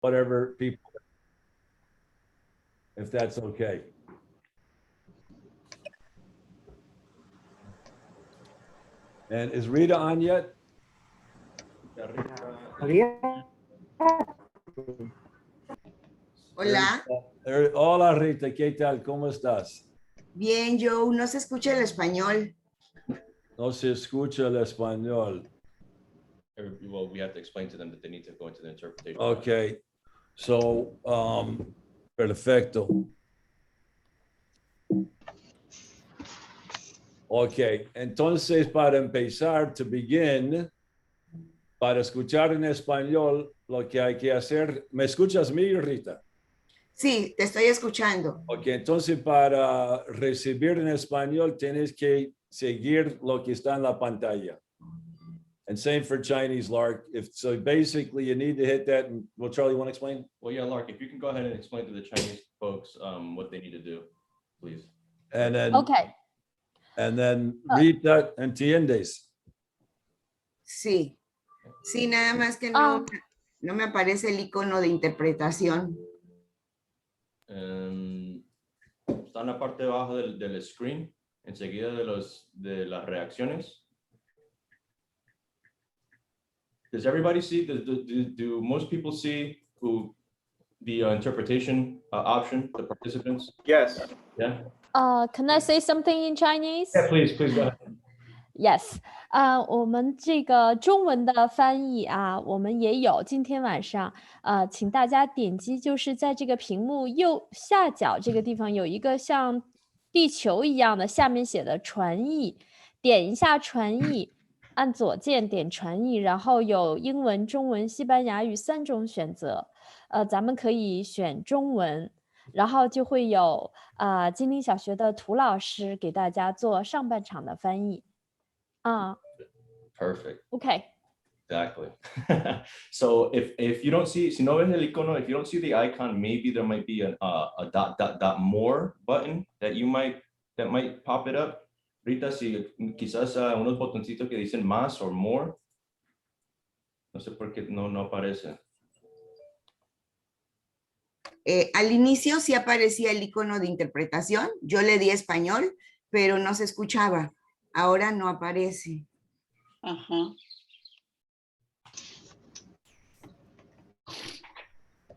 whatever people, if that's okay. And is Rita on yet? Hola. Hola Rita, ¿qué tal? ¿Cómo estás? Bien, Joe, no se escucha el español. No se escucha el español. Well, we have to explain to them that they need to go into the interpretation. Okay, so, perfecto. Ok, entonces para empezar, to begin, para escuchar en español, lo que hay que hacer, ¿me escuchas mí, Rita? Sí, te estoy escuchando. Ok, entonces para recibir en español tienes que seguir lo que está en la pantalla. And same for Chinese, Lark. So basically you need to hit that, and well, Charlie, you want to explain? Well, yeah, Lark, if you can go ahead and explain to the Chinese folks what they need to do, please. And then, Okay. and then Rita, entiendes? Sí. Sí, nada más que no me aparece el icono de interpretación. Está en la parte de abajo del screen, enseguida de las reacciones. Does everybody see, do most people see the interpretation option, the participants? Yes. Yeah. Can I say something in Chinese? Yeah, please go ahead. Yes. 我们这个中文的翻译啊，我们也有。今天晚上，请大家点击，就是在这个屏幕右下角这个地方有一个像地球一样的，下面写的传译，点一下传译，按左键点传译，然后有英文、中文、西班牙语3种选择。咱们可以选中文，然后就会有金陵小学的涂老师给大家做上半场的翻译。Perfect. Okay. Exactly. So if you don't see, si no ves el icono, if you don't see the icon, maybe there might be a dot more button that might pop it up. Rita, si quizás unos botoncitos que dicen más or more. No sé por qué no aparece. Al inicio sí aparecía el icono de interpretación. Yo le di español, pero no se escuchaba. Ahora no aparece. Ajá.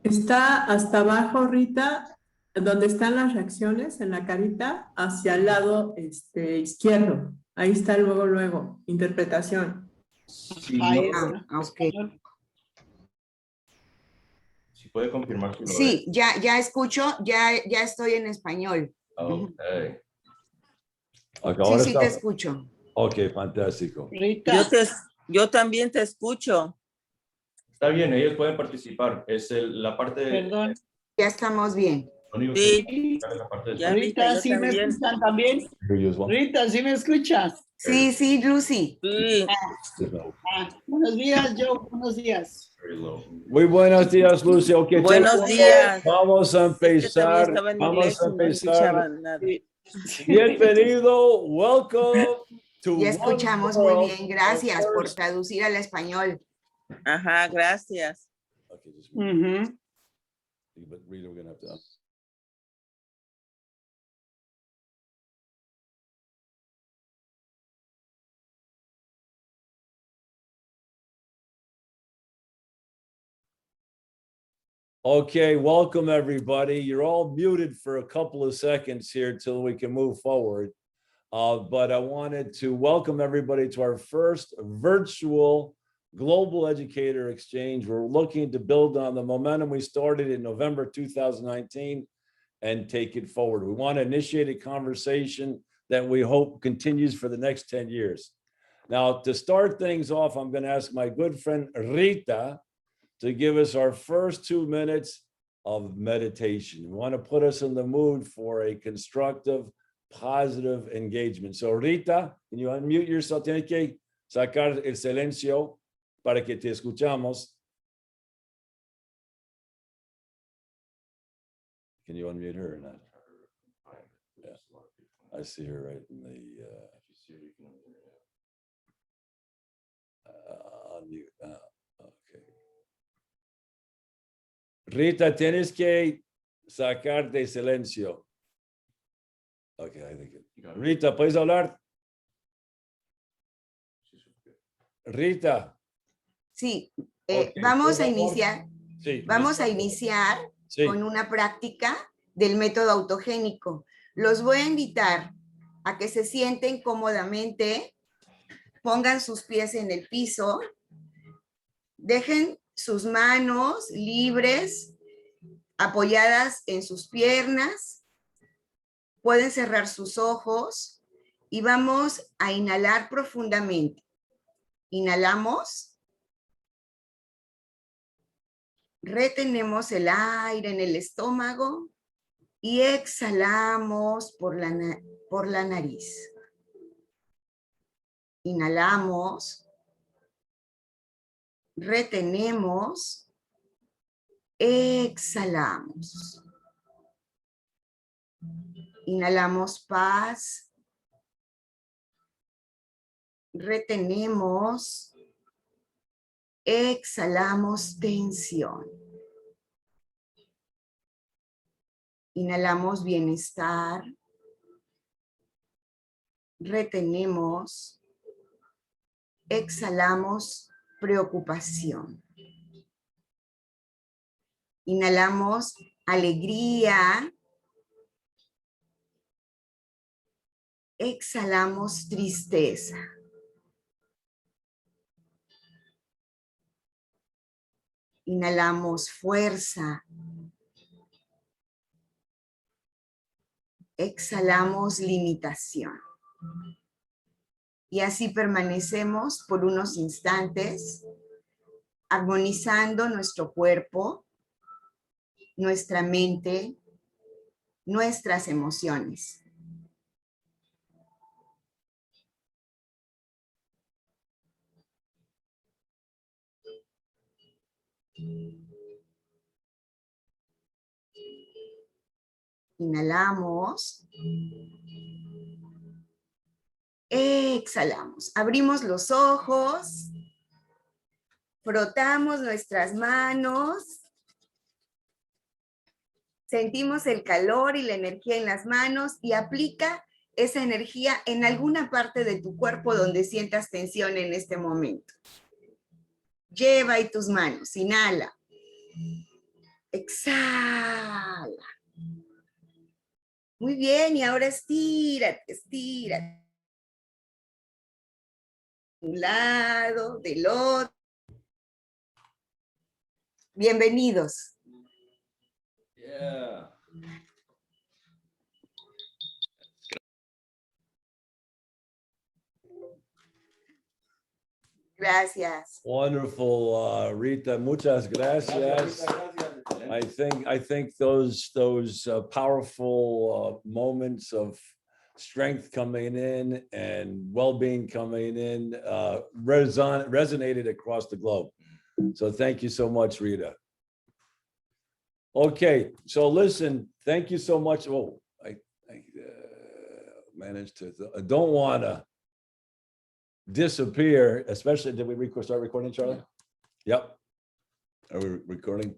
Está hasta abajo, Rita, donde están las reacciones en la carita, hacia el lado izquierdo. Ahí está luego, interpretación. Si, Ahí no, está. Okay. si puede confirmar si lo Sí, ya escucho, ya estoy en español. Okay. Okay, Sí, te escucho. Ok, fantástico. Rita. Yo también te escucho. Está bien, ellos pueden participar. Es la parte de... Perdón. Ya estamos bien. Sí. La parte de... Ya, Rita, yo ¿sí me también. escuchan también? Rita, ¿sí me escuchas? Sí, Lucy. Sí. Buenos días, Joe. Buenos días. Very low. Muy buenos días, Lucy. Okay, Buenos días. Vamos a Es que también empezar. estaba en Vamos inglés a y no empezar. escuchaba nada. Bienvenido, welcome to Ya escuchamos muy bien. Gracias por traducir al español. Ajá, gracias. Okay, just Ujú. but Rita, we're gonna have to. Okay, welcome everybody. You're all muted for a couple of seconds here till we can move forward. But I wanted to welcome everybody to our first virtual Global Educator Exchange. We're looking to build on the momentum we started in November 2019 and take it forward. We want to initiate a conversation that we hope continues for the next 10 years. Now, to start things off, I'm going to ask my good friend Rita to give us our first 2 minutes of meditation. We want to put us in the mood for a constructive, positive engagement. So Rita, can you unmute yourself? Tienes que sacar el silencio para que te escuchamos. Can you unmute her or not? Yeah. I see her right in the unmute. Okay. Rita, tienes que sacar de silencio. Okay, I think You got it. Rita, ¿puedes hablar? Rita. Sí, Ok, vamos por a favor. iniciar. Sí. Vamos a iniciar Sí. con una práctica del método autogénico. Los voy a invitar a que se sienten cómodamente, pongan sus pies en el piso, dejen sus manos libres, apoyadas en sus piernas, pueden cerrar sus ojos y vamos a inhalar profundamente. Inhalamos. Retenemos el aire en el estómago y exhalamos por la nariz. Inhalamos, retenemos, exhalamos. Inhalamos paz, retenemos, exhalamos tensión. Inhalamos bienestar, retenemos, exhalamos preocupación. Inhalamos alegría, exhalamos tristeza. Inhalamos fuerza. Exhalamos limitación. Y así permanecemos por unos instantes, armonizando nuestro cuerpo, nuestra mente, nuestras emociones. Inhalamos. Exhalamos. Abrimos los ojos. Frotamos nuestras manos. Sentimos el calor y la energía en las manos y aplica esa energía en alguna parte de tu cuerpo donde sientas tensión en este momento. Lleva ahí tus manos. Inhala. Exhala. Muy bien, y ahora estírate, estírate. De un lado, del otro. Bienvenidos. Yeah. Gracias. Wonderful, Rita. Muchas gracias. I think those powerful moments of strength coming in and well-being coming in resonated across the globe. So thank you so much, Rita. Okay, so listen, thank you so much. Oh, I managed to. I don't want to disappear, especially. Did we start recording, Charlie? Yep. Are we recording?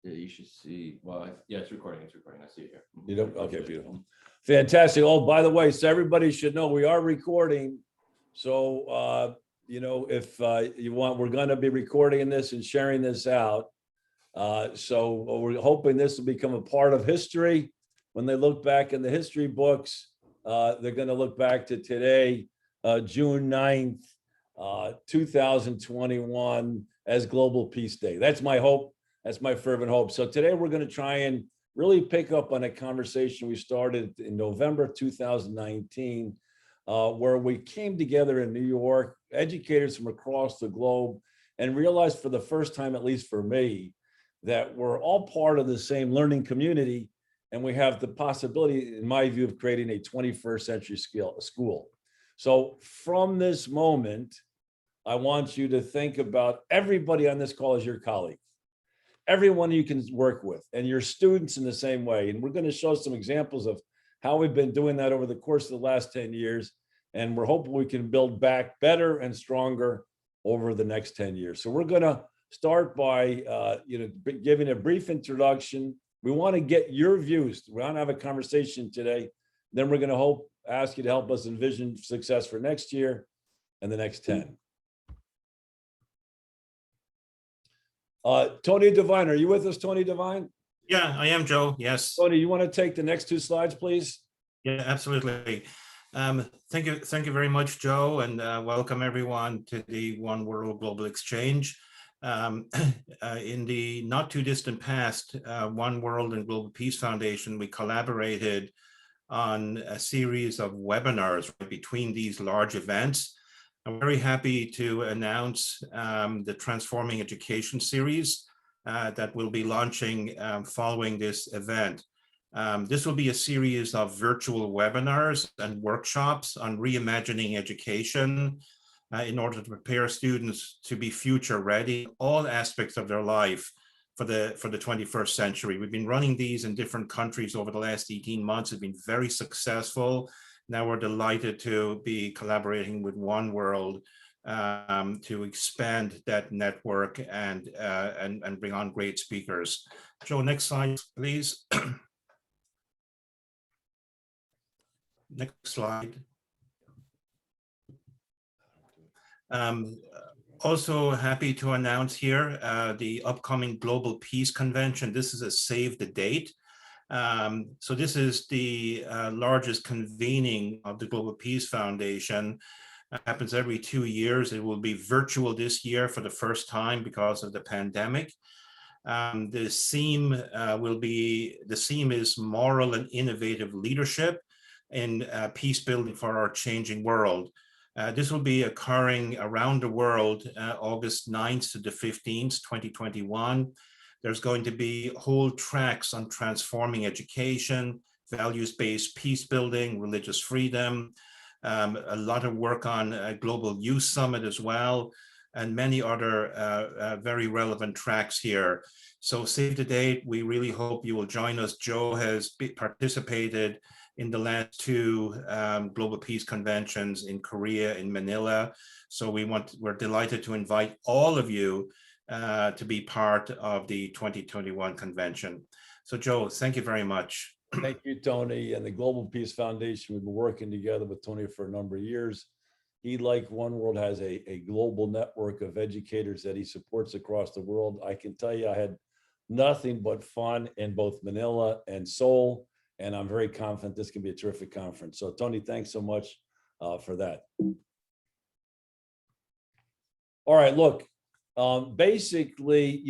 Yeah, you should see. Well, yeah, it's recording. It's recording. I see it here. You don't? Okay, beautiful. Fantastic. Oh, by the way, so everybody should know we are recording. So, you know, if you want, we're going to be recording this and sharing this out. So we're hoping this will become a part of history. When they look back in the history books, they're going to look back to today, June 9th, 2021 as Global Peace Day. That's my hope. That's my fervent hope. So today we're going to try and really pick up on a conversation we started in November 2019, where we came together in New York, educators from across the globe, and realized for the first time, at least for me, that we're all part of the same learning community, and we have the possibility, in my view, of creating a 21st century school. So from this moment, I want you to think about everybody on this call as your colleague, everyone you can work with, and your students in the same way. And we're going to show some examples of how we've been doing that over the course of the last 10 years. And we're hoping we can build back better and stronger over the next 10 years. So we're going to start by giving a brief introduction. We want to get your views. We want to have a conversation today. Then we're going to ask you to help us envision success for next year and the next 10. Tony Devine, are you with us, Tony Devine? Yeah, I am, Joe. Yes. Tony, you want to take the next 2 slides, please? Yeah, absolutely. Thank you very much, Joe, and welcome everyone to the One World Global Exchange. In the not too distant past, One World and Global Peace Foundation, we collaborated on a series of webinars between these large events. I'm very happy to announce the Transforming Education series that will be launching following this event. This will be a series of virtual webinars and workshops on reimagining education in order to prepare students to be future ready in all aspects of their life for the 21st century. We've been running these in different countries over the last 18 months. It's been very successful. Now we're delighted to be collaborating with One World to expand that network and bring on great speakers. Joe, next slide, please. Next slide. Also happy to announce here the upcoming Global Peace Convention. This is a save the date. So this is the largest convening of the Global Peace Foundation. It happens every 2 years. It will be virtual this year for the first time because of the pandemic. The theme is moral and innovative leadership in peace building for our changing world. This will be occurring around the world, August 9th to the 15th, 2021. There's going to be whole tracks on transforming education, values-based peace building, religious freedom, a lot of work on a global youth summit as well, and many other very relevant tracks here. So save the date. We really hope you will join us. Joe has participated in the last 2 Global Peace Conventions in Korea, in Manila. So we're delighted to invite all of you to be part of the 2021 convention. So Joe, thank you very much. Thank you, Tony. And the Global Peace Foundation, we've been working together with Tony for a number of years. He, like One World, has a global network of educators that he supports across the world. I can tell you I had nothing but fun in both Manila and Seoul, and I'm very confident this can be a terrific conference. So Tony, thanks so much for that. All right, look, basically,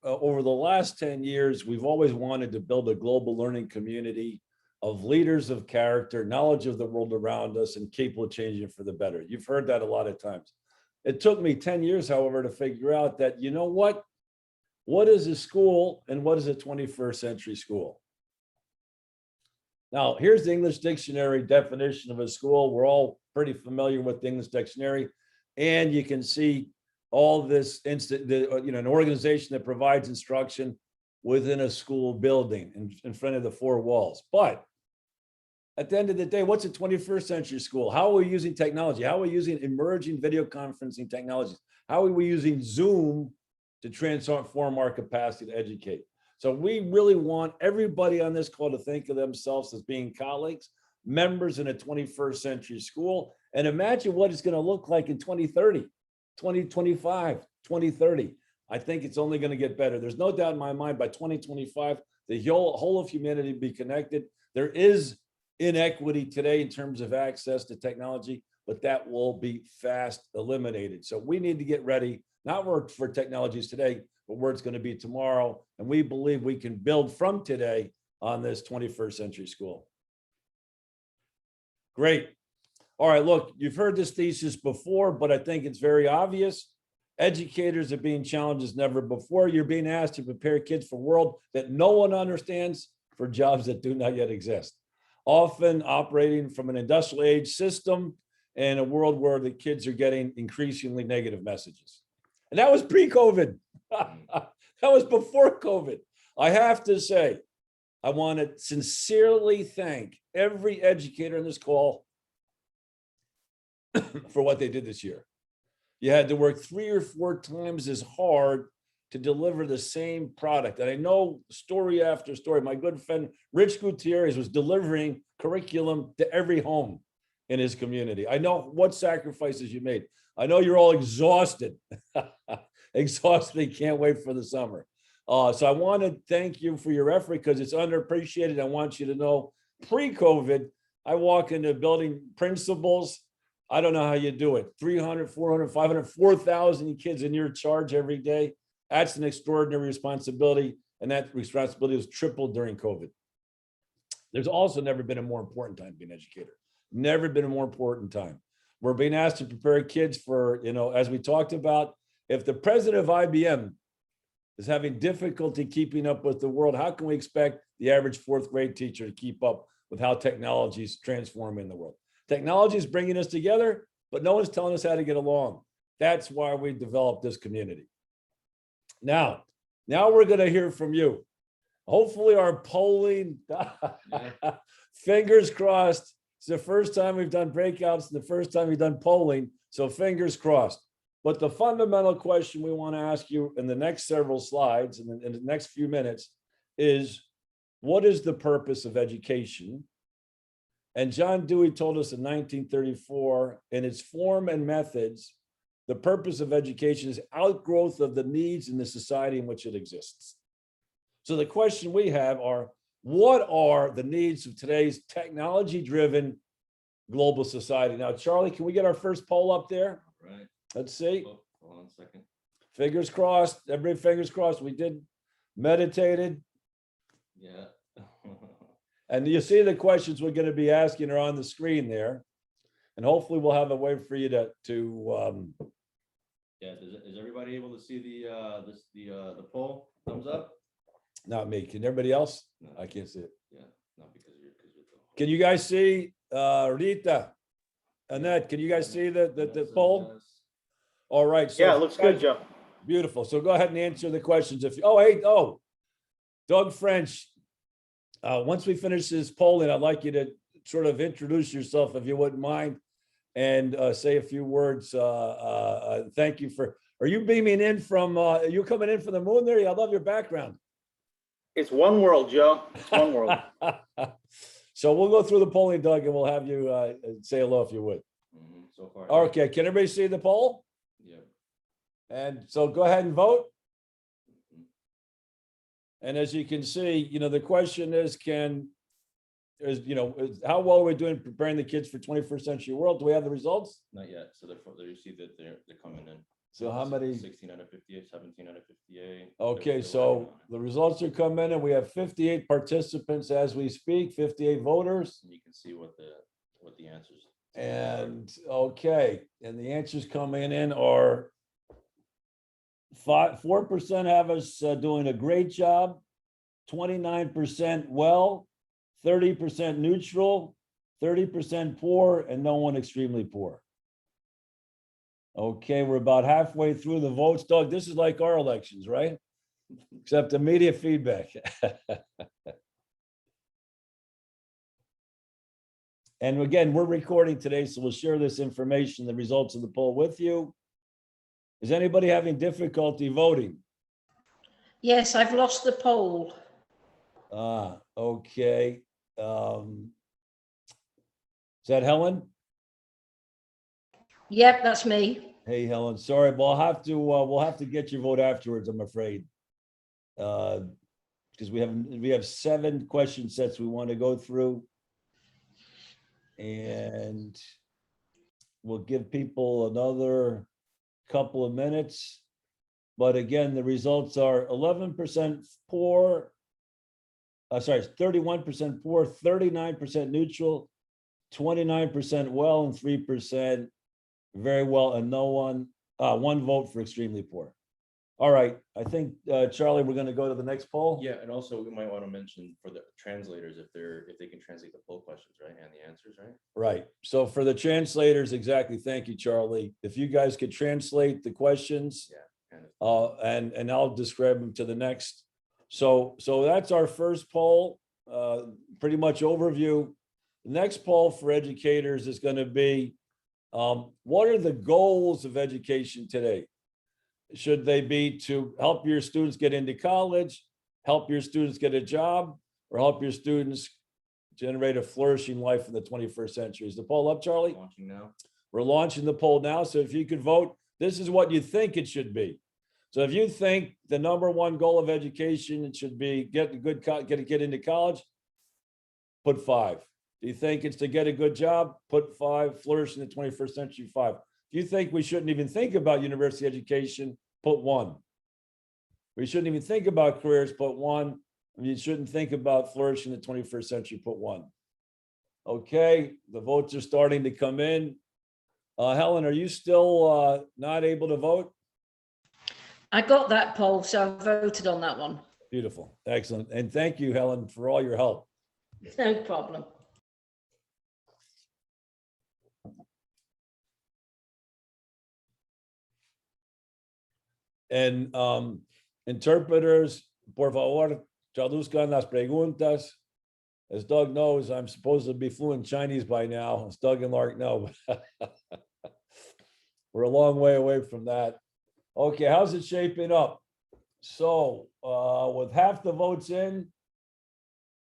over the last 10 years, we've always wanted to build a global learning community of leaders of character, knowledge of the world around us, and capable of changing it for the better. You've heard that a lot of times. It took me 10 years, however, to figure out that, you know what is a school and what is a 21st century school? Now, here's the English Dictionary definition of a school. We're all pretty familiar with the English Dictionary, and you can see all this an organization that provides instruction within a school building in front of the 4 walls. But at the end of the day, what's a 21st century school? How are we using technology? How are we using emerging video conferencing technologies? How are we using Zoom to transform our capacity to educate? So we really want everybody on this call to think of themselves as being colleagues, members in a 21st century school, and imagine what it's going to look like in 2030, 2025, 2030. I think it's only going to get better. There's no doubt in my mind by 2025, the whole of humanity will be connected. There is inequity today in terms of access to technology, but that will be fast eliminated. So we need to get ready, not work for technologies today, but where it's going to be tomorrow. And we believe we can build from today on this 21st century school. Great. All right, look, you've heard this thesis before, but I think it's very obvious. Educators are being challenged as never before. You're being asked to prepare kids for a world that no one understands, for jobs that do not yet exist, often operating from an industrial age system and a world where the kids are getting increasingly negative messages. And that was pre-COVID. That was before COVID. I have to say, I want to sincerely thank every educator on this call for what they did this year. You had to work 3 or 4 times as hard to deliver the same product. And I know story after story, my good friend Rich Gutierrez was delivering curriculum to every home in his community. I know what sacrifices you made. I know you're all exhausted, exhausted, can't wait for the summer. So I want to thank you for your effort because it's underappreciated. I want you to know pre-COVID, I walk into building principals. I don't know how you do it. 300, 400, 500, 4,000 kids in your charge every day. That's an extraordinary responsibility. And that responsibility was tripled during COVID. There's also never been a more important time to be an educator. Never been a more important time. We're being asked to prepare kids for, as we talked about, if the president of IBM is having difficulty keeping up with the world, how can we expect the average fourth grade teacher to keep up with how technology is transforming the world? Technology is bringing us together, but no one's telling us how to get along. That's why we developed this community. Now we're going to hear from you. Hopefully our polling, fingers crossed. It's the first time we've done breakouts, the first time we've done polling, so fingers crossed. But the fundamental question we want to ask you in the next several slides, in the next few minutes, is what is the purpose of education? And John Dewey told us in 1934, in its form and methods, the purpose of education is outgrowth of the needs in the society in which it exists. So the question we have are, what are the needs of today's technology-driven global society? Now, Charlie, can we get our first poll up there? Right. Let's see. Oh, hold on a second. Fingers crossed. Everybody fingers crossed. We did meditated. Yeah. And you see the questions we're going to be asking are on the screen there. And hopefully we'll have a way for you to Yeah, is everybody able to see the poll? Thumbs up? not me. Can everybody else? No. I can't see it. Yeah, not because you're the Can you guys see Rita? Annette, can you guys see the poll? Yes. All right. So Yeah, it looks good, Joe. beautiful. So go ahead and answer the questions. If Doug French. Once we finish this polling, I'd like you to sort of introduce yourself, if you wouldn't mind, and say a few words. Thank you for. Are you beaming in from? Are you coming in from the moon there? I love your background. It's one world, Joe. It's one world. So we'll go through the polling, Doug, and we'll have you say hello if you would. So far. Okay. Can everybody see the poll? Yeah. And so go ahead and vote. And as you can see, the question is, how well are we doing preparing the kids for 21st century world? Do we have the results? Not yet. So you see that they're coming in. So how many? 16 out of 58, 17 out of 58. Okay, so the results are coming in. We have 58 participants as we speak, 58 voters. And you can see what the answers. And okay, and the answers coming in are 4% have us doing a great job, 29% well, 30% neutral, 30% poor, and no one extremely poor. Okay, we're about halfway through the votes. Doug, this is like our elections, right? Except immediate feedback. And again, we're recording today, so we'll share this information, the results of the poll with you. Is anybody having difficulty voting? Yes, I've lost the poll. Okay. Is that Helen? Yep, that's me. Hey, Helen, sorry, but we'll have to get your vote afterwards, I'm afraid. Because we have 7 question sets we want to go through. And we'll give people another couple of minutes. But again, the results are 11% poor. 31% poor, 39% neutral, 29% well, and 3% very well, and one vote for extremely poor. All right, I think Charlie, we're going to go to the next poll. Yeah, and also we might want to mention for the translators if they can translate the poll questions, right, and the answers, right? Right. So for the translators, exactly. Thank you, Charlie. If you guys could translate the questions, and I'll describe them to the next. So that's our first poll. Pretty much overview. The next poll for educators is going to be, what are the goals of education today? should they be to help your students get into college, help your students get a job, or help your students generate a flourishing life in the 21st century? Is the poll up, Charlie? Launching now. We're launching the poll now. So if you could vote, this is what you think it should be. So if you think the number one goal of education, it should be get into college, put 5. If you think it's to get a good job, put 5, flourish in the 21st century, 5. If you think we shouldn't even think about university education, put 1. We shouldn't even think about careers, put 1. You shouldn't think about flourishing in the 21st century, put 1. Okay, the votes are starting to come in. Helen, are you still not able to vote? I got that poll, so I voted on that one. Beautiful, excellent. And thank you, Helen, for all your help. No problem. And interpreters, por favor, traduzcan las preguntas. As Doug knows, I'm supposed to be fluent Chinese by now. As Doug and Lark know. We're a long way away from that. Okay, how's it shaping up? So with half the votes in,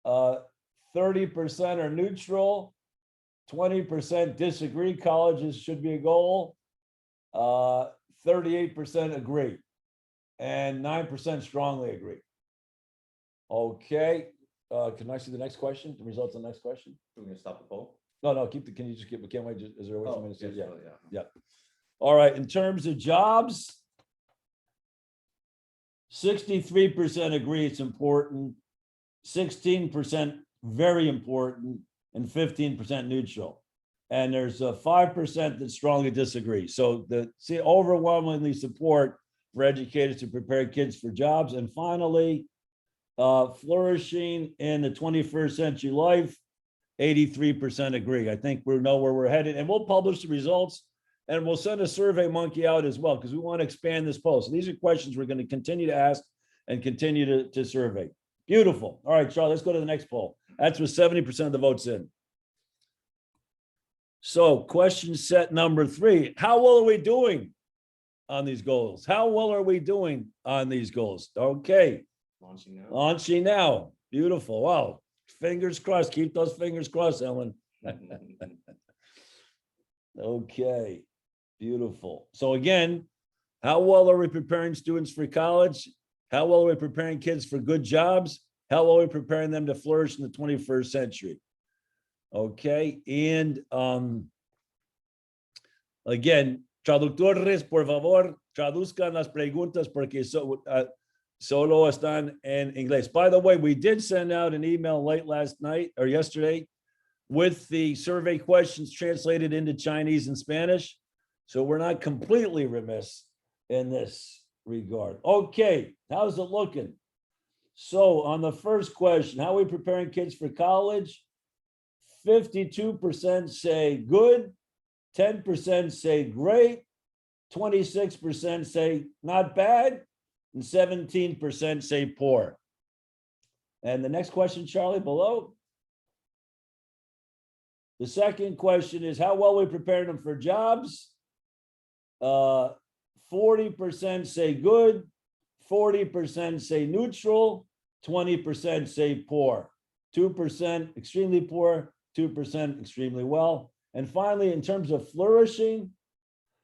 30% are neutral, 20% disagree colleges should be a goal, 38% agree, and 9% strongly agree. Okay, can I see the next question? The results of the next question? We're gonna stop the poll. No, can you just keep, can't wait, is there a way for me to see? yes, Yeah. yeah. All right, in terms of jobs, 63% agree it's important, 16% very important, and 15% neutral. And there's a 5% that strongly disagree. So overwhelmingly support for educators to prepare kids for jobs. And finally, flourishing in the 21st century life, 83% agree. I think we know where we're headed, and we'll publish the results, and we'll send a survey monkey out as well, because we want to expand this poll. So these are questions we're going to continue to ask and continue to survey. Beautiful. All right, Charlie, let's go to the next poll. That's with 70% of the votes in. So question set number 3, how well are we doing on these goals? How well are we doing on these goals? Okay. Launching now. Launching now. Beautiful. Wow. Fingers crossed. Keep those fingers crossed, Ellen. Okay. Beautiful. So again, how well are we preparing students for college? How well are we preparing kids for good jobs? How well are we preparing them to flourish in the 21st century? Okay. And again, traductores, por favor, traduzcan las preguntas porque solo están en inglés. By the way, we did send out an email late last night or yesterday with the survey questions translated into Chinese and Spanish. So we're not completely remiss in this regard. Okay, how's it looking? So on the first question, how are we preparing kids for college? 52% say good, 10% say great, 26% say not bad, and 17% say poor. And the next question, Charlie, below. The second question is, how well are we preparing them for jobs? 40% say good, 40% say neutral, 20% say poor, 2% extremely poor, 2% extremely well. And finally, in terms of flourishing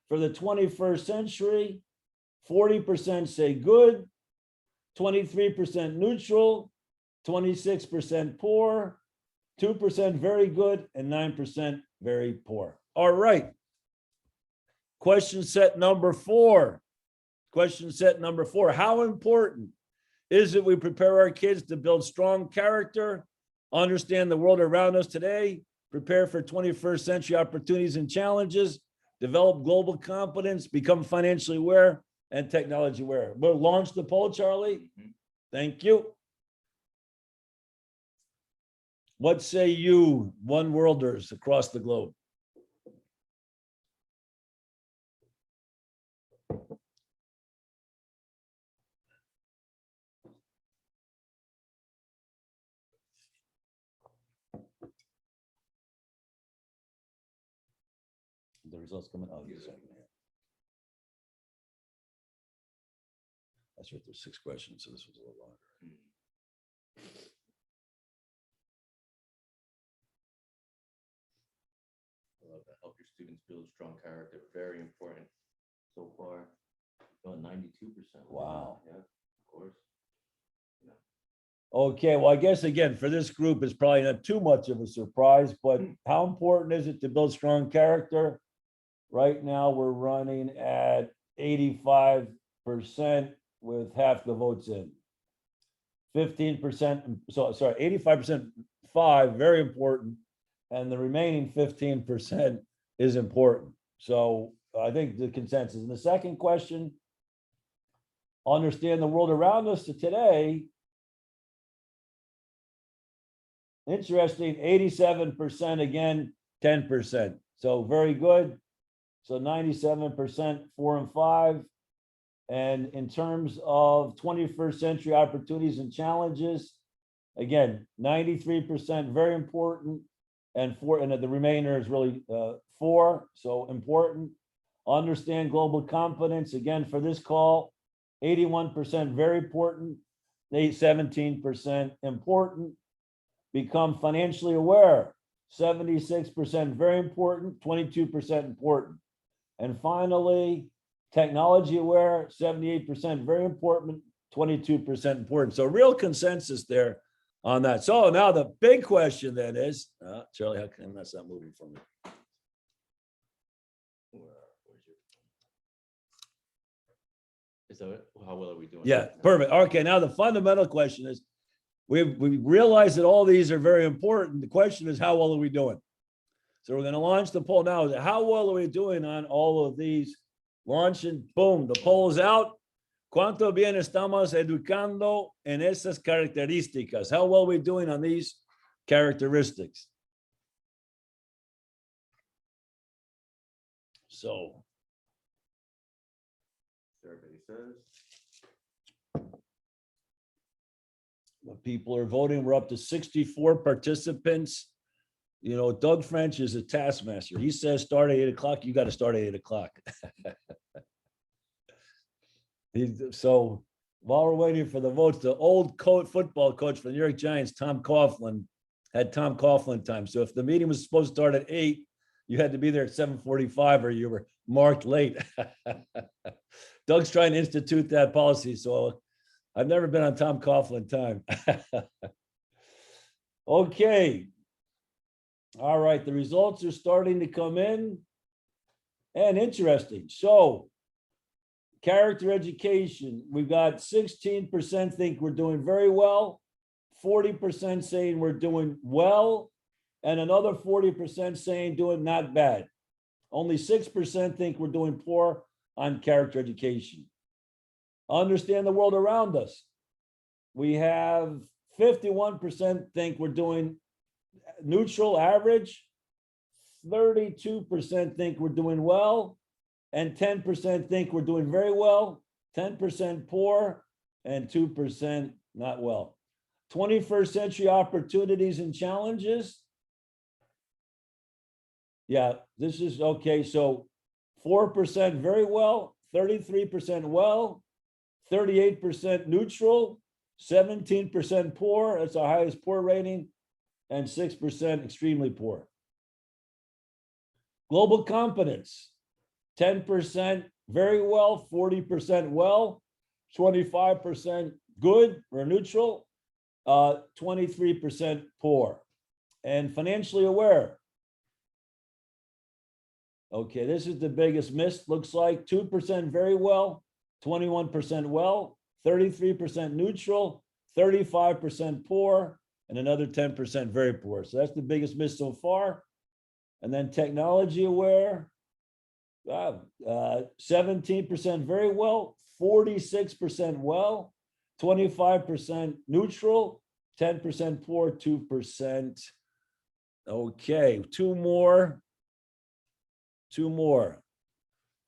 for the 21st century, 40% say good, 23% neutral, 26% poor, 2% very good, and 9% very poor. All right. Question set number 4. Question set number 4. How important is it we prepare our kids to build strong character, understand the world around us today, prepare for 21st century opportunities and challenges, develop global competence, become financially aware, and technology aware? We'll launch the poll, Charlie. Thank you. What say you, one worlders across the globe? The results coming out. That's right, there's 6 questions, so this was a little longer. Help your students build strong character. Very important so far. About 92%. Wow. Yeah, of course. Okay, well, I guess again, for this group, it's probably not too much of a surprise, but how important is it to build strong character? Right now, we're running at 85% with half the votes in. 15%, so sorry, 85% 5, very important, and the remaining 15% is important. So I think the consensus. And the second question, understand the world around us today. Interesting, 87% again, 10%. So very good. So 97%, 4 and 5. And in terms of 21st century opportunities and challenges, again, 93%, very important. And 4, and the remainder is really 4, so important. Understand global competence, again, for this call, 81%, very important. 17% important. Become financially aware, 76%, very important, 22% important. And finally, technology aware, 78%, very important, 22% important. So real consensus there on that. So now the big question then is, Charlie, how come that's not moving for me? Is that it? How well are we doing? Yeah, perfect. Okay, now the fundamental question is, we realize that all these are very important. The question is, how well are we doing? So we're going to launch the poll now. How well are we doing on all of these? Launching, boom, the poll is out. ¿Cuánto bien estamos educando en esas características? How well are we doing on these characteristics? So. Survey says. What people are voting, we're up to 64 participants. You know, Doug French is a taskmaster. He says start at 8 o'clock, you got to start at 8 o'clock. So while we're waiting for the votes, the old football coach for the New York Giants, Tom Coughlin, had Tom Coughlin time. So if the meeting was supposed to start at 8, you had to be there at 7:45 or you were marked late. Doug's trying to institute that policy. So I've never been on Tom Coughlin time. Okay. All right, the results are starting to come in. And interesting. So character education, we've got 16% think we're doing very well, 40% saying we're doing well, and another 40% saying doing not bad. Only 6% think we're doing poor on character education. Understand the world around us. We have 51% think we're doing neutral, average, 32% think we're doing well, and 10% think we're doing very well, 10% poor, and 2% not well. 21st century opportunities and challenges. Yeah, this is okay. So 4% very well, 33% well, 38% neutral, 17% poor, that's our highest poor rating, and 6% extremely poor. Global competence, 10% very well, 40% well, 25% good or neutral, 23% poor. And financially aware. Okay, this is the biggest miss, looks like 2% very well, 21% well, 33% neutral, 35% poor, and another 10% very poor. So that's the biggest miss so far. And then technology aware, 17% very well, 46% well, 25% neutral, 10% poor, 2%. Okay, two more.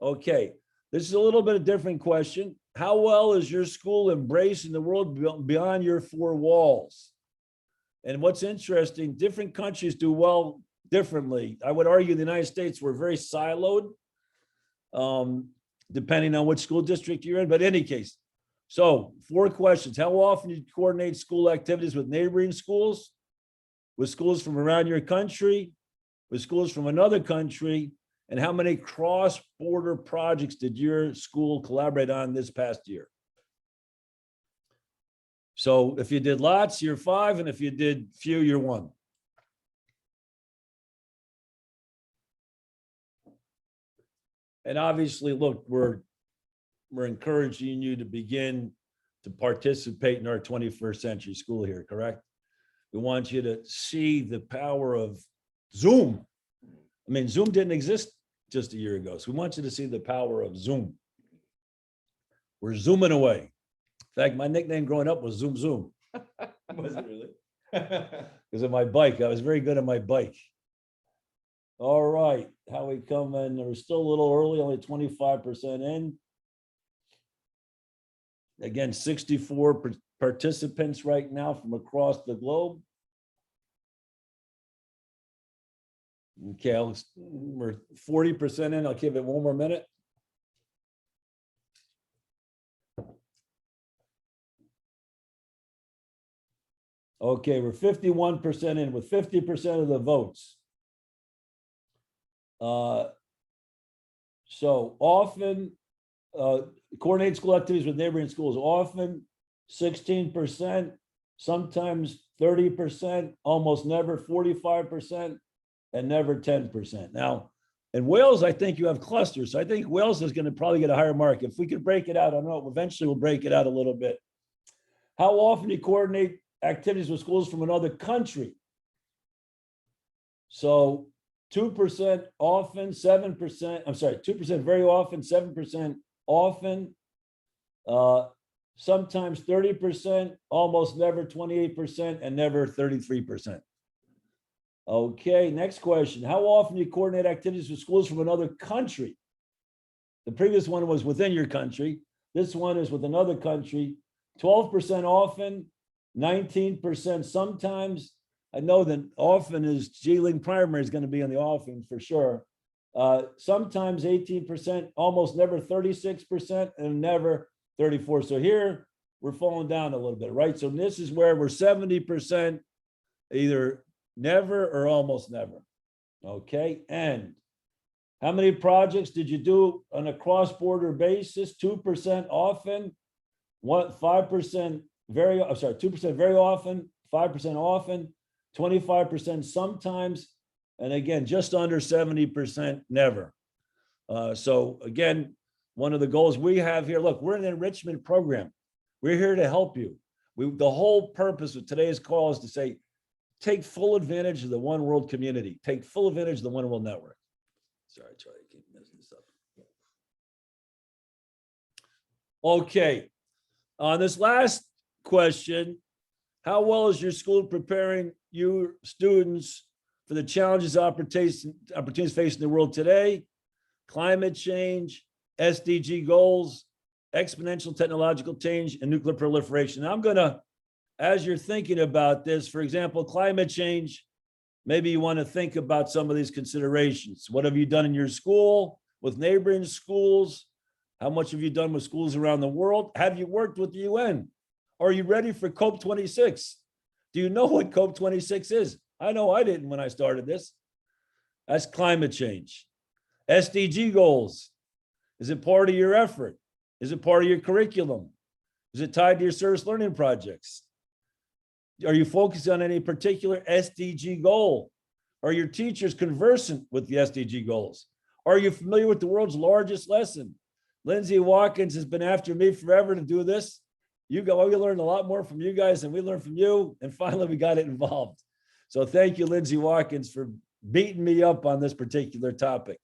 Okay, this is a little bit of a different question. How well is your school embracing the world beyond your 4 walls? And what's interesting, different countries do well differently. I would argue the United States, we're very siloed, depending on which school district you're in, but in any case. So 4 questions. How often do you coordinate school activities with neighboring schools, with schools from around your country, with schools from another country, and how many cross-border projects did your school collaborate on this past year? So if you did lots, you're 5, and if you did few, you're 1. And obviously, look, we're encouraging you to begin to participate in our 21st century school here, correct? We want you to see the power of Zoom. I mean, Zoom didn't exist just a year ago, so we want you to see the power of Zoom. We're zooming away. In fact, my nickname growing up was Zoom Zoom. Was it really? Because of my bike. I was very good at my bike. All right, how we come in? We're still a little early, only 25% in. Again, 64 participants right now from across the globe. Okay, we're 40% in. I'll give it 1 more minute. Okay, we're 51% in with 50% of the votes. So often, coordinate school activities with neighboring schools, often 16%, sometimes 30%, almost never 45%, and never 10%. Now, in Wales, I think you have clusters. So I think Wales is going to probably get a higher mark. If we could break it out, I don't know, eventually we'll break it out a little bit. How often do you coordinate activities with schools from another country? So 2% often, 7%, I'm sorry, 2% very often, 7% often, sometimes 30%, almost never 28%, and never 33%. Okay, next question. How often do you coordinate activities with schools from another country? The previous one was within your country. This one is with another country. 12% often, 19% sometimes. I know that often is G-Ling Primary is going to be on the often for sure. Sometimes 18%, almost never 36%, and never 34%. So here we're falling down a little bit, right? So this is where we're 70% either never or almost never. Okay, and how many projects did you do on a cross-border basis? 2% often, 5% very, I'm sorry, 2% very often, 5% often, 25% sometimes, and again, just under 70% never. So again, one of the goals we have here, look, we're an enrichment program. We're here to help you. The whole purpose of today's call is to say, take full advantage of the One World community. Take full advantage of the One World Network. Sorry, Charlie, I keep messing this up. Okay, on this last question, how well is your school preparing your students for the challenges, opportunities facing the world today? Climate change, SDG goals, exponential technological change, and nuclear proliferation. Now I'm gonna, as you're thinking about this, for example, climate change, maybe you want to think about some of these considerations. What have you done in your school, with neighboring schools? How much have you done with schools around the world? Have you worked with the UN? Are you ready for COP26? Do you know what COP26 is? I know I didn't when I started this. That's climate change. SDG goals. Is it part of your effort? Is it part of your curriculum? Is it tied to your service learning projects? Are you focused on any particular SDG goal? Are your teachers conversant with the SDG goals? Are you familiar with the world's largest lesson? Lindsay Watkins has been after me forever to do this. We learned a lot more from you guys than we learned from you. And finally, we got it involved. So thank you, Lindsay Watkins, for beating me up on this particular topic.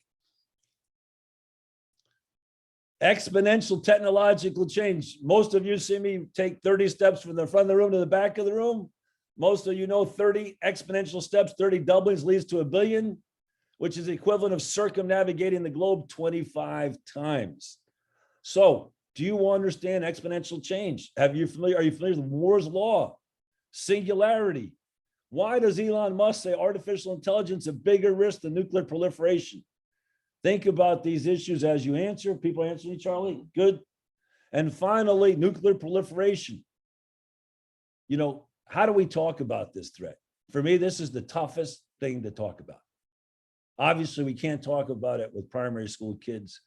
Exponential technological change. Most of you see me take 30 steps from the front of the room to the back of the room. Most of you know 30 exponential steps, 30 doublings leads to 1 billion, which is the equivalent of circumnavigating the globe 25 times. So do you understand exponential change? Are you familiar with Moore's law, singularity? Why does Elon Musk say artificial intelligence a bigger risk than nuclear proliferation? Think about these issues as you answer. People answering, Charlie? Good. And finally, nuclear proliferation. You know, how do we talk about this threat? For me, this is the toughest thing to talk about. Obviously, we can't talk about it with primary school kids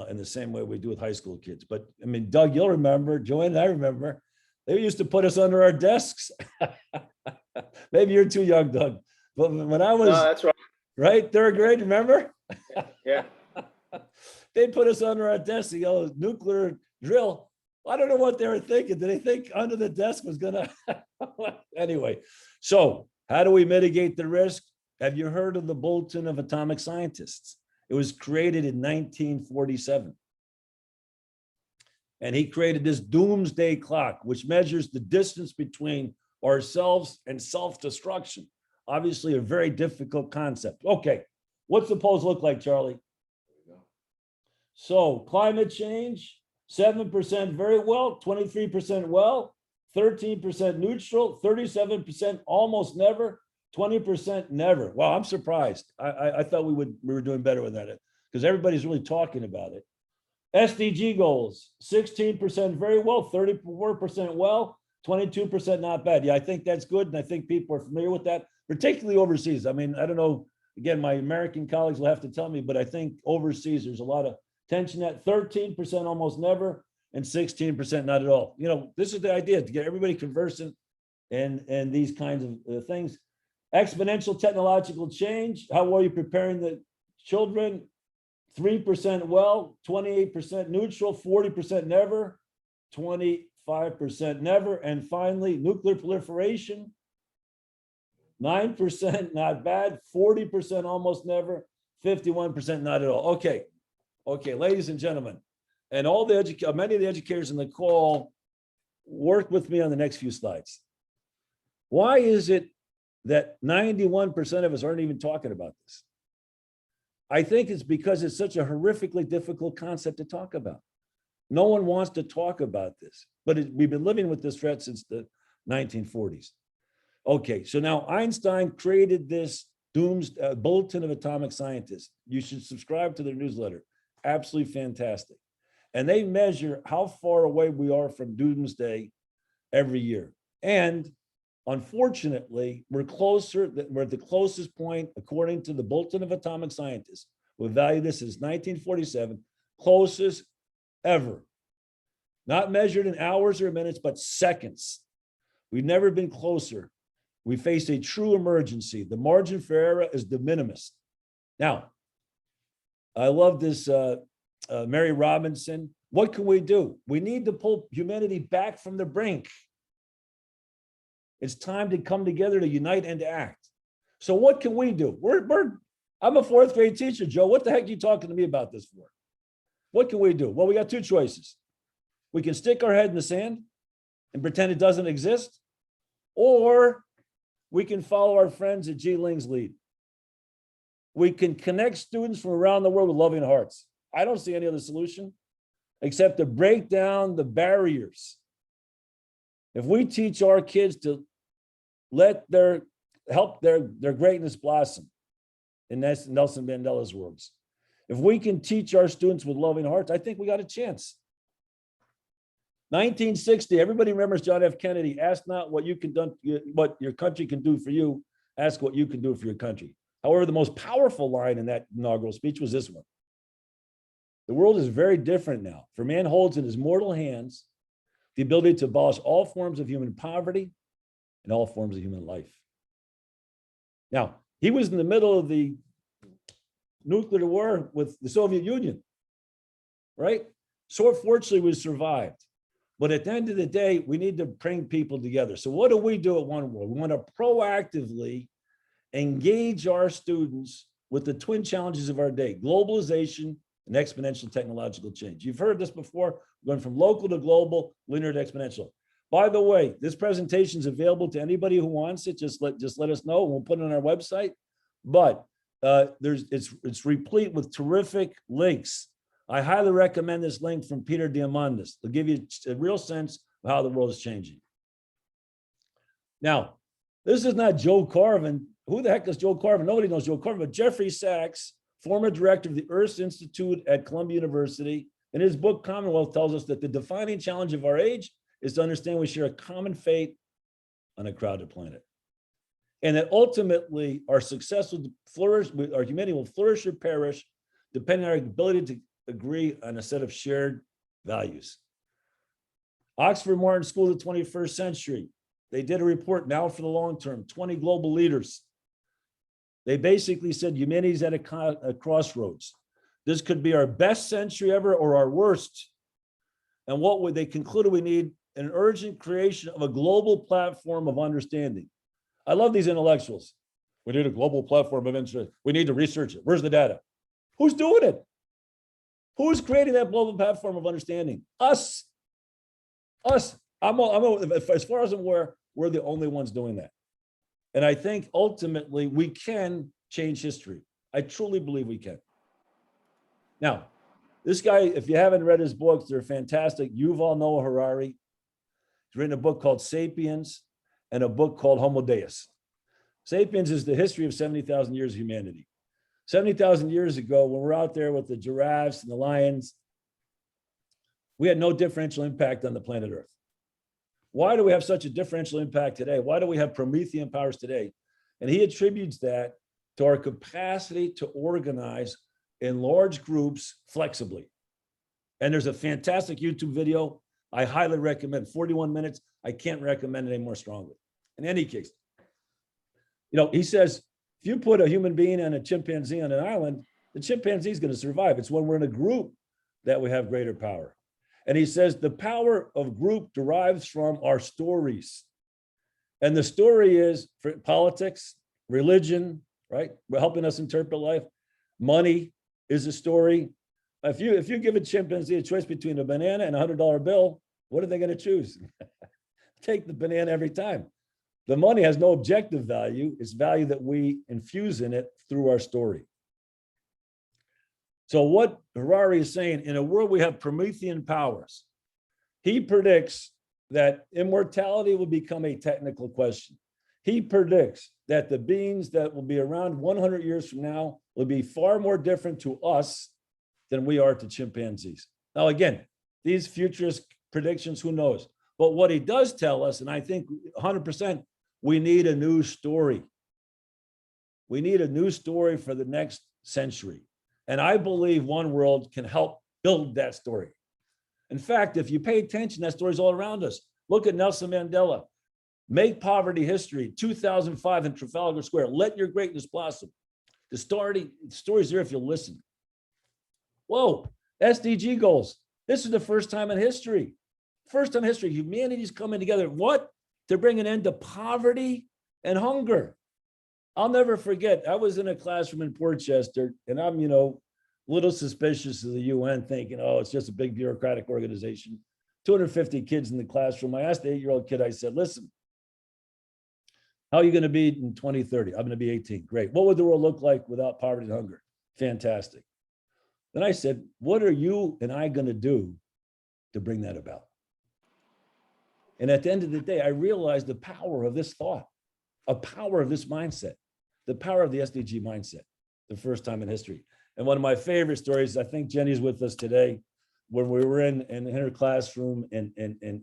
in the same way we do with high school kids. But I mean, Doug, you'll remember, Joanne and I remember, they used to put us under our desks. Maybe you're too young, Doug. But when I was, No, that's right. right, third grade, remember? Yeah. They put us under our desk, nuclear drill. I don't know what they were thinking. Did they think under the desk was gonna? Anyway, so how do we mitigate the risk? Have you heard of the Bulletin of Atomic Scientists? It was created in 1947. And he created this doomsday clock, which measures the distance between ourselves and self-destruction. Obviously, a very difficult concept. Okay, what's the pose look like, Charlie? So climate change, 7% very well, 23% well, 13% neutral, 37% almost never, 20% never. Wow, I'm surprised. I thought we were doing better with that because everybody's really talking about it. SDG goals, 16% very well, 34% well, 22% not bad. Yeah, I think that's good. And I think people are familiar with that, particularly overseas. I mean, I don't know, again, my American colleagues will have to tell me, but I think overseas, there's a lot of tension at 13% almost never, and 16% not at all. You know, this is the idea, to get everybody conversant and these kinds of things. Exponential technological change. How are you preparing the children? 3% well, 28% neutral, 40% never, 25% never. And finally, nuclear proliferation. 9% not bad, 40% almost never, 51% not at all. Okay, ladies and gentlemen, and all the many of the educators in the call, work with me on the next few slides. Why is it that 91% of us aren't even talking about this? I think it's because it's such a horrifically difficult concept to talk about. No one wants to talk about this, but we've been living with this threat since the 1940s. Okay, so now Einstein created this Bulletin of Atomic Scientists. You should subscribe to their newsletter. Absolutely fantastic. And they measure how far away we are from doomsday every year. And unfortunately, we're at the closest point, according to the Bulletin of Atomic Scientists. We value this as 1947, closest ever. Not measured in hours or minutes, but seconds. We've never been closer. We face a true emergency. The margin for error is de minimis. Now, I love this, Mary Robinson. What can we do? We need to pull humanity back from the brink. It's time to come together to unite and to act. So what can we do? I'm a fourth grade teacher, Joe. What the heck are you talking to me about this for? What can we do? Well, we got two choices. We can stick our head in the sand and pretend it doesn't exist, or we can follow our friends at G. Ling's lead. We can connect students from around the world with loving hearts. I don't see any other solution except to break down the barriers. If we teach our kids to help their greatness blossom, in Nelson Mandela's words, if we can teach our students with loving hearts, I think we got a chance. 1960, everybody remembers John F. Kennedy, ask not what your country can do for you, ask what you can do for your country. However, the most powerful line in that inaugural speech was this one. The world is very different now, for man holds in his mortal hands the ability to abolish all forms of human poverty and all forms of human life. Now, he was in the middle of the nuclear war with the Soviet Union, right? So fortunately, we survived. But at the end of the day, we need to bring people together. So what do we do at One World? We want to proactively engage our students with the twin challenges of our day, globalization and exponential technological change. You've heard this before, going from local to global, linear to exponential. By the way, this presentation is available to anybody who wants it. Just let us know. We'll put it on our website. But it's replete with terrific links. I highly recommend this link from Peter Diamandis. It'll give you a real sense of how the world is changing. Now, this is not Joe Carvin. Who the heck is Joe Carvin? Nobody knows Joe Carvin, but Jeffrey Sachs, former director of the Earth Institute at Columbia University, In his book, Commonwealth tells us that the defining challenge of our age is to understand we share a common fate on a crowded planet. And that ultimately our success will flourish, our humanity will flourish or perish, depending on our ability to agree on a set of shared values. Oxford Martin School of the 21st Century, they did a report now for the long term, 20 global leaders. They basically said humanity's at a crossroads. This could be our best century ever or our worst. And what would they concluded? We need an urgent creation of a global platform of understanding. I love these intellectuals. We need a global platform of interest. We need to research it. Where's the data? Who's doing it? Who's creating that global platform of understanding? Us. Us. As far as I'm aware, we're the only ones doing that. And I think ultimately we can change history. I truly believe we can. Now, this guy, if you haven't read his books, they're fantastic. Yuval Noah Harari. He's written a book called Sapiens and a book called Homo Deus. Sapiens is the history of 70,000 years of humanity. 70,000 years ago, when we're out there with the giraffes and the lions, we had no differential impact on the planet Earth. Why do we have such a differential impact today? Why do we have Promethean powers today? And he attributes that to our capacity to organize in large groups flexibly. And there's a fantastic YouTube video I highly recommend, 41 minutes. I can't recommend it any more strongly. In any case, he says, if you put a human being and a chimpanzee on an island, the chimpanzee is going to survive. It's when we're in a group that we have greater power. And he says the power of group derives from our stories. And the story is for politics, religion, right? We're helping us interpret life. Money is a story. If you give a chimpanzee a choice between a banana and a $100 bill, what are they going to choose? Take the banana every time. The money has no objective value. It's value that we infuse in it through our story. So what Harari is saying, in a world we have Promethean powers, he predicts that immortality will become a technical question. He predicts that the beings that will be around 100 years from now will be far more different to us than we are to chimpanzees. Now, again, these futurist predictions, who knows? But what he does tell us, and I think 100%, we need a new story. We need a new story for the next century. And I believe One World can help build that story. In fact, if you pay attention, that story's all around us. Look at Nelson Mandela. Make poverty history, 2005 in Trafalgar Square. Let your greatness blossom. The story's there if you'll listen. Whoa, SDG goals. This is the first time in history. First time in history, humanity's coming together. What? To bring an end to poverty and hunger. I'll never forget, I was in a classroom in Portchester, and I'm, a little suspicious of the UN, thinking, oh, it's just a big bureaucratic organization. 250 kids in the classroom. I asked the 8-year-old kid, I said, listen, how are you going to be in 2030? I'm going to be 18. Great. What would the world look like without poverty and hunger? Fantastic. Then I said, what are you and I going to do to bring that about? And at the end of the day, I realized the power of this thought, a power of this mindset, the power of the SDG mindset, the first time in history. And one of my favorite stories, I think Jenny's with us today, when we were in her classroom in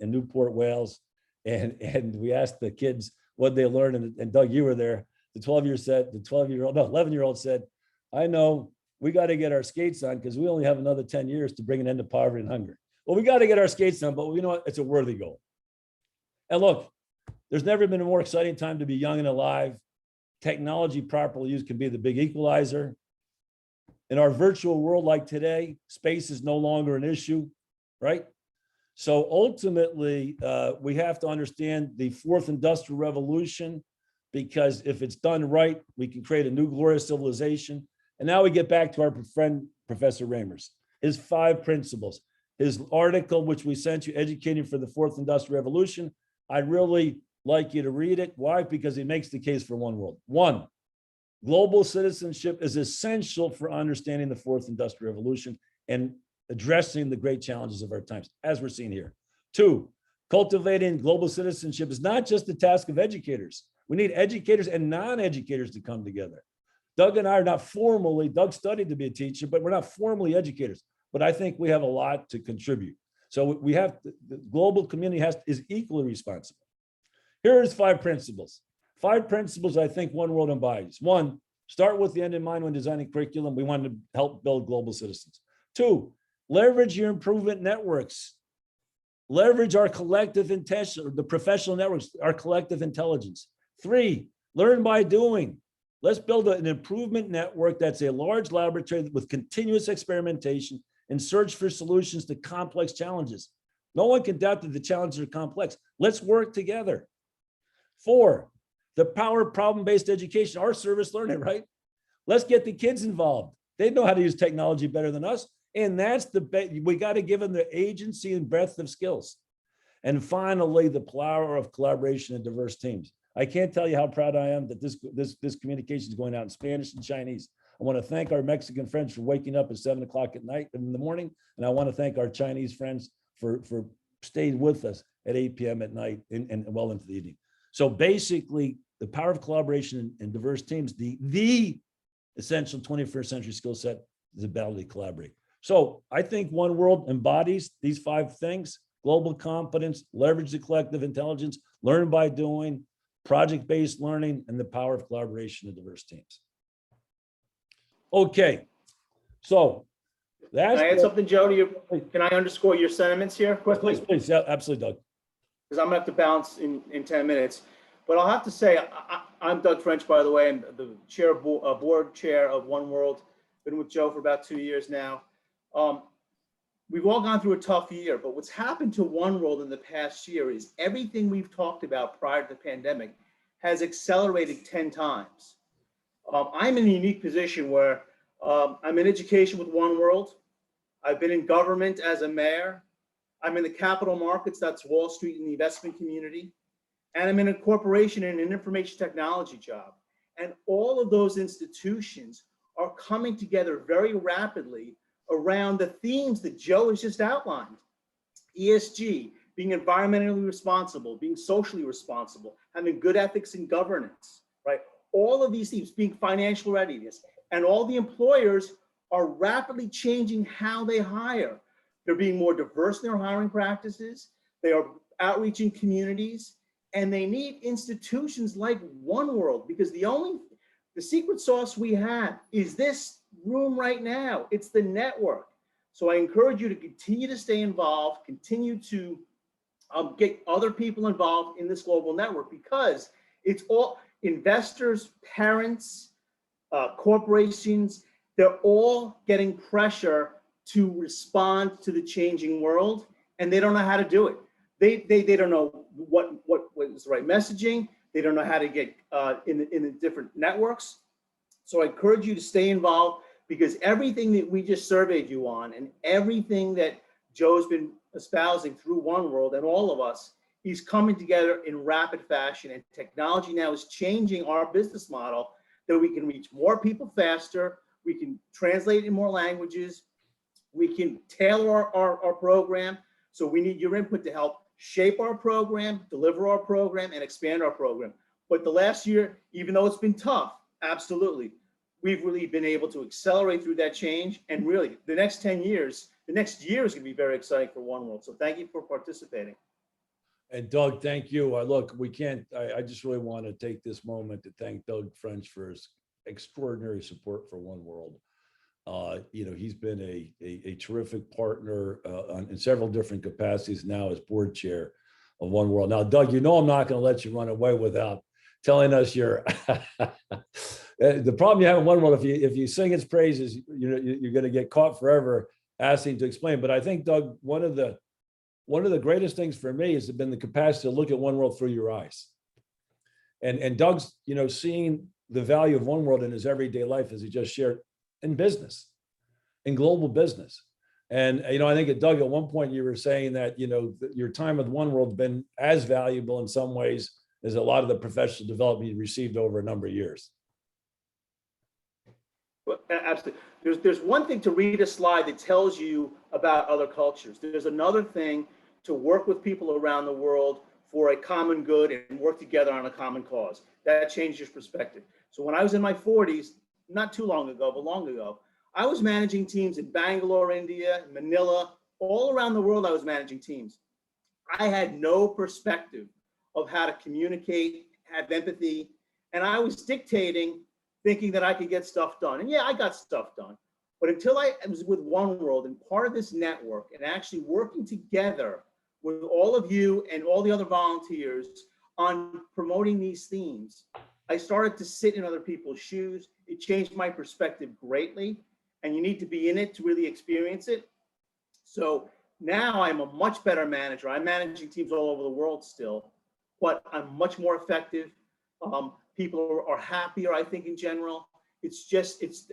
Newport, Wales, and we asked the kids what they learned, and Doug, you were there. The 11-year-old said, I know we got to get our skates on because we only have another 10 years to bring an end to poverty and hunger. Well, we got to get our skates on, but you know what? It's a worthy goal. And look, there's never been a more exciting time to be young and alive. Technology properly used can be the big equalizer. In our virtual world like today, space is no longer an issue, right? So ultimately, we have to understand the fourth industrial revolution, because if it's done right, we can create a new glorious civilization. And now we get back to our friend, Professor Ramers, his 5 principles, his article, which we sent you, Educating for the Fourth Industrial Revolution. I'd really like you to read it. Why? Because he makes the case for one world. 1, global citizenship is essential for understanding the fourth industrial revolution and addressing the great challenges of our times, as we're seeing here. 2, cultivating global citizenship is not just the task of educators. We need educators and non-educators to come together. Doug and I are not formally, Doug studied to be a teacher, but we're not formally educators. but I think we have a lot to contribute. So we have, the global community is equally responsible. Here's 5 principles. 5 principles I think One World embodies. 1, start with the end in mind when designing curriculum. We want to help build global citizens. 2, leverage your improvement networks. Leverage our collective intention, the professional networks, our collective intelligence. 3, learn by doing. Let's build an improvement network that's a large laboratory with continuous experimentation and search for solutions to complex challenges. No one can doubt that the challenges are complex. Let's work together. 4, the power of problem-based education, our service learning, right? Let's get the kids involved. They know how to use technology better than us. And that's we got to give them the agency and breadth of skills. And finally, the power of collaboration and diverse teams. I can't tell you how proud I am that this communication is going out in Spanish and Chinese. I want to thank our Mexican friends for waking up at 7 o'clock at night in the morning. And I want to thank our Chinese friends for staying with us at 8 p.m. at night and well into the evening. So basically, the power of collaboration and diverse teams, the essential 21st century skill set is the ability to collaborate. So I think One World embodies these 5 things: global competence, leverage the collective intelligence, learn by doing, project-based learning, and the power of collaboration of diverse teams. Okay, so that's— Can I add something, Joe? Can I underscore your sentiments here quickly? Please, yeah, absolutely, Doug. Because I'm gonna have to bounce in 10 minutes. But I'll have to say, I'm Doug French, by the way. I'm the board chair of One World. Been with Joe for about 2 years now. We've all gone through a tough year, but what's happened to One World in the past year is everything we've talked about prior to the pandemic has accelerated 10 times. I'm in a unique position where I'm in education with One World. I've been in government as a mayor. I'm in the capital markets, that's Wall Street and the investment community. And I'm in a corporation in an information technology job. And all of those institutions are coming together very rapidly around the themes that Joe has just outlined. ESG, being environmentally responsible, being socially responsible, having good ethics and governance, right? All of these themes, being financial readiness, and all the employers are rapidly changing how they hire. They're being more diverse in their hiring practices. They are outreaching communities, and they need institutions like One World, because the secret sauce we have is this room right now. It's the network. So I encourage you to continue to stay involved, continue to get other people involved in this global network, because it's all investors, parents, corporations, they're all getting pressure to respond to the changing world, and they don't know how to do it. They don't know what is the right messaging. They don't know how to get in the different networks. So I encourage you to stay involved, because everything that we just surveyed you on and everything that Joe's been espousing through One World and all of us, he's coming together in rapid fashion, and technology now is changing our business model that we can reach more people faster. We can translate in more languages. We can tailor our program. So we need your input to help shape our program, deliver our program, and expand our program. But the last year, even though it's been tough, absolutely, we've really been able to accelerate through that change. And really, the next 10 years, the next year is going to be very exciting for One World. So thank you for participating. And Doug, thank you. Look, I just really want to take this moment to thank Doug French for his extraordinary support for One World. He's been a terrific partner in several different capacities, now as board chair of One World. Now, Doug, I'm not going to let you run away without telling us your the problem you have in One World. If you sing its praises, you're going to get caught forever asking to explain. But I think, Doug, one of the greatest things for me has been the capacity to look at One World through your eyes. And Doug's, seeing the value of One World in his everyday life, as he just shared, in business, in global business. And, I think, Doug, at one point you were saying that, your time with One World has been as valuable in some ways as a lot of the professional development you received over a number of years. Well, absolutely. There's one thing to read a slide that tells you about other cultures. There's another thing to work with people around the world for a common good and work together on a common cause. That changes your perspective. So when I was in my 40s, not too long ago, but long ago, I was managing teams in Bangalore, India, Manila, all around the world. I was managing teams. I had no perspective of how to communicate, have empathy, and I was dictating, thinking that I could get stuff done. And yeah, I got stuff done. But until I was with One World and part of this network and actually working together with all of you and all the other volunteers on promoting these themes, I started to sit in other people's shoes. It changed my perspective greatly, and you need to be in it to really experience it. So now I'm a much better manager. I'm managing teams all over the world still, but I'm much more effective. People are happier, I think, in general. It's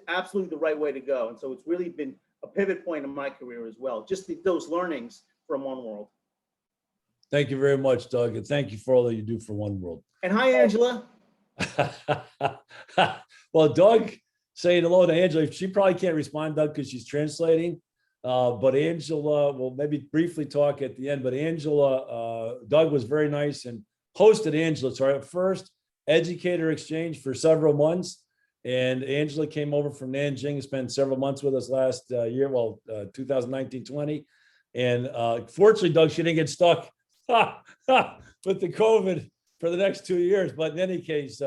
absolutely the right way to go. And so it's really been a pivot point in my career as well, just those learnings from One World. Thank you very much, Doug. And thank you for all that you do for One World. And hi, Angela. Well, Doug saying hello to Angela. She probably can't respond, Doug, because she's translating. But Angela will maybe briefly talk at the end. But Angela, Doug was very nice and hosted Angela. So our first Educator exchange for several months. And Angela came over from Nanjing and spent several months with us last year, 2019-20. And fortunately, Doug, she didn't get stuck with the COVID for the next 2 years. But in any case,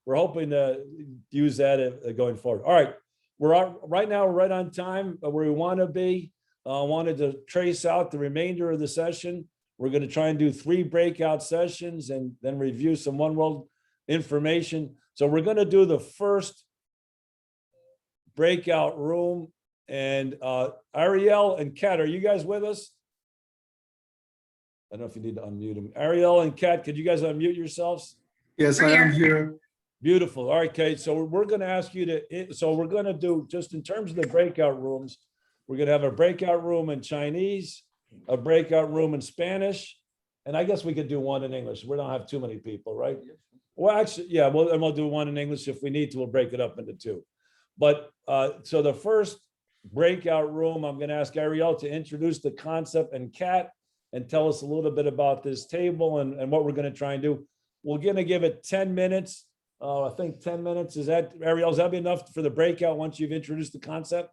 we're hoping to use that going forward. All right. Right now, we're right on time where we want to be. Wanted to trace out the remainder of the session. We're going to try and do 3 breakout sessions and then review some One World information. So we're going to do the first breakout room. And Ariel and Kat, are you guys with us? I don't know if you need to unmute them. Ariel and Kat, could you guys unmute yourselves? Yes, I am here. Beautiful. All right, Kate. So we're going to ask you to, so we're going to do, just in terms of the breakout rooms, we're going to have a breakout room in Chinese, a breakout room in Spanish, and I guess we could do one in English. We don't have too many people, right? Well, actually, yeah, we'll do one in English. If we need to, we'll break it up into 2. But so the first breakout room, I'm going to ask Ariel to introduce the concept and Kat and tell us a little bit about this table and what we're going to try and do. We're going to give it 10 minutes. I think 10 minutes. Is that, Ariel, is that be enough for the breakout once you've introduced the concept?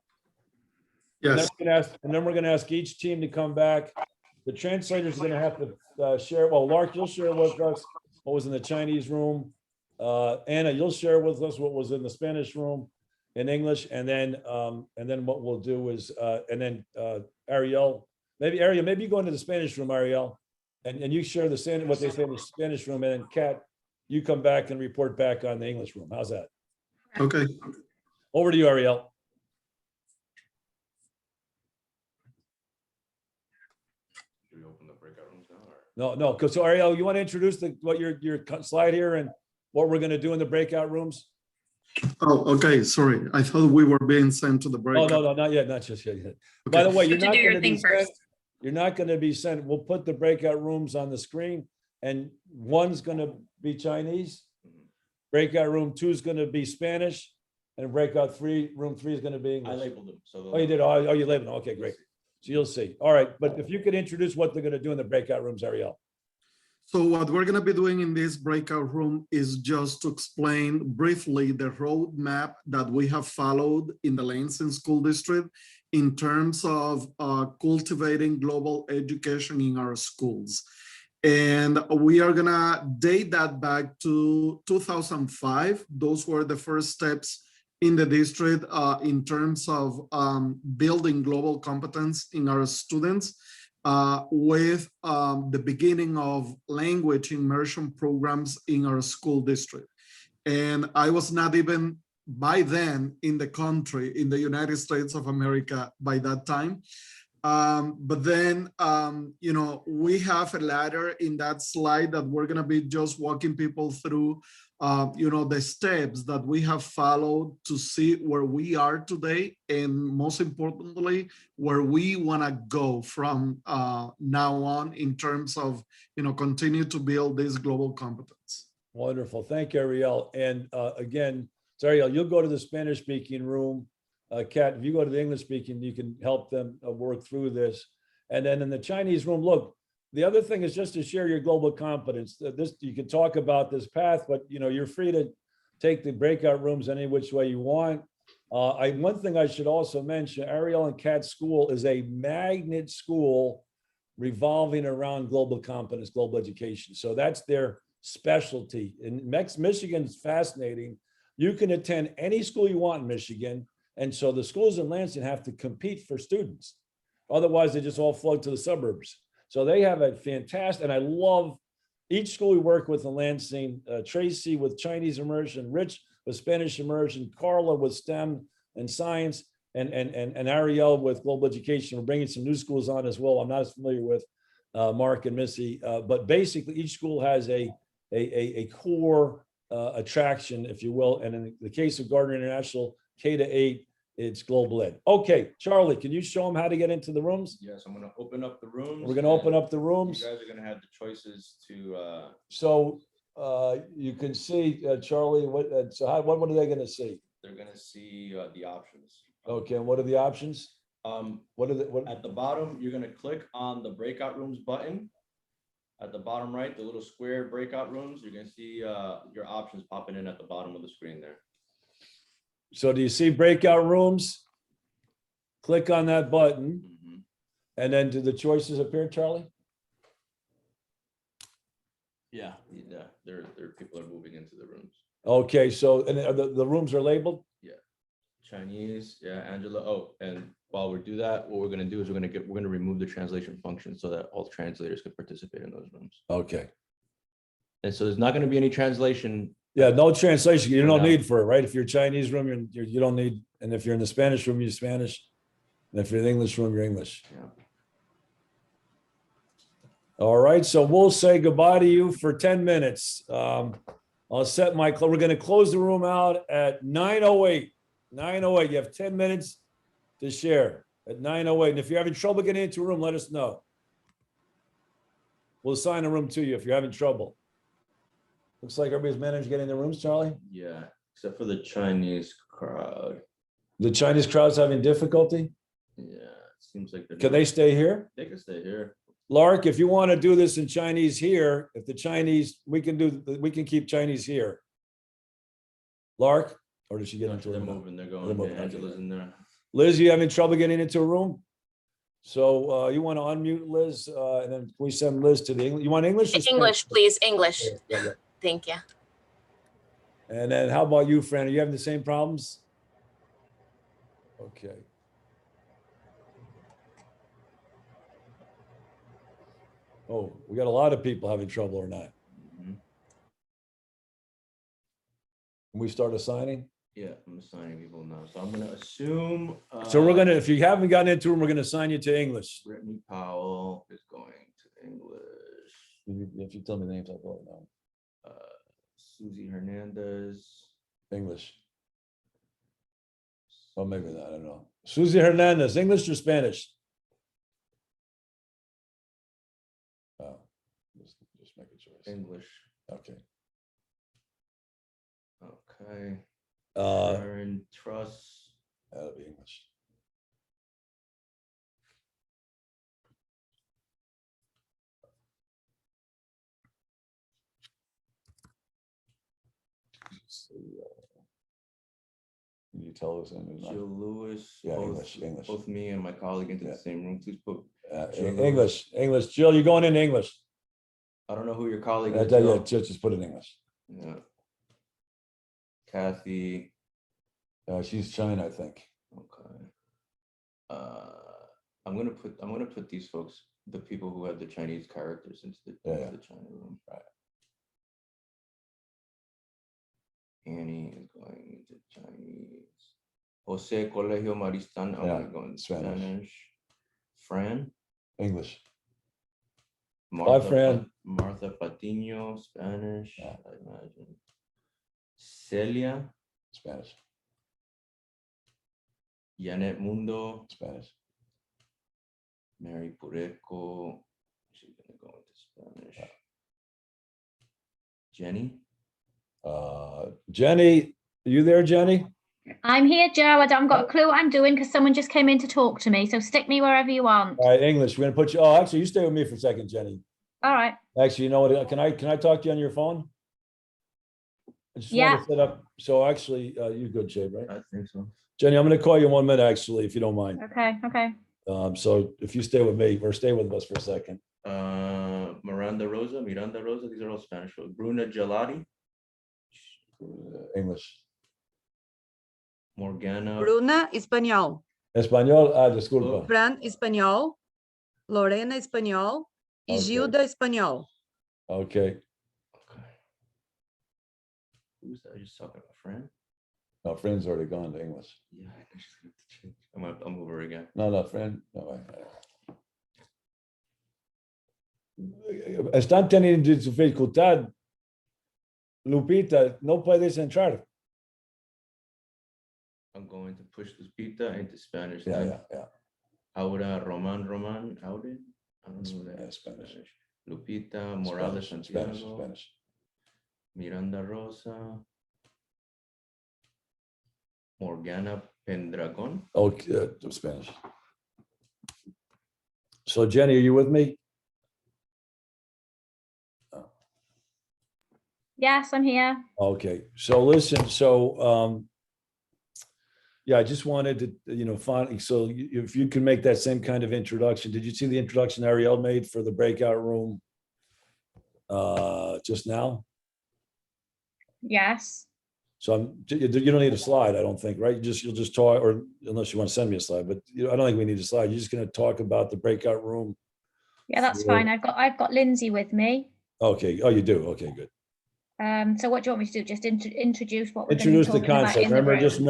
Yes. And then we're going to ask each team to come back. The translators are going to have to share. Well, Lark, you'll share with us what was in the Chinese room. Anna, you'll share with us what was in the Spanish room in English. And then what we'll do is, Ariel, maybe you go into the Spanish room, Ariel, and you share what they say in the Spanish room, and then Kat, you come back and report back on the English room. How's that? Okay. Over to you, Ariel. Should we open the breakout rooms now? Or? No. So Ariel, you want to introduce your slide here and what we're going to do in the breakout rooms? Oh, okay. Sorry. I thought we were being sent to the breakout. No, not yet. Not just yet. Okay. By the way, you're not going to be sent. You're not going to be sent. We'll put the breakout rooms on the screen, and one's going to be Chinese. Breakout room 2 is going to be Spanish, and breakout room 3 is going to be English. I labeled them. So you did. Oh, you labeled them. Okay, great. So you'll see. All right, but if you could introduce what they're going to do in the breakout rooms, Ariel. So what we're going to be doing in this breakout room is just to explain briefly the roadmap that we have followed in the Lansing School District in terms of cultivating global education in our schools. And we are going to date that back to 2005. Those were the first steps in the district in terms of building global competence in our students. With the beginning of language immersion programs in our school district. And I was not even by then in the country, in the United States of America by that time. But then, we have a ladder in that slide that we're gonna be just walking people through, the steps that we have followed to see where we are today, and most importantly, where we wanna go from now on in terms of, continue to build this global competence. Wonderful. Thank you, Ariel. And again, so Ariel, you'll go to the Spanish speaking room. Kat, if you go to the English speaking, you can help them work through this. And then in the Chinese room, look, the other thing is just to share your global competence. You can talk about this path, but you're free to take the breakout rooms any which way you want. One thing I should also mention, Ariel and Kat's school is a magnet school revolving around global competence, global education. So that's their specialty. And Michigan is fascinating. You can attend any school you want in Michigan. And so the schools in Lansing have to compete for students. Otherwise, they just all float to the suburbs. So they have a fantastic, and I love each school we work with in Lansing, Tracy with Chinese immersion, Rich with Spanish immersion, Carla with STEM and science, and Ariel with global education. We're bringing some new schools on as well. I'm not as familiar with Mark and Missy, but basically each school has a core attraction, if you will. And in the case of Gardner International, K-8, it's global ed. Okay, Charlie, can you show them how to get into the rooms? Yes, I'm gonna open up the rooms. We're gonna open and up the rooms. You guys are gonna have the choices to. So you can see, Charlie, what are they gonna see? They're gonna see the options. Okay, and what are the options? What At the bottom, you're gonna click on the breakout rooms button. At the bottom right, the little square breakout rooms, you're gonna see your options popping in at the bottom of the screen there. So do you see breakout rooms? Click on that button. And then do the choices appear, Charlie? Yeah, there people are moving into the rooms. Okay, so and the rooms are labeled? Yeah, Chinese, yeah, Angela. Oh, and while we do that, what we're gonna do is we're gonna remove the translation function so that all translators can participate in those rooms. Okay. And so there's not gonna be any translation. Yeah, no translation. You don't No. need for it, right? If you're Chinese room, you don't need, and if you're in the Spanish room, you're Spanish. And if you're in the English room, you're English. Yeah. All right, so we'll say goodbye to you for 10 minutes. I'll set my, we're gonna close the room out at 9:08. 9:08, you have 10 minutes to share at 9:08. And if you're having trouble getting into a room, let us know. We'll assign a room to you if you're having trouble. Looks like everybody's managed to get in the rooms, Charlie. Yeah, except for the Chinese crowd. The Chinese crowd's having difficulty? Yeah, it seems like they're Can not- they stay here? They can stay here. Lark, if you want to do this in Chinese here, if the Chinese, we can keep Chinese here. Lark, or did she get into a They're room? moving, they're They're going, moving, yeah, Angela's in there. Liz, you having trouble getting into a room? So you want to unmute Liz, and then can we send Liz to the English? You want English? Or Spanish? English, please, English. Yeah, yeah. Thank you. And then how about you, Fran? Are you having the same problems? Okay. Oh, we got a lot of people having trouble or not. Mhm. Can we start assigning? Yeah, I'm assigning people now. So I'm gonna assume. So we're gonna, if you haven't gotten into them, we're gonna assign you to English. Brittany Powell is going to English. If you tell me the names, I'll go now. Susie Hernandez. English. Oh, maybe not, I don't know. Susie Hernandez, English or Spanish? Oh, just make a choice. English. Okay. Okay. Uh, Sharon Truss. That'll be English. Can you tell us? Jill Lewis. Yeah, both, English. Both me and my colleague into the same room. Please put. Jill English. Jill, you're going in English. I don't know who your colleague is. Yeah, Jill. just put it in English. Yeah. Kathy. She's China, I think. Okay. I'm gonna put these folks, the people who have the Chinese characters, into the China room. Right. Annie is going into Chinese. Jose Colegio Maristan, I'm gonna go in Spanish. Fran. English. Martha, Fran. Martha Patiño, Spanish, Yeah. I imagine. Celia. Spanish. Janet Mundo. Spanish. Mary Pureco. She's gonna go into Spanish. Yeah. Jenny. Jenny, are you there, Jenny? I'm here, Joe. I haven't got a clue what I'm doing because someone just came in to talk to me. So stick me wherever you want. All right, English. We're gonna put you. Oh, actually, you stay with me for a second, Jenny. All right. Actually, you know what? Can I talk to you on your phone? I just want Yeah. to set up, so actually, you're good, Jay, right? I think so. Jenny, I'm going to call you in 1 minute, actually, if you don't mind. Okay. Okay. So if you stay with me, or stay with us for a second. Miranda Rosa, these are all Spanish. Bruna Gelati, English. Morgana. Bruna, español. Español, disculpa. Fran, español. Lorena, español. Y Okay. Gilda, español. Okay. Who's that? Just talking about Fran? No, Fran's already gone to English. Yeah, I just have to change. I'll move her again. No, Fran. No, Están teniendo dificultad. Lupita, no puedes entrar. I'm going to push this pita into Spanish. Yeah, then. yeah. Aura Roman, Aude? I don't know that. Spanish. Lupita Morales Santiago. Spanish. Miranda Rosa. Morgana Pendragon. Okay, Spanish. So Jenny, are you with me? Yes, I'm here. Okay, so listen, yeah, I just wanted to, finally, so if you can make that same kind of introduction. Did you see the introduction Ariel made for the breakout room just now? Yes. So you don't need a slide, I don't think, right? You'll just talk, or unless you want to send me a slide, but I don't think we need a slide. You're just going to talk about the breakout room. Yeah, that's fine. I've got Lindsay with me. Okay. Oh, you do. Okay, good. So what do you want me to do? Just introduce what we're Introduce the talking about concept. in the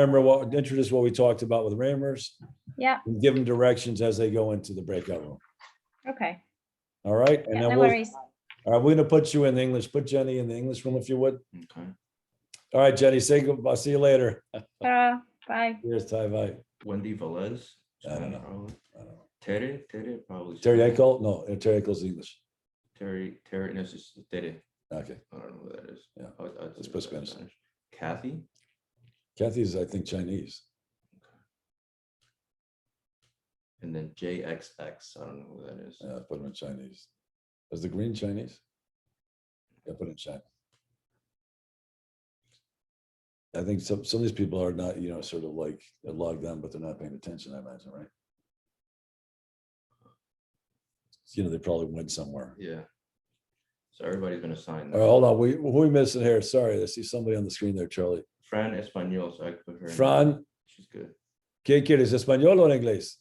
room. Introduce what we talked about with Ramers. Yeah. And give them directions as they go into the breakout room. Okay. All right. And Yeah, then no worries. All right, we're gonna put you in the English. Put Jenny in the English room if you would. Okay. All right, Jenny, say goodbye. I'll see you later. Bye. Here's Ty. Bye. Wendy Velez. I don't know. Terry probably. Terry Eichel? No, Terry Eichel's English. Terry, no, it's just Terry. Okay. I don't know who that is. Yeah. Let's put Spanish. Kathy. Kathy's, I think, Chinese. And then JXX. I don't know who that is. Yeah, put him in Chinese. Is the green Chinese? Yeah, put it in China. I think some of these people are not, sort of like logged on, but they're not paying attention, I imagine, right? They probably went somewhere. Yeah. So everybody's gonna sign All right, hold on. Who are we missing here? Sorry, I see somebody on the screen there, Charlie. Fran Español, so I put her in. Fran. She's good. ¿Qué quieres, español o en inglés?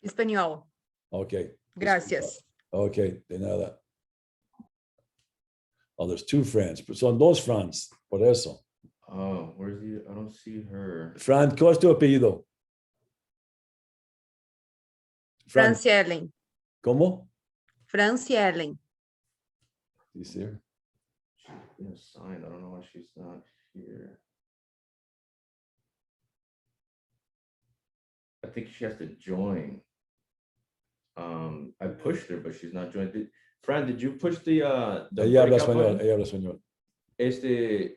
Español. Okay. Gracias. Okay, de nada. Oh, there's two Frans. Son dos Frans, por eso. Oh, where's the? I don't see her. Fran, ¿cuál es tu apellido? Franciellen. ¿Cómo? Franciellen. You see her? She's been assigned. I don't know why she's not here. I think she has to join. I pushed her, but she's not joined. Fran, did you push the Ella habla breakout español. button? Ella habla español.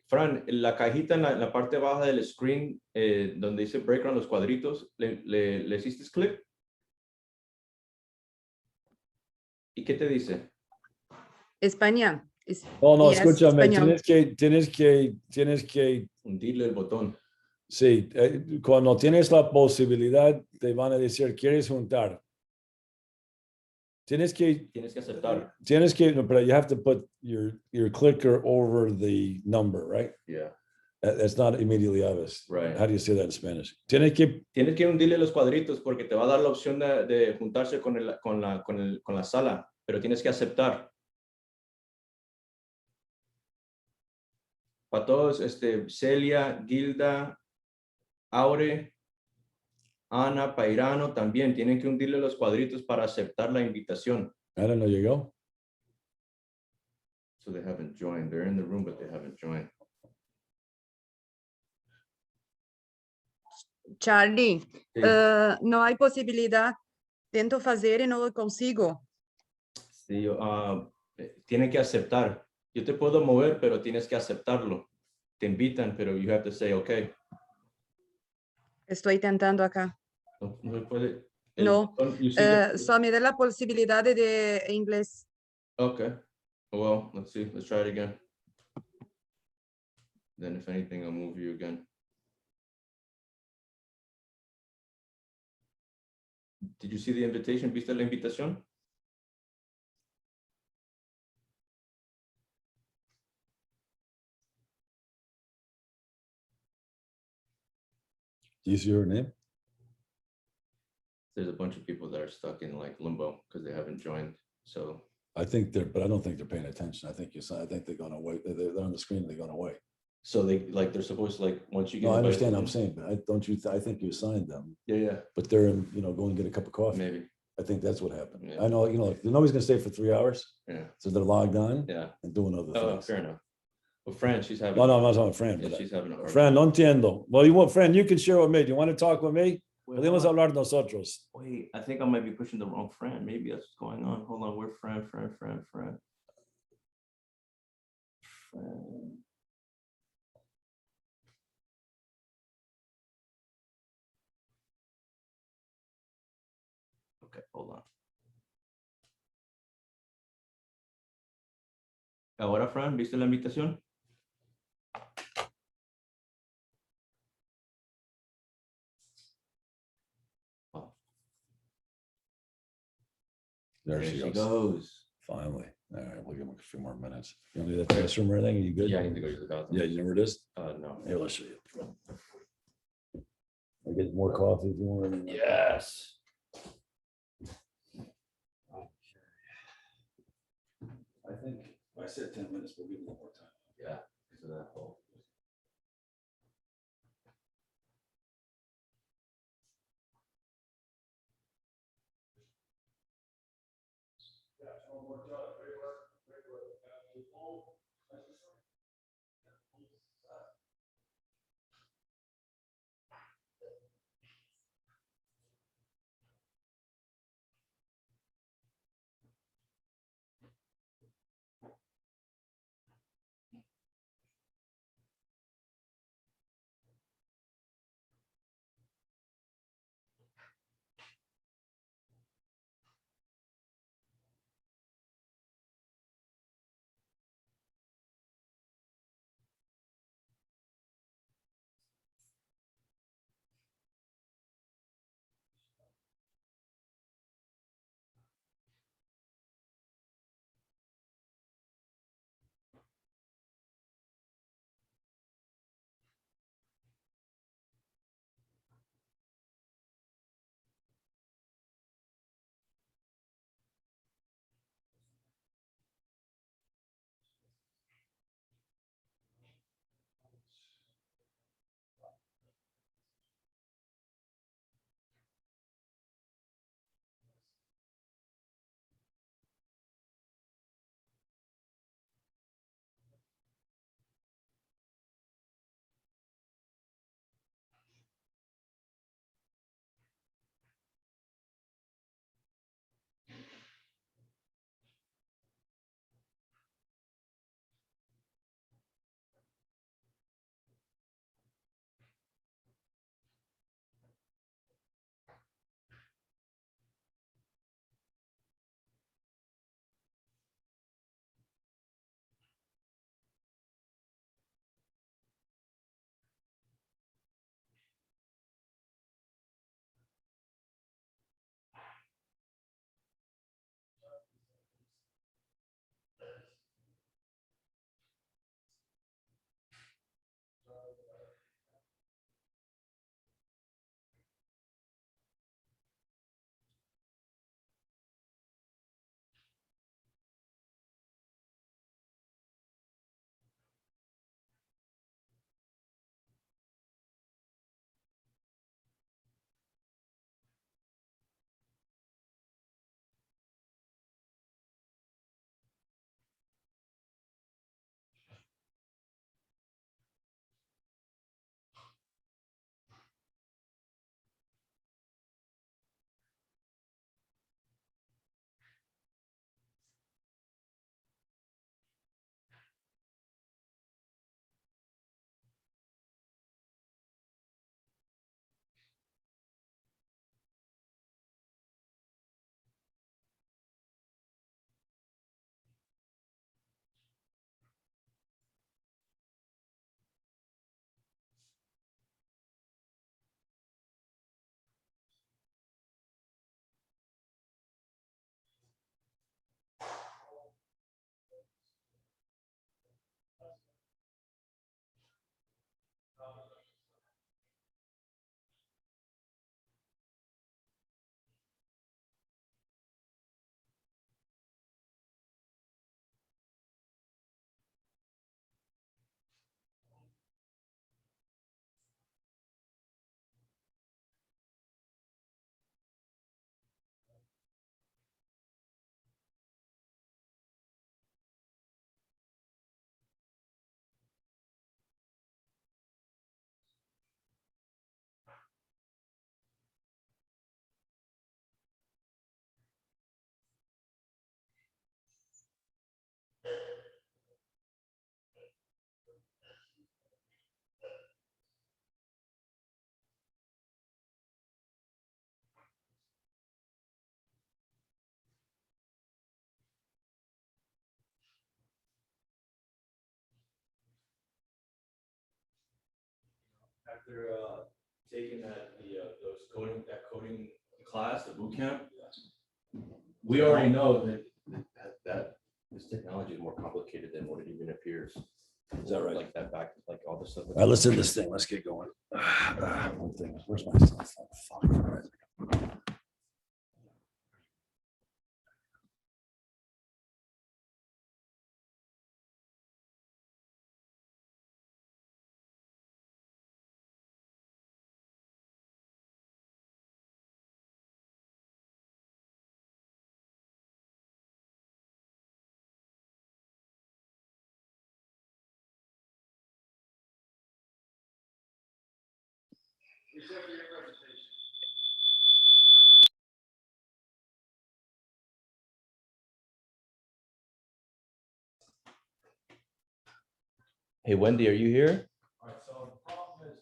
Fran, la cajita en la parte baja del screen, donde dice breakout, los cuadritos, ¿le hiciste clic? ¿Y qué te dice? España. No, Yes, escúchame, español. tienes que hundirle el botón. Sí, cuando tienes la posibilidad, te van a decir, ¿quieres juntar? Tienes que aceptar. No, but you have to put your clicker over the number, right? Yeah. That's not immediately obvious. Right. How do you say that in Spanish? Tienes que hundirle los cuadritos porque te va a dar la opción de juntarse con la sala, pero tienes que aceptar. Para todos, Celia, Gilda, Aure, Ana, Pairano también tienen que hundirle los cuadritos para aceptar la invitación. Ana no llegó. So they haven't joined. They're in the room, but they haven't joined. Charlie, Sí. no hay posibilidad. Tento fazer y no lo consigo. Sí, tiene que aceptar. Yo te puedo mover, pero tienes que aceptarlo. Te invitan, pero you have to say, okay. Estoy tentando acá. No puede. No, só me da la posibilidad de inglés. Okay. Well, let's see. Let's try it again. Then if anything, I'll move you again. Did you see the invitation? ¿Viste la invitación? Do you see her name? There's a bunch of people that are stuck in like limbo because they haven't joined. So I think but I don't think they're paying attention. I think I think they're going away. They're on the screen. They're going away. so they're supposed to like once you get. No, I invited to understand. I'm them- saying, but I think you assigned them, Yeah. but they're in, go and get a cup of coffee. Maybe. I think that's what happened. Yeah. I know, nobody's gonna stay for 3 hours. Yeah. So they're logged on Yeah. and doing other Oh, things. fair enough. Well, Fran, she's having. No, I'm not talking Fran, Yeah, but she's having a hard Fran, time. no entiendo. Well, Fran, you can share with me. Do you want to talk with me? Wait, Podemos hold on. hablar nosotros. Wait, I think I might be pushing the wrong Fran. Maybe that's what's going on. Hold on, where's Fran? Fran. Okay, hold on. Ahora, Fran, ¿viste la invitación? Oh, There she goes. Finally. All right, we'll give him a few more minutes. You don't need that restroom or anything? Are you good? Yeah, I need to go to the bathroom. Yeah, you know where it is? No. Here, let's show you. I'll get more coffee if you want. Yes. I think I said 10 minutes, but we'll give him more time. Yeah, because of that whole. they're taking that coding class, the boot camp. We already know that this technology is more complicated than what it even appears. Is that right? Like that back, like all the stuff. All right, let's do this thing. Let's get going. One thing. Where's my cell phone? Fuck. All right. Hey, Wendy, are you here? All right, so the problem is,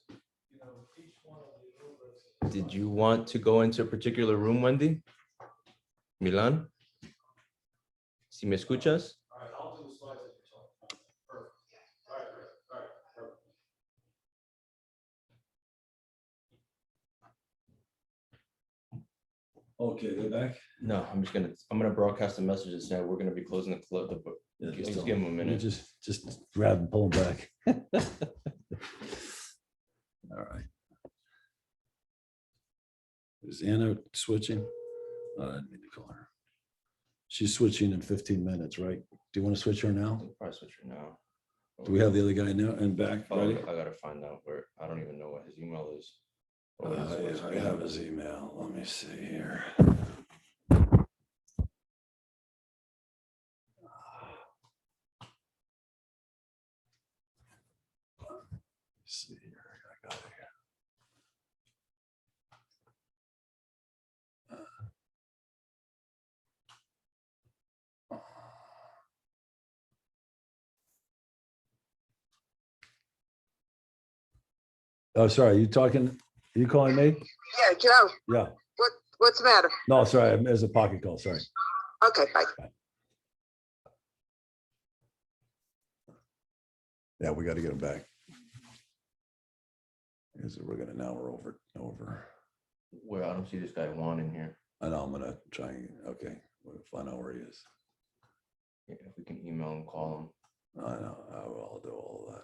each one of the Did you want to go into a particular room, Wendy? Milan? Si me escuchas? All right, I'll do the slides as you're talking. Perfect. All right, great. All right, perfect. Okay, they're back. No, I'm gonna broadcast the messages now. We're gonna be closing the club. Yeah, Just don't- give them a let me minute. Just grab and pull them back. All right. Is Anna switching? I didn't mean to call her. She's switching in 15 minutes, right? Do you want to switch her now? I'll probably switch her now. Do we have the other guy now and back Oh, ready? I gotta find out where. I don't even know what his email is. I have his email. Let me see here. Let's see here. I got it here. Oh, sorry. You talking? Are you calling me? Yeah, Joe, Yeah. what's the matter? No, sorry. There's a pocket call. Sorry. Okay, bye. Yeah, we got to get him back. We're over. Where I don't see this guy Juan in here. I know, I'm gonna try. Okay, we'll find out where he is. Yeah, if we can email him, call him. I know, I'll do all of that.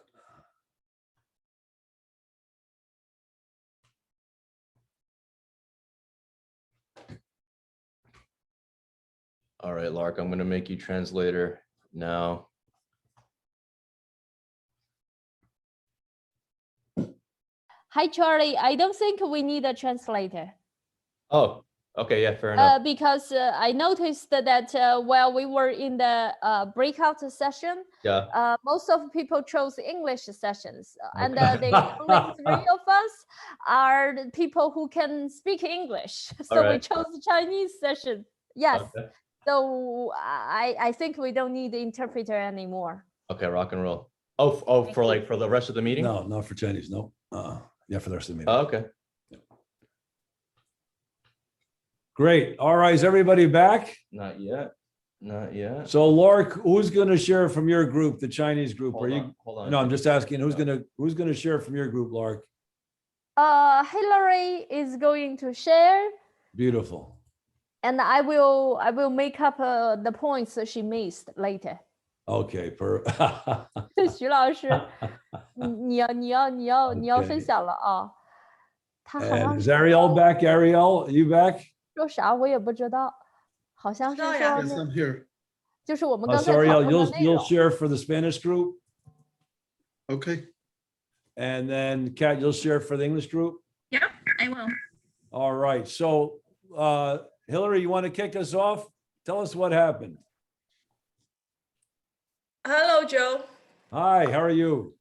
All right, Lark, I'm gonna make you translator now. Hi, Charlie. I don't think we need a translator. Oh, okay, yeah, fair enough. Because I noticed that while we were in the breakout session, Yeah. most of people chose English sessions, and Okay. the only three of us are the people who can speak English. So we right. chose the Chinese session. Yes. Okay. So I think we don't need the interpreter anymore. Okay, rock and roll. Oh, for the rest of the meeting? No, not for Chinese. No. Yeah, for the rest of the meeting. Oh, okay. Great. All right, is everybody back? Not yet. Not yet. So, Lark, who's going to share from your group, the Chinese group? Hold on. No, I'm just asking who's going to share from your group, Lark? Hillary is going to share. Beautiful. And I will make up the points that she missed later. Okay, 徐老师，你要分享了啊。他好像 Is Ariel back? Ariel, are you back? 说啥我也不知道，好像是说 Yes, I'm here. 就是我们刚才 Sorry, 讨论的内 you'll 容。 share for the Spanish group, Okay. and then Kat, you'll share for the English group. Yep, I will. All right. So, Hillary, you want to kick us off? Tell us what happened. Hello, Joe. Hi, how are you?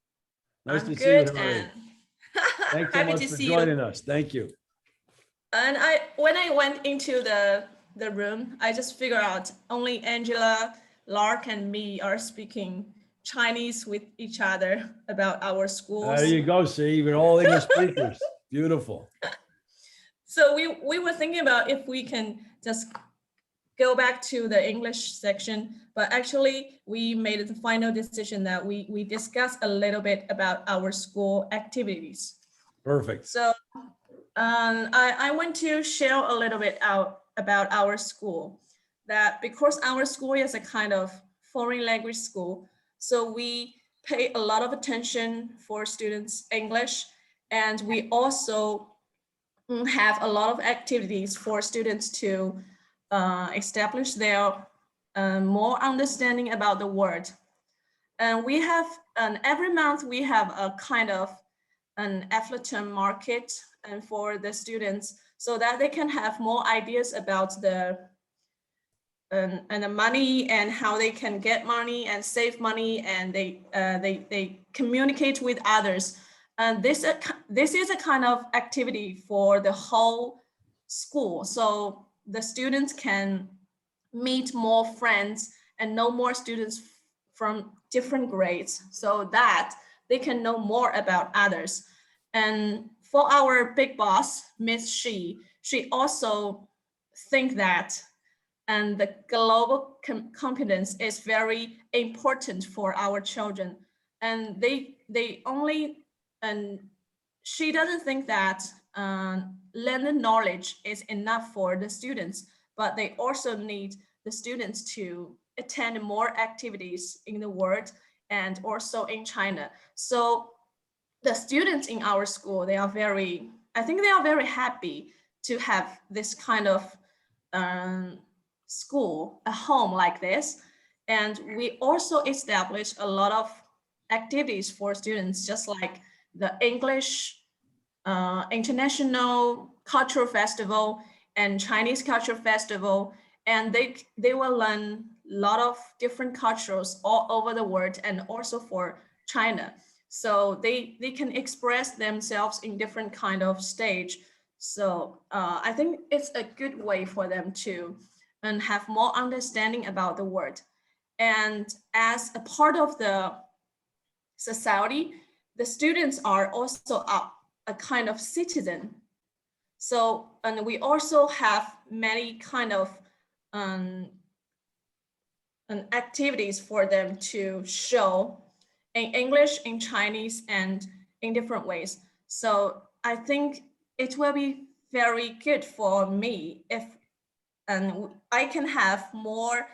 Nice I'm to see you, good, Hillary. and Thanks so happy much to for see you. joining us. Thank you. And when I went into the room, I just figured out only Angela, Lark, and me are speaking Chinese with each other about our schools. There you go. See, we're all English speakers. Beautiful. So we were thinking about if we can just go back to the English section, but actually we made the final decision that we discuss a little bit about our school activities. Perfect. So I want to share a little bit about our school, that because our school is a kind of foreign language school, so we pay a lot of attention for students' English, and we also have a lot of activities for students to establish their more understanding about the word. And we have, every month we have a kind of an affluent market and for the students so that they can have more ideas about the and the money and how they can get money and save money, and they communicate with others. And this is a kind of activity for the whole school, so the students can meet more friends and know more students from different grades so that they can know more about others. And for our big boss, Miss Shi, she also think that and the global competence is very important for our children. And they only, and she doesn't think that learning knowledge is enough for the students, but they also need the students to attend more activities in the world and also in China. So the students in our school, they are very, I think they are very happy to have this kind of school, a home like this. And we also established a lot of activities for students, just like the English International Cultural Festival and Chinese Cultural Festival. And they will learn a lot of different cultures all over the world and also for China. So they can express themselves in different kind of stage. So I think it's a good way for them to and have more understanding about the world. And as a part of the society, the students are also a kind of citizen. So, and we also have many kind of activities for them to show in English, in Chinese, and in different ways. So I think it will be very good for me if and I can have more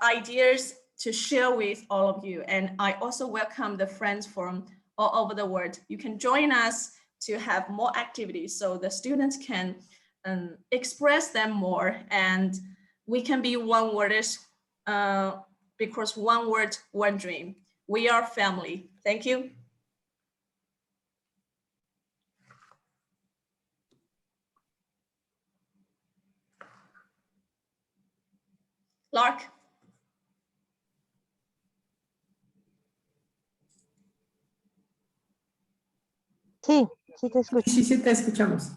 ideas to share with all of you. And I also welcome the friends from all over the world. You can join us to have more activities so the students can express them more, and we can be one worders because one word, one dream. We are family. Thank you. Lark. Sí, sí te escucho. Sí, sí te escuchamos.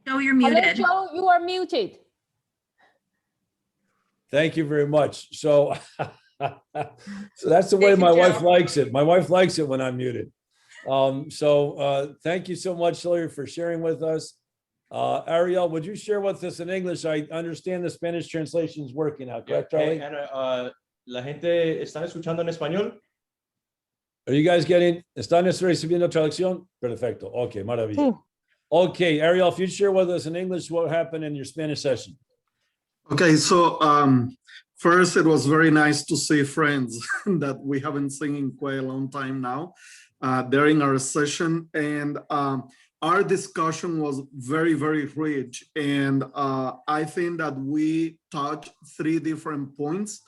Joe, you're Hello, muted. Joe, you are muted. Thank you very much. So, so that's the way Thank you, my wife Joe. likes it. My wife likes it when I'm muted. Thank you so much, Sylvia, for sharing with us. Ariel, would you share with us in English? I understand the Spanish translation is working out, correct, Charlie? And, la gente está escuchando en español. Are you guys getting, ¿están recibiendo traducción? Perfecto. Okay, maravilla. Sí. Okay, Ariel, if you share with us in English what happened in your Spanish session. Okay, so first it was very nice to see friends that we haven't seen in quite a long time now during our session, and our discussion was very, very rich, and I think that we touched 3 different points.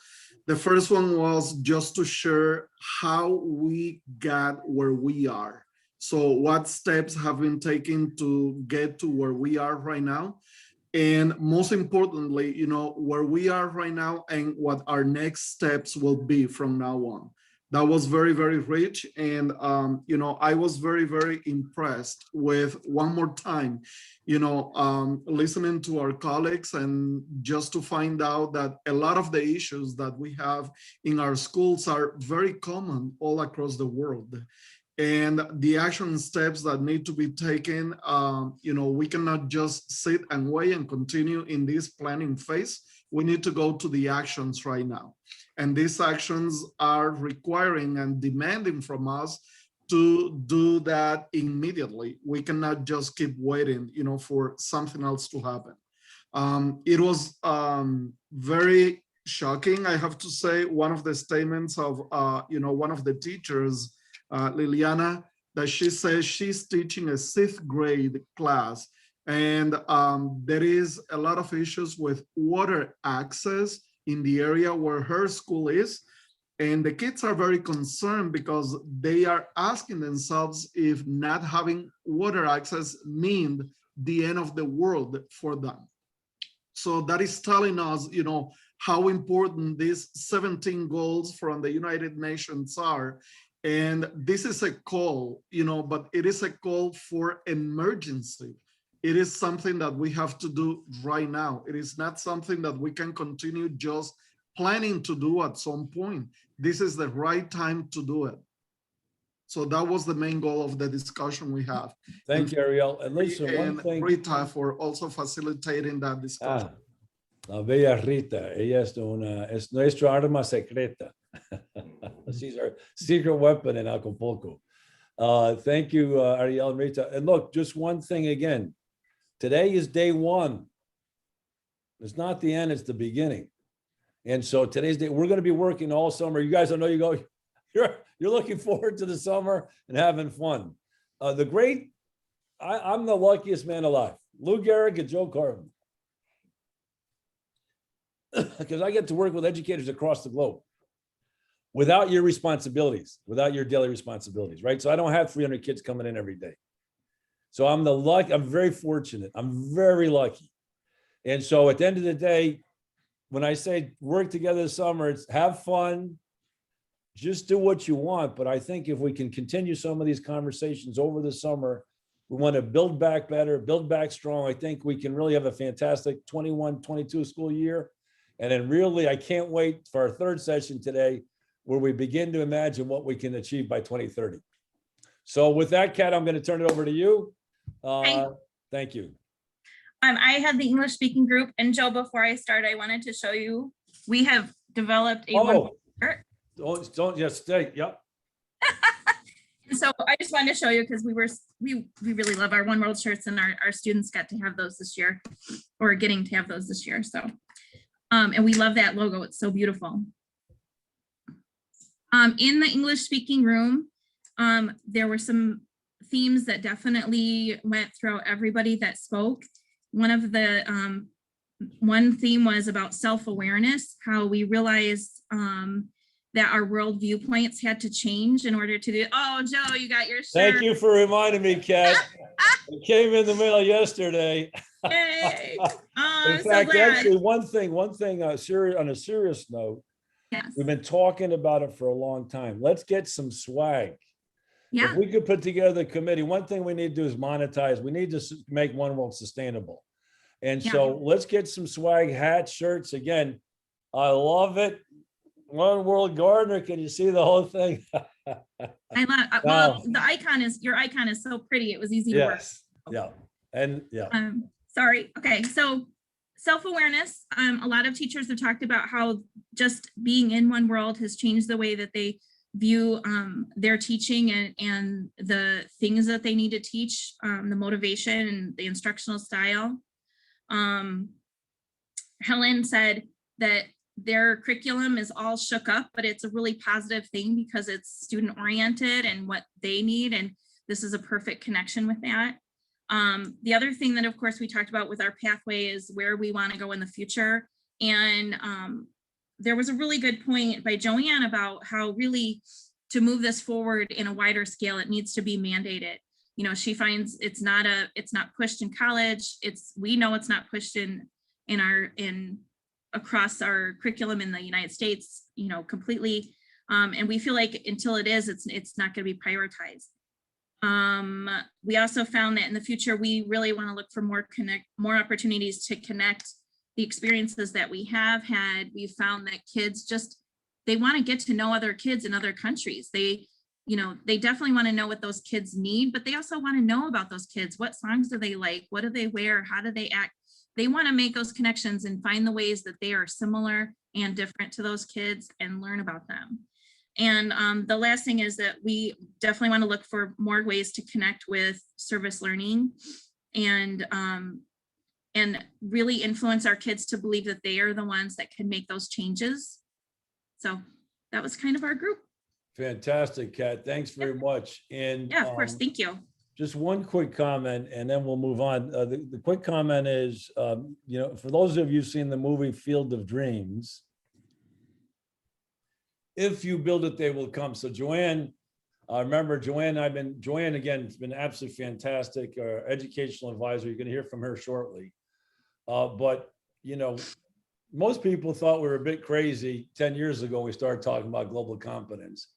The first one was just to share how we got where we are. So what steps have been taken to get to where we are right now? And most importantly, you know, where we are right now and what our next steps will be from now on. That was very, very rich. And, you know, I was very, very impressed with, one more time, you know, listening to our colleagues and just to find out that a lot of the issues that we have in our schools are very common all across the world. And the action steps that need to be taken, you know, we cannot just sit and wait and continue in this planning phase. we need to go to the actions right now. And these actions are requiring and demanding from us to do that immediately. We cannot just keep waiting, for something else to happen. It was very shocking, I have to say, one of the statements of, one of the teachers, Liliana, that she says she's teaching a 6th grade class. And there is a lot of issues with water access in the area where her school is. And the kids are very concerned because they are asking themselves if not having water access means the end of the world for them. So that is telling us, how important these 17 goals from the United Nations are. And this is a call, but it is a call for emergency. It is something that we have to do right now. It is not something that we can continue just planning to do at some point. This is the right time to do it. So that was the main goal of the discussion we have. Thank you, Ariel. And listen, one thing. Rita for also facilitating that discussion. La bella Rita, ella es nuestra arma secreta. She's our secret weapon in Acapulco. Thank you, Ariel and Rita. And look, just one thing again. Today is day 1. It's not the end, it's the beginning. And so today's day, we're going to be working all summer. You guys, I know you're looking forward to the summer and having fun. I'm the luckiest man alive. Lou Gehrig and Joe Carvin. Because I get to work with educators across the globe without your responsibilities, without your daily responsibilities, right? So I don't have 300 kids coming in every day. So I'm very fortunate. I'm very lucky. And so at the end of the day, when I say work together this summer, it's have fun, just do what you want. But I think if we can continue some of these conversations over the summer, we want to build back better, build back strong. I think we can really have a fantastic 21-22 school year. And then really, I can't wait for our 3rd session today, where we begin to imagine what we can achieve by 2030. So with that, Kat, I'm going to turn it over to you. Thank you. I have the English speaking group, and Joe, before I start, I wanted to show you, we have developed a Don't just stay. Yep. So I just wanted to show you because we really love our One World shirts, and our students got to have those this year, or getting to have those this year. So, and we love that logo. It's so beautiful. In the English speaking room, there were some themes that definitely went throughout everybody that spoke. One theme was about self-awareness, how we realized that our world viewpoints had to change in order to do. Oh, Joe, you got your shirt. Thank you for reminding me, Kat. It came in the mail yesterday. Yay. In fact, actually, one thing on a serious note, yes, we've been talking about it for a long time. Let's get some swag. Yeah. If we could put together a committee, one thing we need to do is monetize. We need to make One World sustainable. And so let's get some swag, hats, shirts. Again, I love it. One World Gardener, can you see the whole thing? I love, well, your icon is so pretty. It was easy to work. Yeah. And yeah. Sorry. Okay. So self-awareness. A lot of teachers have talked about how just being in One World has changed the way that they view their teaching and the things that they need to teach, the motivation and the instructional style. Helen said that their curriculum is all shook up, but it's a really positive thing because it's student oriented and what they need. And this is a perfect connection with that. The other thing that, of course, we talked about with our pathway is where we want to go in the future. And there was a really good point by Joanne about how really to move this forward in a wider scale, it needs to be mandated. You know, she finds it's not pushed in college. We know it's not pushed across our curriculum in the United States, you know, completely. And we feel like until it is, it's not going to be prioritized. We also found that in the future, we really want to look for more opportunities to connect the experiences that we have had. We've found that kids they want to get to know other kids in other countries. They definitely want to know what those kids need, but they also want to know about those kids. What songs do they like? What do they wear? How do they act? they want to make those connections and find the ways that they are similar and different to those kids and learn about them. And the last thing is that we definitely want to look for more ways to connect with service learning and really influence our kids to believe that they are the ones that can make those changes. So that was kind of our group. Fantastic, Kat. Thanks very much. And yeah, of course. Thank you. Just one quick comment, and then we'll move on. The quick comment is, you know, for those of you who've seen the movie Field of Dreams, if you build it, they will come. So Joanne, remember Joanne, Joanne again, has been absolutely fantastic, our educational advisor. You're going to hear from her shortly. But, you know, most people thought we were a bit crazy 10 years ago when we started talking about global competence.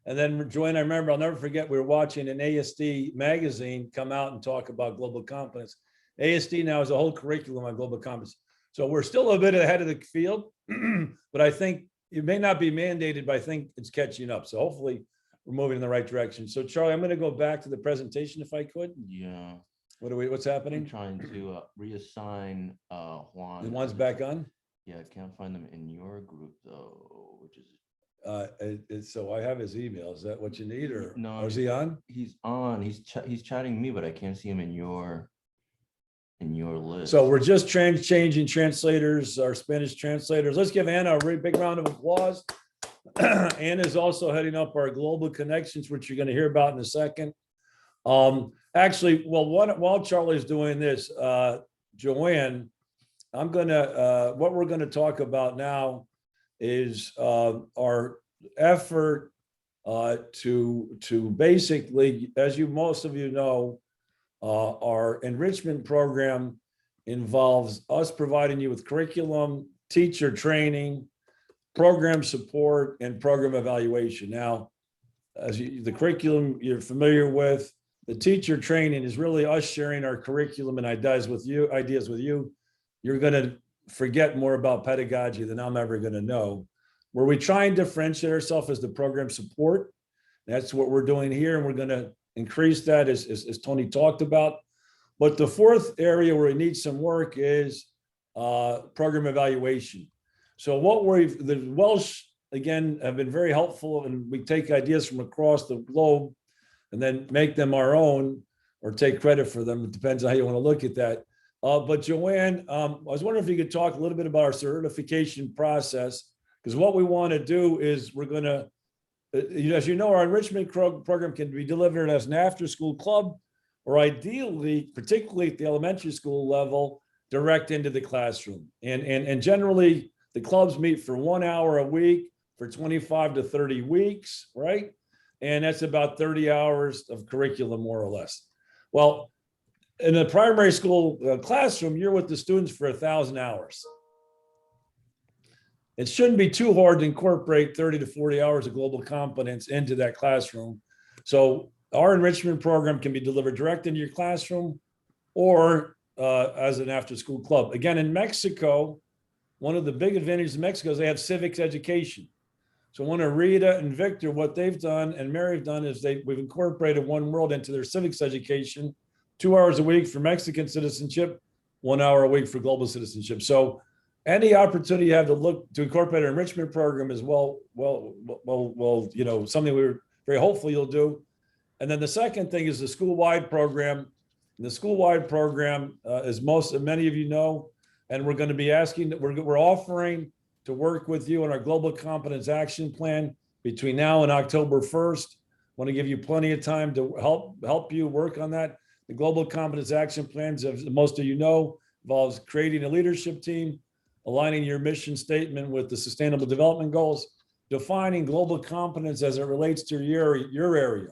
And then Joanne, I remember, I'll never forget, we were watching an ASD magazine come out and talk about global competence. ASD now has a whole curriculum on global competence. So we're still a bit ahead of the field, but I think it may not be mandated, but I think it's catching up. So hopefully we're moving in the right direction. So Charlie, I'm going to go back to the presentation if I could. Yeah. What's happening? I'm trying to reassign Juan. The one's back on? Yeah, I can't find them in your group though, which is so I have his email. Is that what you need, or no? Is he on? He's on. He's chatting me, but I can't see him in your list. So we're just changing translators, our Spanish translators. Let's give Anna a really big round of applause. Anna is also heading up our global connections, which you're going to hear about in a second. Actually, well, while Charlie's doing this, Joanne, what we're going to talk about now is our effort to basically, as most of you know, our enrichment program involves us providing you with curriculum, teacher training, program support, and program evaluation. Now, the curriculum you're familiar with, the teacher training is really us sharing our curriculum and ideas with you. You're going to forget more about pedagogy than I'm ever going to know. Where we try and differentiate ourselves as the program support. That's what we're doing here, and we're going to increase that as Tony talked about. But the fourth area where we need some work is program evaluation. So the Welsh, again, have been very helpful, and we take ideas from across the globe and then make them our own or take credit for them. It depends on how you want to look at that. But Joanne, I was wondering if you could talk a little bit about our certification process, because what we want to do is we're going to, as you know, our enrichment program can be delivered as an after-school club, or ideally, particularly at the elementary school level, direct into the classroom. And generally, the clubs meet for 1 hour a week for 25 to 30 weeks, right? And that's about 30 hours of curriculum, more or less. Well, in a primary school classroom, you're with the students for 1,000 hours. It shouldn't be too hard to incorporate 30 to 40 hours of global competence into that classroom. So our enrichment program can be delivered direct into your classroom or as an after-school club. Again, in Mexico, one of the big advantages in Mexico is they have civics education. So one of Rita and Victor, what they've done, and Mary have done, is we've incorporated One World into their civics education, 2 hours a week for Mexican citizenship, 1 hour a week for global citizenship. So any opportunity you have to incorporate an enrichment program is you know, something we're very hopeful you'll do. And then the second thing is the school-wide program. And the school-wide program, as many of you know, and we're going to be we're offering to work with you on our Global Competence Action Plan between now and October 1st. I want to give you plenty of time to help you work on that. The Global Competence Action Plans, as most of you know, involves creating a leadership team, aligning your mission statement with the Sustainable Development Goals, defining global competence as it relates to your area,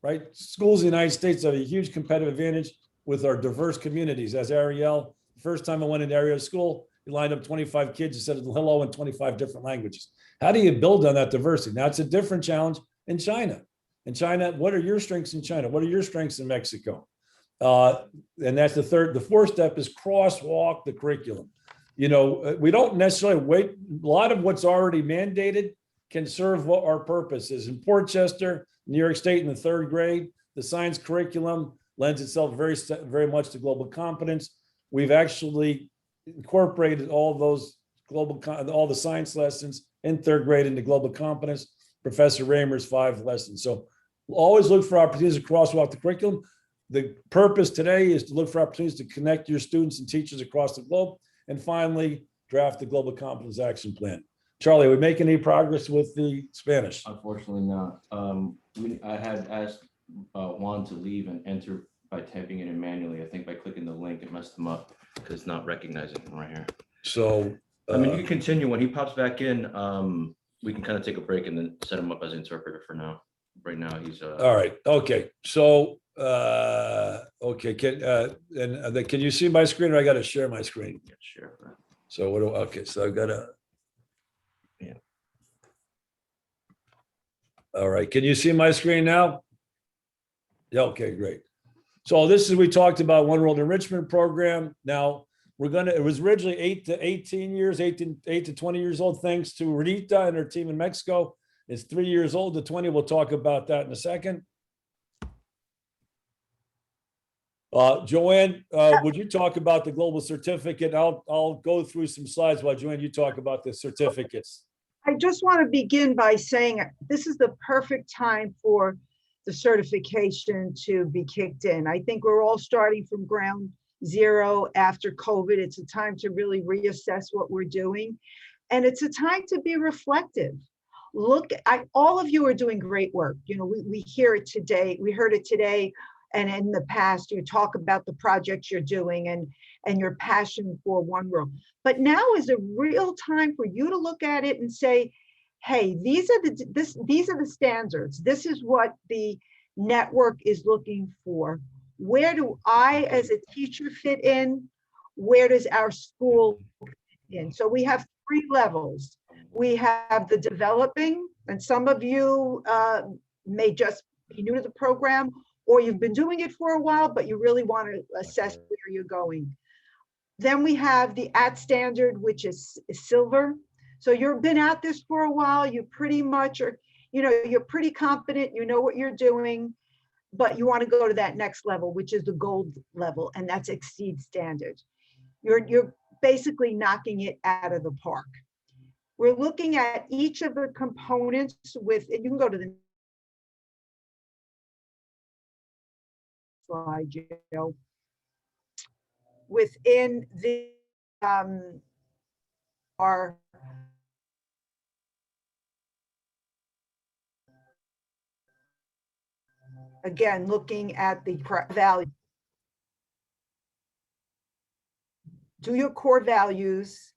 right? Schools in the United States have a huge competitive advantage with our diverse communities. As Ariel, the first time I went into Ariel's school, he lined up 25 kids and said hello in 25 different languages. How do you build on that diversity? Now, it's a different challenge in China. In China, what are your strengths in China? What are your strengths in Mexico? And that's the fourth step is crosswalk the curriculum. You know, we don't necessarily wait. A lot of what's already mandated can serve what our purpose is. In Portchester, New York State, in the 3rd grade, the science curriculum lends itself very much to global competence. We've actually incorporated all those all the science lessons in third grade into global competence. Professor Raymer's 5 lessons. So always look for opportunities to crosswalk the curriculum. The purpose today is to look for opportunities to connect your students and teachers across the globe. And finally, draft the global competence action plan. Charlie, are we making any progress with the Spanish? Unfortunately not. I had asked Juan to leave and enter by typing it in manually. I think by clicking the link, it messed him up because it's not recognizing him right here. So, I mean, you can continue. When he pops back in, we can kind of take a break and then set him up as interpreter for now. Right now, he's all right. Okay. So, okay. Can you see my screen, or I got to share my screen? Yeah, sure. So what do, okay. So I've got to, yeah. All right. Can you see my screen now? Yeah. Okay, great. So this is, we talked about One World Enrichment Program. Now it was originally 8 to 18 years, 8 to 20 years old, thanks to Rita and her team in Mexico. It's 3 years old to 20. We'll talk about that in a second. Joanne, would you talk about the global certificate? I'll go through some slides while Joanne, you talk about the certificates. I just want to begin by saying this is the perfect time for the certification to be kicked in. I think we're all starting from ground zero after COVID. It's a time to really reassess what we're doing. And it's a time to be reflective. Look, all of you are doing great work. You know, we hear it today. We heard it today. And in the past, you talk about the projects you're doing and your passion for One World. But now is a real time for you to look at it and say, hey, these are the standards. This is what the network is looking for. Where do I, as a teacher, fit in? Where does our school fit in? So we have 3 levels. We have the developing, and some of you may just be new to the program, or you've been doing it for a while, but you really want to assess where you're going. Then we have the at standard, which is silver. So you've been at this for a while, you pretty much are, you know, you're pretty confident, you know what you're doing, but you want to go to that next level, which is the gold level, and that's exceed standard. You're basically knocking it out of the park. We're looking at each of the components with, and you can go to the slide, Joe. Within the our again, looking at the value. Do your core values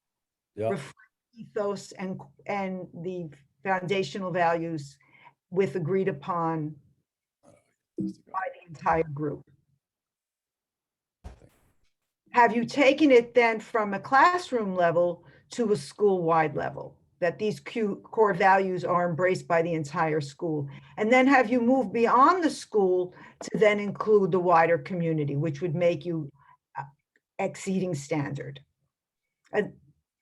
reflect ethos and the foundational values with agreed upon by the entire group? Have you taken it then from a classroom level to a school-wide level, that these core values are embraced by the entire school? And then have you moved beyond the school to then include the wider community, which would make you exceeding standard?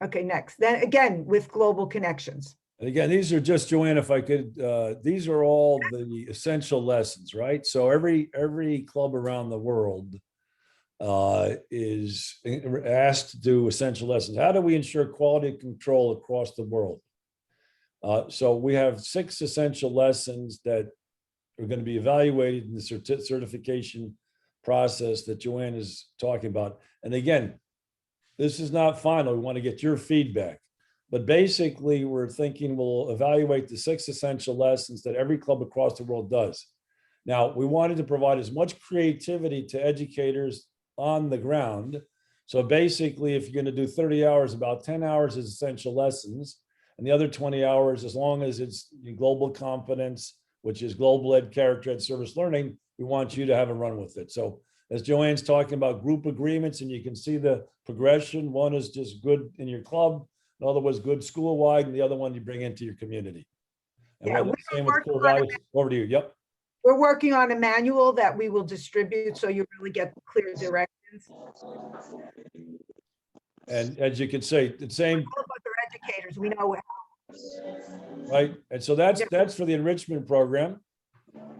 Okay, next. Then again, with global connections. And again, these are just, Joanne, if I could, these are all the essential lessons, right? So every club around the world is asked to do essential lessons. How do we ensure quality control across the world? So we have 6 essential lessons that are going to be evaluated in the certification process that Joanne is talking about. And again, this is not final. We want to get your feedback. But basically, we're thinking we'll evaluate the 6 essential lessons that every club across the world does. Now, we wanted to provide as much creativity to educators on the ground. So basically, if you're going to do 30 hours, about 10 hours is essential lessons. And the other 20 hours, as long as it's global competence, which is global ed, character ed, service learning, we want you to have a run with it. So as Joanne's talking about group agreements, and you can see the progression, one is just good in your club, another was good school-wide, and the other one you bring into your community. And Yeah, we're the same with core values. Over to you. Yep. We're working on a manual that we will distribute so you really get clear directions. And as you can see, the same. All of us are educators, we know Right. And so that's for the enrichment program.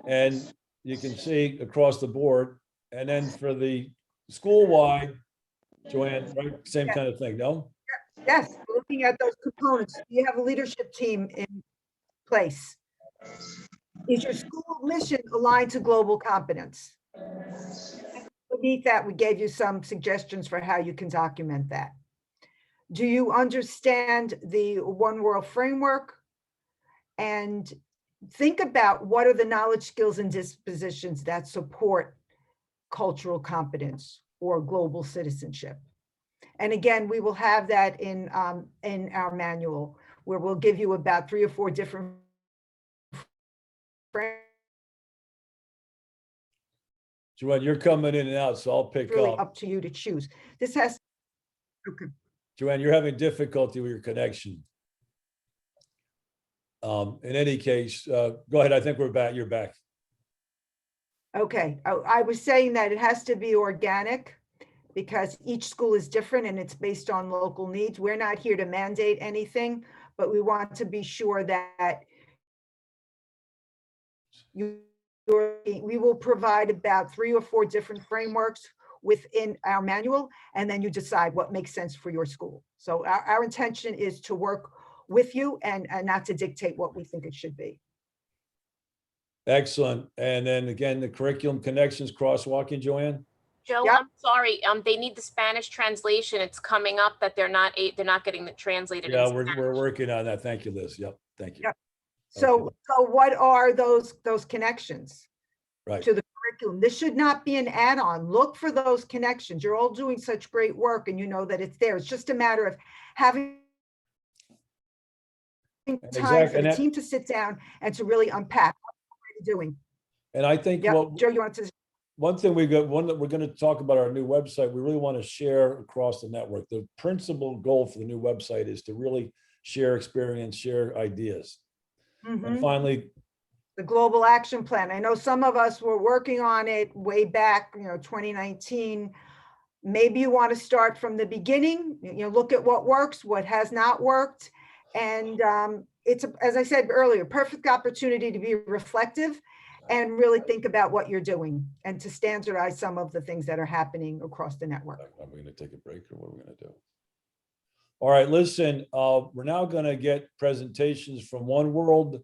And you can see across the board. And then for the school-wide, Joanne, right? Same kind of thing, no? Yes, looking at those components, you have a leadership team in place. Is your school mission aligned to global competence? Beneath that, we gave you some suggestions for how you can document that. Do you understand the One World framework? And think about what are the knowledge, skills, and dispositions that support cultural competence or global citizenship. And again, we will have that in our manual, where we'll give you about 3 or 4 different Joanne, you're coming in and out, so I'll pick really up. up to you to choose. This has, okay. Joanne, you're having difficulty with your connection. In any case, go ahead. I think we're back. You're back. Okay, I was saying that it has to be organic because each school is different and it's based on local needs. We're not here to mandate anything, but we want to be sure that we will provide about 3 or 4 different frameworks within our manual, and then you decide what makes sense for your school. So our intention is to work with you and not to dictate what we think it should be. Excellent. And then again, the curriculum connections crosswalking, Joanne? Joe, Yep. I'm sorry. They need the Spanish translation. It's coming up that they're not getting it translated. Yeah, in Spanish. we're working on that. Thank you, Liz. Yep, thank you. Yep. So what are those connections Right. to the curriculum? This should not be an add-on. Look for those connections. You're all doing such great work and you know that it's there. It's just a matter of having time for the team to sit down and to really unpack what you're doing. And I think Joe, you want to? One thing we've got, one that we're going to talk about our new website, we really want to share across the network. The principal goal for the new website is to really share experience, share ideas. And finally, the global action plan. I know some of us were working on it way back, 2019. Maybe you want to start from the beginning, look at what works, what has not worked. And it's, as I said earlier, perfect opportunity to be reflective and really think about what you're doing and to standardize some of the things that are happening across the network. Are we going to take a break or what are we going to do? All right, listen, we're now going to get presentations from One World,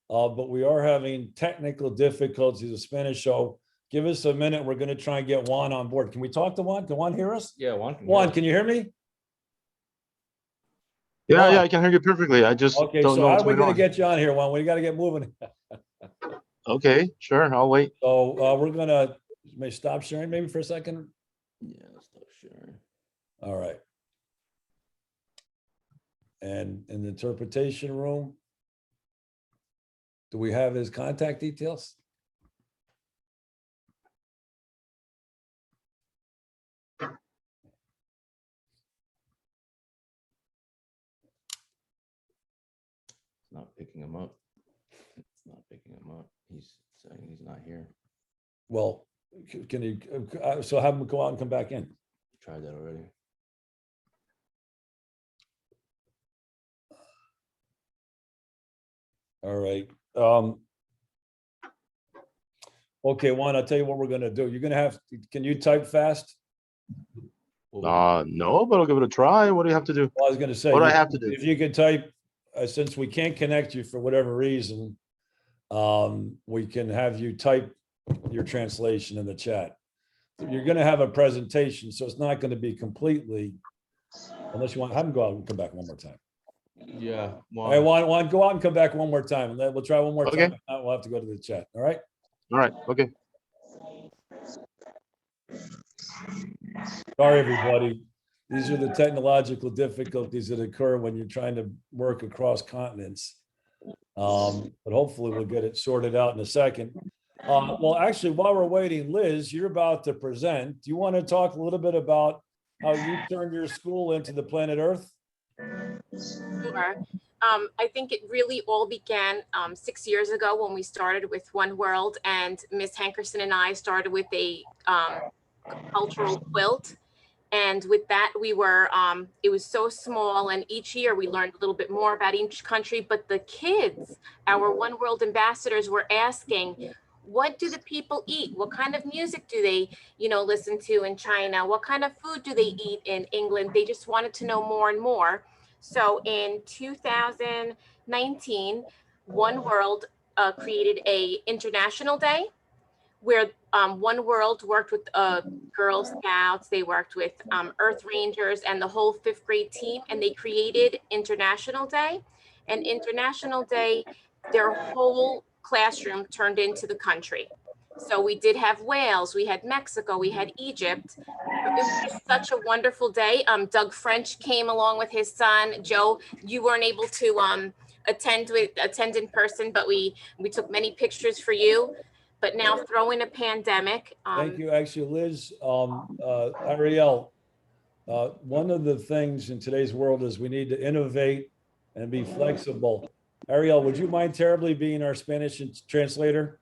but we are having technical difficulties with Spanish. So give us a minute. We're going to try and get Juan on board. Can we talk to Juan? Can Juan hear us? Yeah, Juan. Juan, can you hear me? Yeah, yeah, I can hear you perfectly. I just okay. don't So know how what's are we going going to on. get you on here, Juan? We got to get moving. Okay, sure. I'll wait. So we're going to may stop sharing maybe for a second. Yeah, stop sharing. All right. And in the interpretation room, do we have his contact details? It's not picking him up. It's not picking him up. He's saying he's not here. Well, can you, so have him go out and come back in? Tried that already. All right. Okay, Juan, I'll tell you what we're gonna do. You're gonna have, can you type fast? No, but I'll give it a try. What do you have to do? Well, I was gonna say, What do I have to do? if you could type, since we can't connect you for whatever reason, we can have you type your translation in the chat. You're gonna have a presentation, so it's not gonna be completely, unless you want, have him go out and come back one more time. Yeah. All right, Juan, go out and come back one more time, and then we'll try one more Okay. time. If not, we'll have to go to the chat. All right. All right. Okay. Sorry, everybody. These are the technological difficulties that occur when you're trying to work across continents. But hopefully we'll get it sorted out in a second. Well, actually, while we're waiting, Liz, you're about to present. Do you want to talk a little bit about how you turned your school into the planet Earth? Sure. I think it really all began 6 years ago when we started with One World, and Miss Hankerson and I started with a cultural quilt. And with that, we were, it was so small, and each year we learned a little bit more about each country, but the kids, our One World ambassadors, were asking, What do the people eat? What kind of music do they, listen to in China? What kind of food do they eat in England? They just wanted to know more and more. So in 2019, One World created a international day where One World worked with Girl Scouts, they worked with Earth Rangers and the whole 5th grade team, and they created International Day. And International Day, their whole classroom turned into the country. So we did have Wales, we had Mexico, we had Egypt. It was just such a wonderful day. Doug French came along with his son. Joe, you weren't able to attend in person, but we took many pictures for you. But now throw in a pandemic. Thank you. Actually, Liz, Ariel, one of the things in today's world is we need to innovate and be flexible. Ariel, would you mind terribly being our Spanish translator?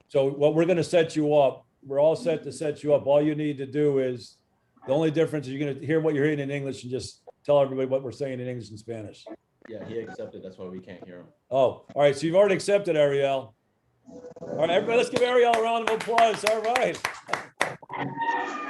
So what we're going to set you up, we're all set to set you up. All you need to do is, the only difference is you're going to hear what you're hearing in English and just tell everybody what we're saying in English and Spanish. Yeah, he accepted. That's why we can't hear him. Oh, all right. So you've already accepted, Ariel. All right, everybody, let's give Ariel a round of applause. All right.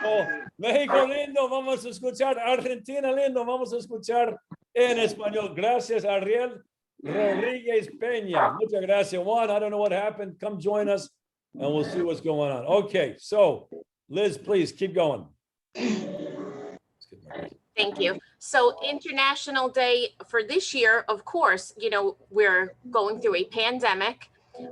Oh, México lindo, vamos a escuchar. Argentina lindo, vamos a escuchar en español. Gracias, Ariel Rodríguez Peña. Muchas gracias. Juan, I don't know what happened. Come join us and we'll see what's going on. Okay, so Liz, please keep going. Thank you. So International Day for this year, of course, we're going through a pandemic.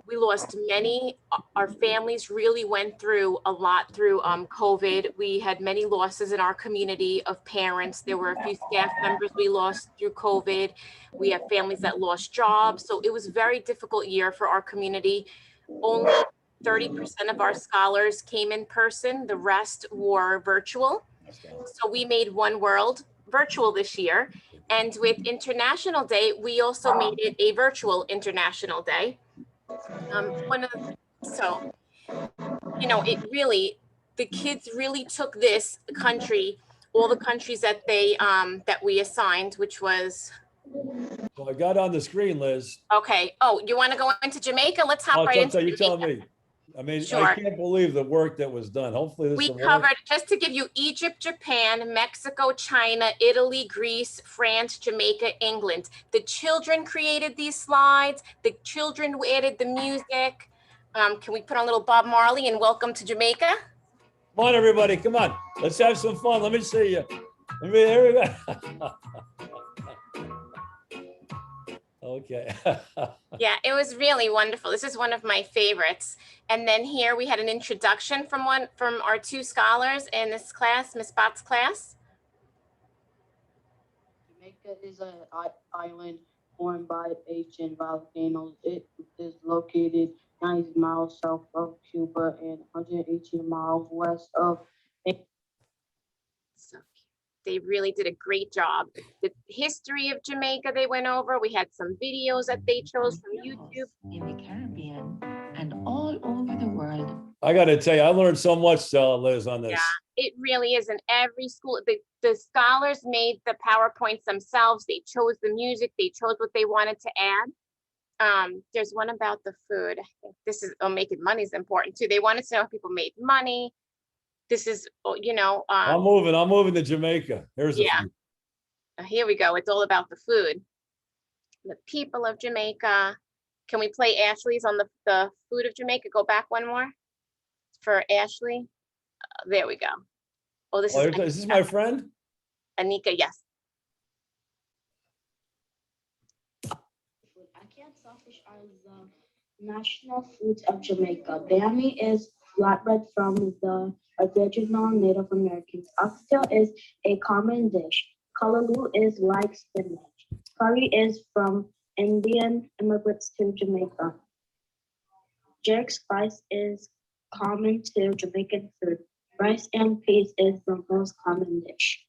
We lost many, our families really went through a lot through COVID. We had many losses in our community of parents. There were a few staff members we lost through COVID. We have families that lost jobs. So it was a very difficult year for our community. Only 30% of our scholars came in person. The rest were virtual. So we made One World virtual this year. And with International Day, we also made it a virtual International Day. It really, the kids really took this country, all the countries that they that we assigned, which was. So I got on the screen, Liz. Okay. Oh, you want to go into Jamaica? Let's hop right into you tell me. I mean, sure. I can't believe the work that was done. Hopefully this we covered, just to give you, Egypt, Japan, Mexico, China, Italy, Greece, France, Jamaica, England. The children created these slides. The children added the music. Can we put on a little Bob Marley and welcome to Jamaica? Come on, everybody. Come on. Let's have some fun. Let me see you. Everybody. Okay. Yeah, it was really wonderful. This is one of my favorites. And then here we had an introduction from our 2 scholars in this class, Miss Bott's class. Jamaica is an island formed by ancient volcanoes. It is located 90 miles south of Cuba and 118 miles west of. They really did a great job. The history of Jamaica they went over. We had some videos that they chose from YouTube. In the Caribbean and all over the world. I got to tell you, I learned so much, Liz, on this. Yeah, it really is. In every school, the scholars made the PowerPoints themselves. They chose the music. They chose what they wanted to add. There's one about the food. This is, making money is important too. They wanted to know if people made money. This is, I'm moving to Jamaica. Here's the food. Here we go. It's all about the food. The people of Jamaica. Can we play Ashley's on the food of Jamaica? Go back one more for Ashley. There we go. Oh, this is this my friend? Anika, yes. Ackee saltfish are the national foods of Jamaica. Bami is flatbread from the original Native Americans. Oxtail is a common dish. Callaloo is like spinach. Curry is from Indian immigrants to Jamaica. Jerk spice is common to Jamaican food. Rice and peas is the most common dish.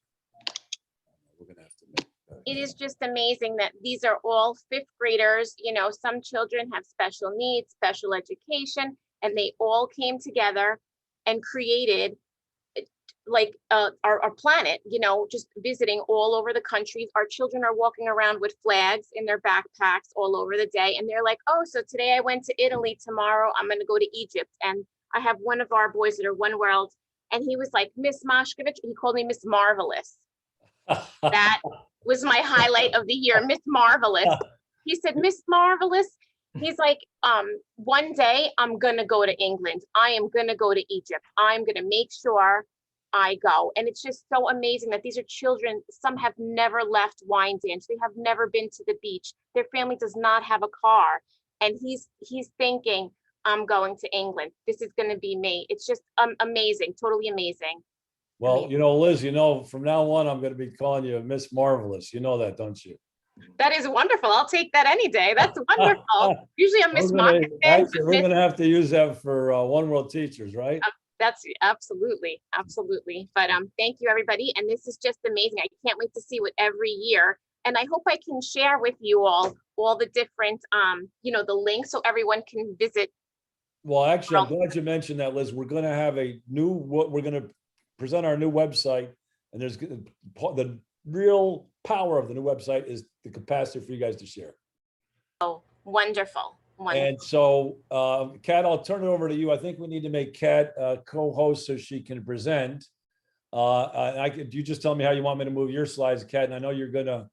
It is just amazing that these are all 5th graders. Some children have special needs, special education, and they all came together and created our planet, you know, just visiting all over the countries. Our children are walking around with flags in their backpacks all over the day. And they're like, oh, so today I went to Italy, tomorrow I'm going to go to Egypt. And I have one of our boys that are One World, and he was like, Miss Moshkovich, he called me Miss Marvelous. That was my highlight of the year, Miss Marvelous. He said, Miss Marvelous. He's like, one day I'm gonna go to England. I am gonna go to Egypt. I'm gonna make sure I go. And it's just so amazing that these are children. Some have never left Wyandanch. They have never been to the beach. Their family does not have a car. And he's thinking, I'm going to England. This is gonna be me. It's just amazing, totally amazing. Well, you know, Liz, you know, from now on, I'm going to be calling you Miss Marvelous. You know that, don't you? That is wonderful. I'll take that any day. That's wonderful. Usually I'm Miss Marketing. Actually, we're going to have to use that for One World Teachers, right? That's absolutely. But thank you, everybody. And this is just amazing. I can't wait to see what every year. And I hope I can share with you all the different, you know, the links so everyone can visit. Well, actually, I'm glad you mentioned that, Liz. We're going to have we're going to present our new website, and there's the real power of the new website is the capacity for you guys to share. Oh, wonderful. And so, Kat, I'll turn it over to you. I think we need to make Kat co-host so she can present. You just tell me how you want me to move your slides, Kat, and I know you're going to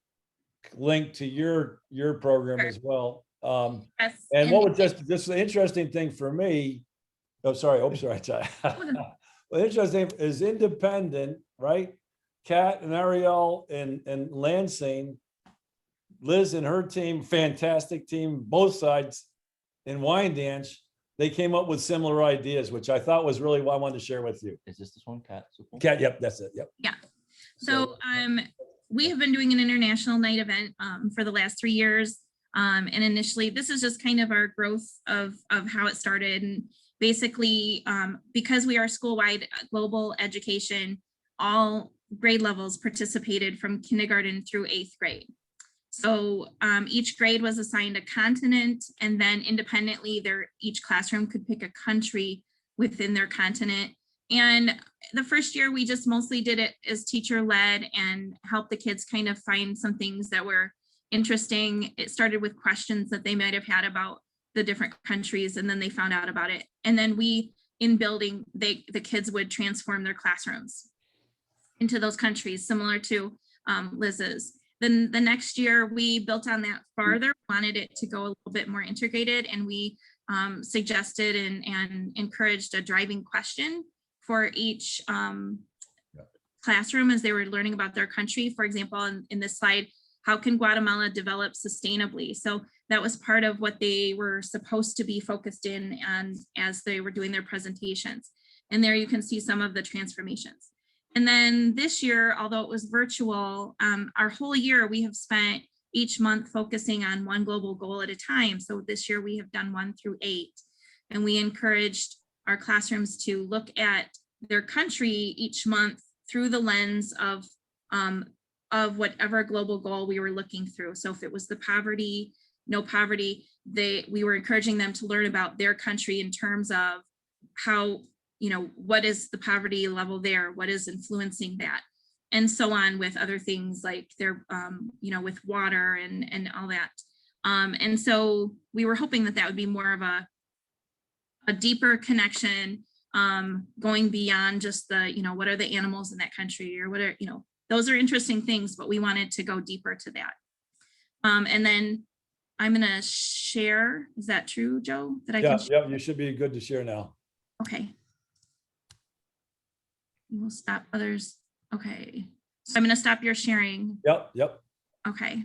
link to your program as well. Yes, and what was just the interesting thing for me, sorry. Well, interesting is independent, right? Kat and Ariel and Lansing, Liz and her team, fantastic team, both sides in Wyandanch, they came up with similar ideas, which I thought was really what I wanted to share with you. Is this one, Kat? Kat, yep, that's it, yep. Yeah. So we have been doing an international night event for the last 3 years. And initially, this is just kind of our growth of how it started. And basically, because we are school-wide global education, all grade levels participated from kindergarten through 8th grade. So each grade was assigned a continent, and then independently, each classroom could pick a country within their continent. And the first year, we just mostly did it as teacher-led and helped the kids kind of find some things that were interesting. It started with questions that they might have had about the different countries, and then they found out about it. And then in building, the kids would transform their classrooms into those countries, similar to Liz's. Then the next year, we built on that farther, wanted it to go a little bit more integrated, and we suggested and encouraged a driving question for each classroom as they were learning about their country. For example, in this slide, how can Guatemala develop sustainably? So that was part of what they were supposed to be focused in and as they were doing their presentations. And there you can see some of the transformations. And then this year, although it was virtual, our whole year we have spent each month focusing on one global goal at a time. So this year we have done 1 through 8. And we encouraged our classrooms to look at their country each month through the lens of whatever global goal we were looking through. So if it was the poverty, no poverty, we were encouraging them to learn about their country in terms of how, you know, what is the poverty level there? What is influencing that? And so on with other things like their, you know, with water and all that. And so we were hoping that would be more of a deeper connection, going beyond just the, you know, what are the animals in that country, or what are, you know, those are interesting things, but we wanted to go deeper to that. And then I'm gonna share, is that true, Joe? That I can share? Yeah, you should be good to share now. Okay. We'll stop others. Okay, so I'm gonna stop your sharing. Yep. Okay.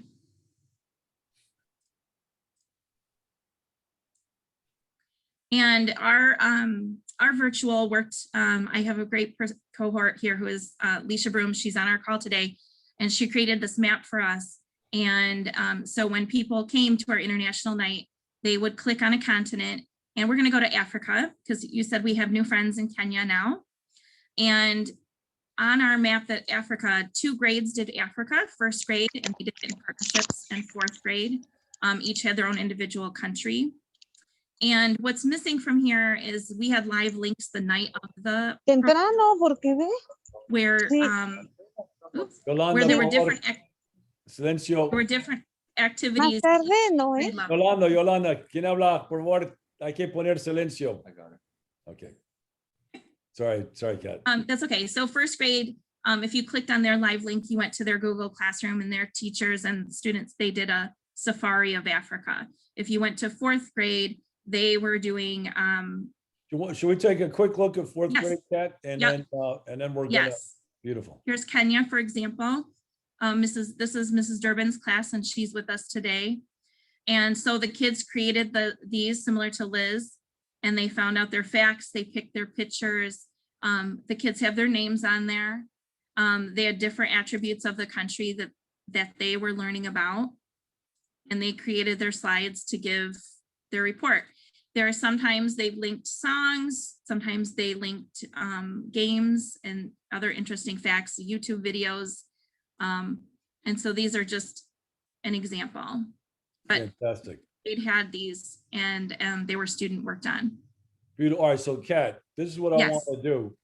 And our virtual worked, I have a great cohort here who is Leisha Broom. She's on our call today, and she created this map for us. And so when people came to our international night, they would click on a continent, and we're gonna go to Africa because you said we have new friends in Kenya now. And on our map that Africa, 2 grades did Africa, 1st grade, and we did it in partnerships, and 4th grade. Each had their own individual country. And what's missing from here is we had live links the night of the Temprano, porque ve. where Yolanda, where there were por favor, silencio. there were different Más activities. tarde, no, ¿eh? Yolanda, ¿quién habla? Por favor, hay que poner silencio. I got it. Okay. Sorry, Kat. That's okay. So first grade, if you clicked on their live link, you went to their Google Classroom, and their teachers and students, they did a safari of Africa. If you went to fourth grade, they were doing Should we take a quick look at fourth Yes. grade, Kat? And Yep. then we're gonna, Yes. beautiful. Here's Kenya, for example. This is Mrs. Durbin's class, and she's with us today. And so the kids created these similar to Liz, and they found out their facts. They picked their pictures. The kids have their names on there. They had different attributes of the country that they were learning about, and they created their slides to give their report. There are sometimes they've linked songs, sometimes they linked games and other interesting facts, YouTube videos. And so these are just an example. But Fantastic. they'd had these, and they were student worked on. Beautiful. All right, so Kat, this is what I Yes. want to do.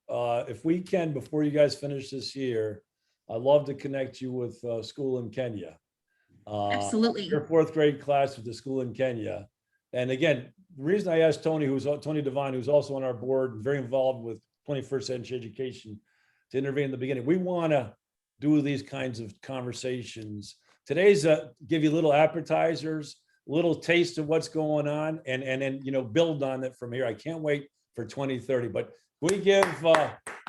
If we can, before you guys finish this year, I'd love to connect you with school in Kenya. Absolutely. Your fourth grade class with the school in Kenya. And again, the reason I asked Tony Devine, who's also on our board and very involved with 21st century education, to intervene in the beginning. We want to do these kinds of conversations. Today's give you little appetizers, little taste of what's going on, and then build on it from here. I can't wait for 2030. But we give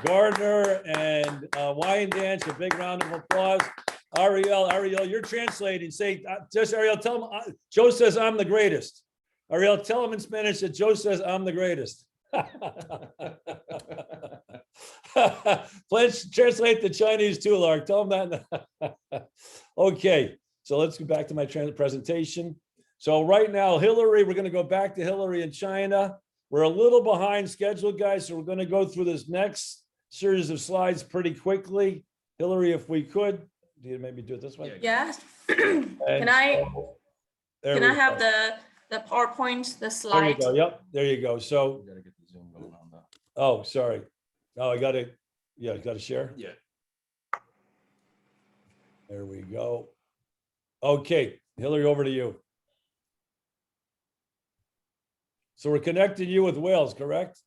Gardner and Wine Dance a big round of applause. Ariel, you're translating. Say, just Ariel, tell him, Joe says I'm the greatest. Ariel, tell him in Spanish that Joe says I'm the greatest. Let's translate the Chinese too, Lark. Tell them that. Okay, so let's go back to my presentation. So right now, Hillary, we're going to go back to Hillary in China. We're a little behind schedule, guys, so we're going to go through this next series of slides pretty quickly. Hillary, if we could, do you maybe do it this way? Yes. Can I have the PowerPoint, the slide? There you go. Yep, there you go. So, oh, sorry. Oh, I got to, yeah, got to share? Yeah. There we go. Okay, Hillary, over to you. So we're connecting you with Wales, correct?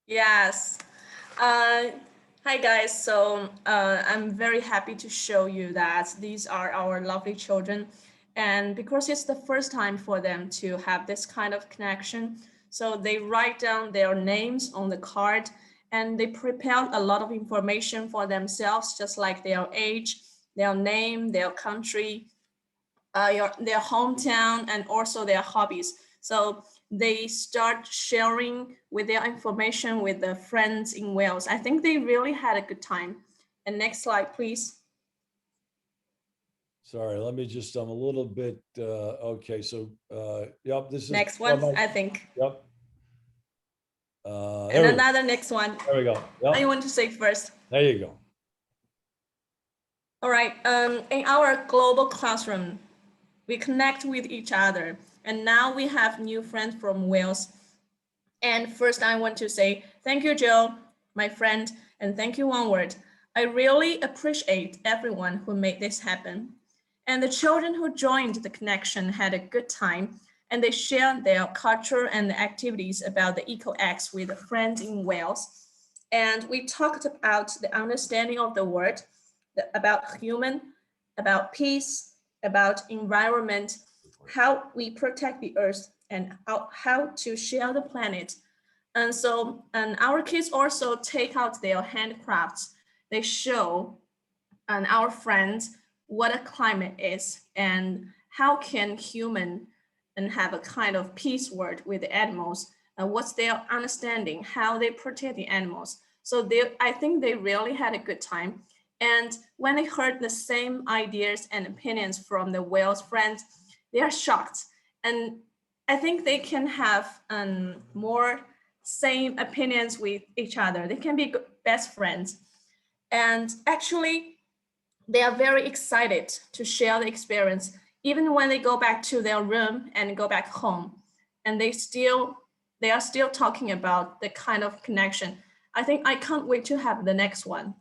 Yes. Hi guys. So I'm very happy to show you that these are our lovely children. And because it's the first time for them to have this kind of connection, so they write down their names on the card, and they prepare a lot of information for themselves, just like their age, their name, their country, their hometown, and also their hobbies. So they start sharing with their information with their friends in Wales. I think they really had a good time. And next slide, please. Sorry, let me just, I'm a little bit, okay, so, yep, this is. Next one, I think. Yep. And another next one. There we go. Yep. I want to say first. There you go. All right, in our global classroom, we connect with each other. And now we have new friends from Wales. And first I want to say, thank you, Joe, my friend, and thank you, Onward. I really appreciate everyone who made this happen. And the children who joined the connection had a good time, and they shared their culture and activities about the EcoX with friends in Wales. And we talked about the understanding of the world, about human, about peace, about environment, how we protect the earth, and how to share the planet. And so, and our kids also take out their handcrafts. They show our friends what a climate is and how can human and have a kind of peace word with the animals, and what's their understanding, how they protect the animals. So I think they really had a good time. And when they heard the same ideas and opinions from the Wales friends, they are shocked. And I think they can have more same opinions with each other. They can be good, best friends. And actually, they are very excited to share the experience, even when they go back to their room and go back home. And they are still talking about the kind of connection. I think I can't wait to have the next one.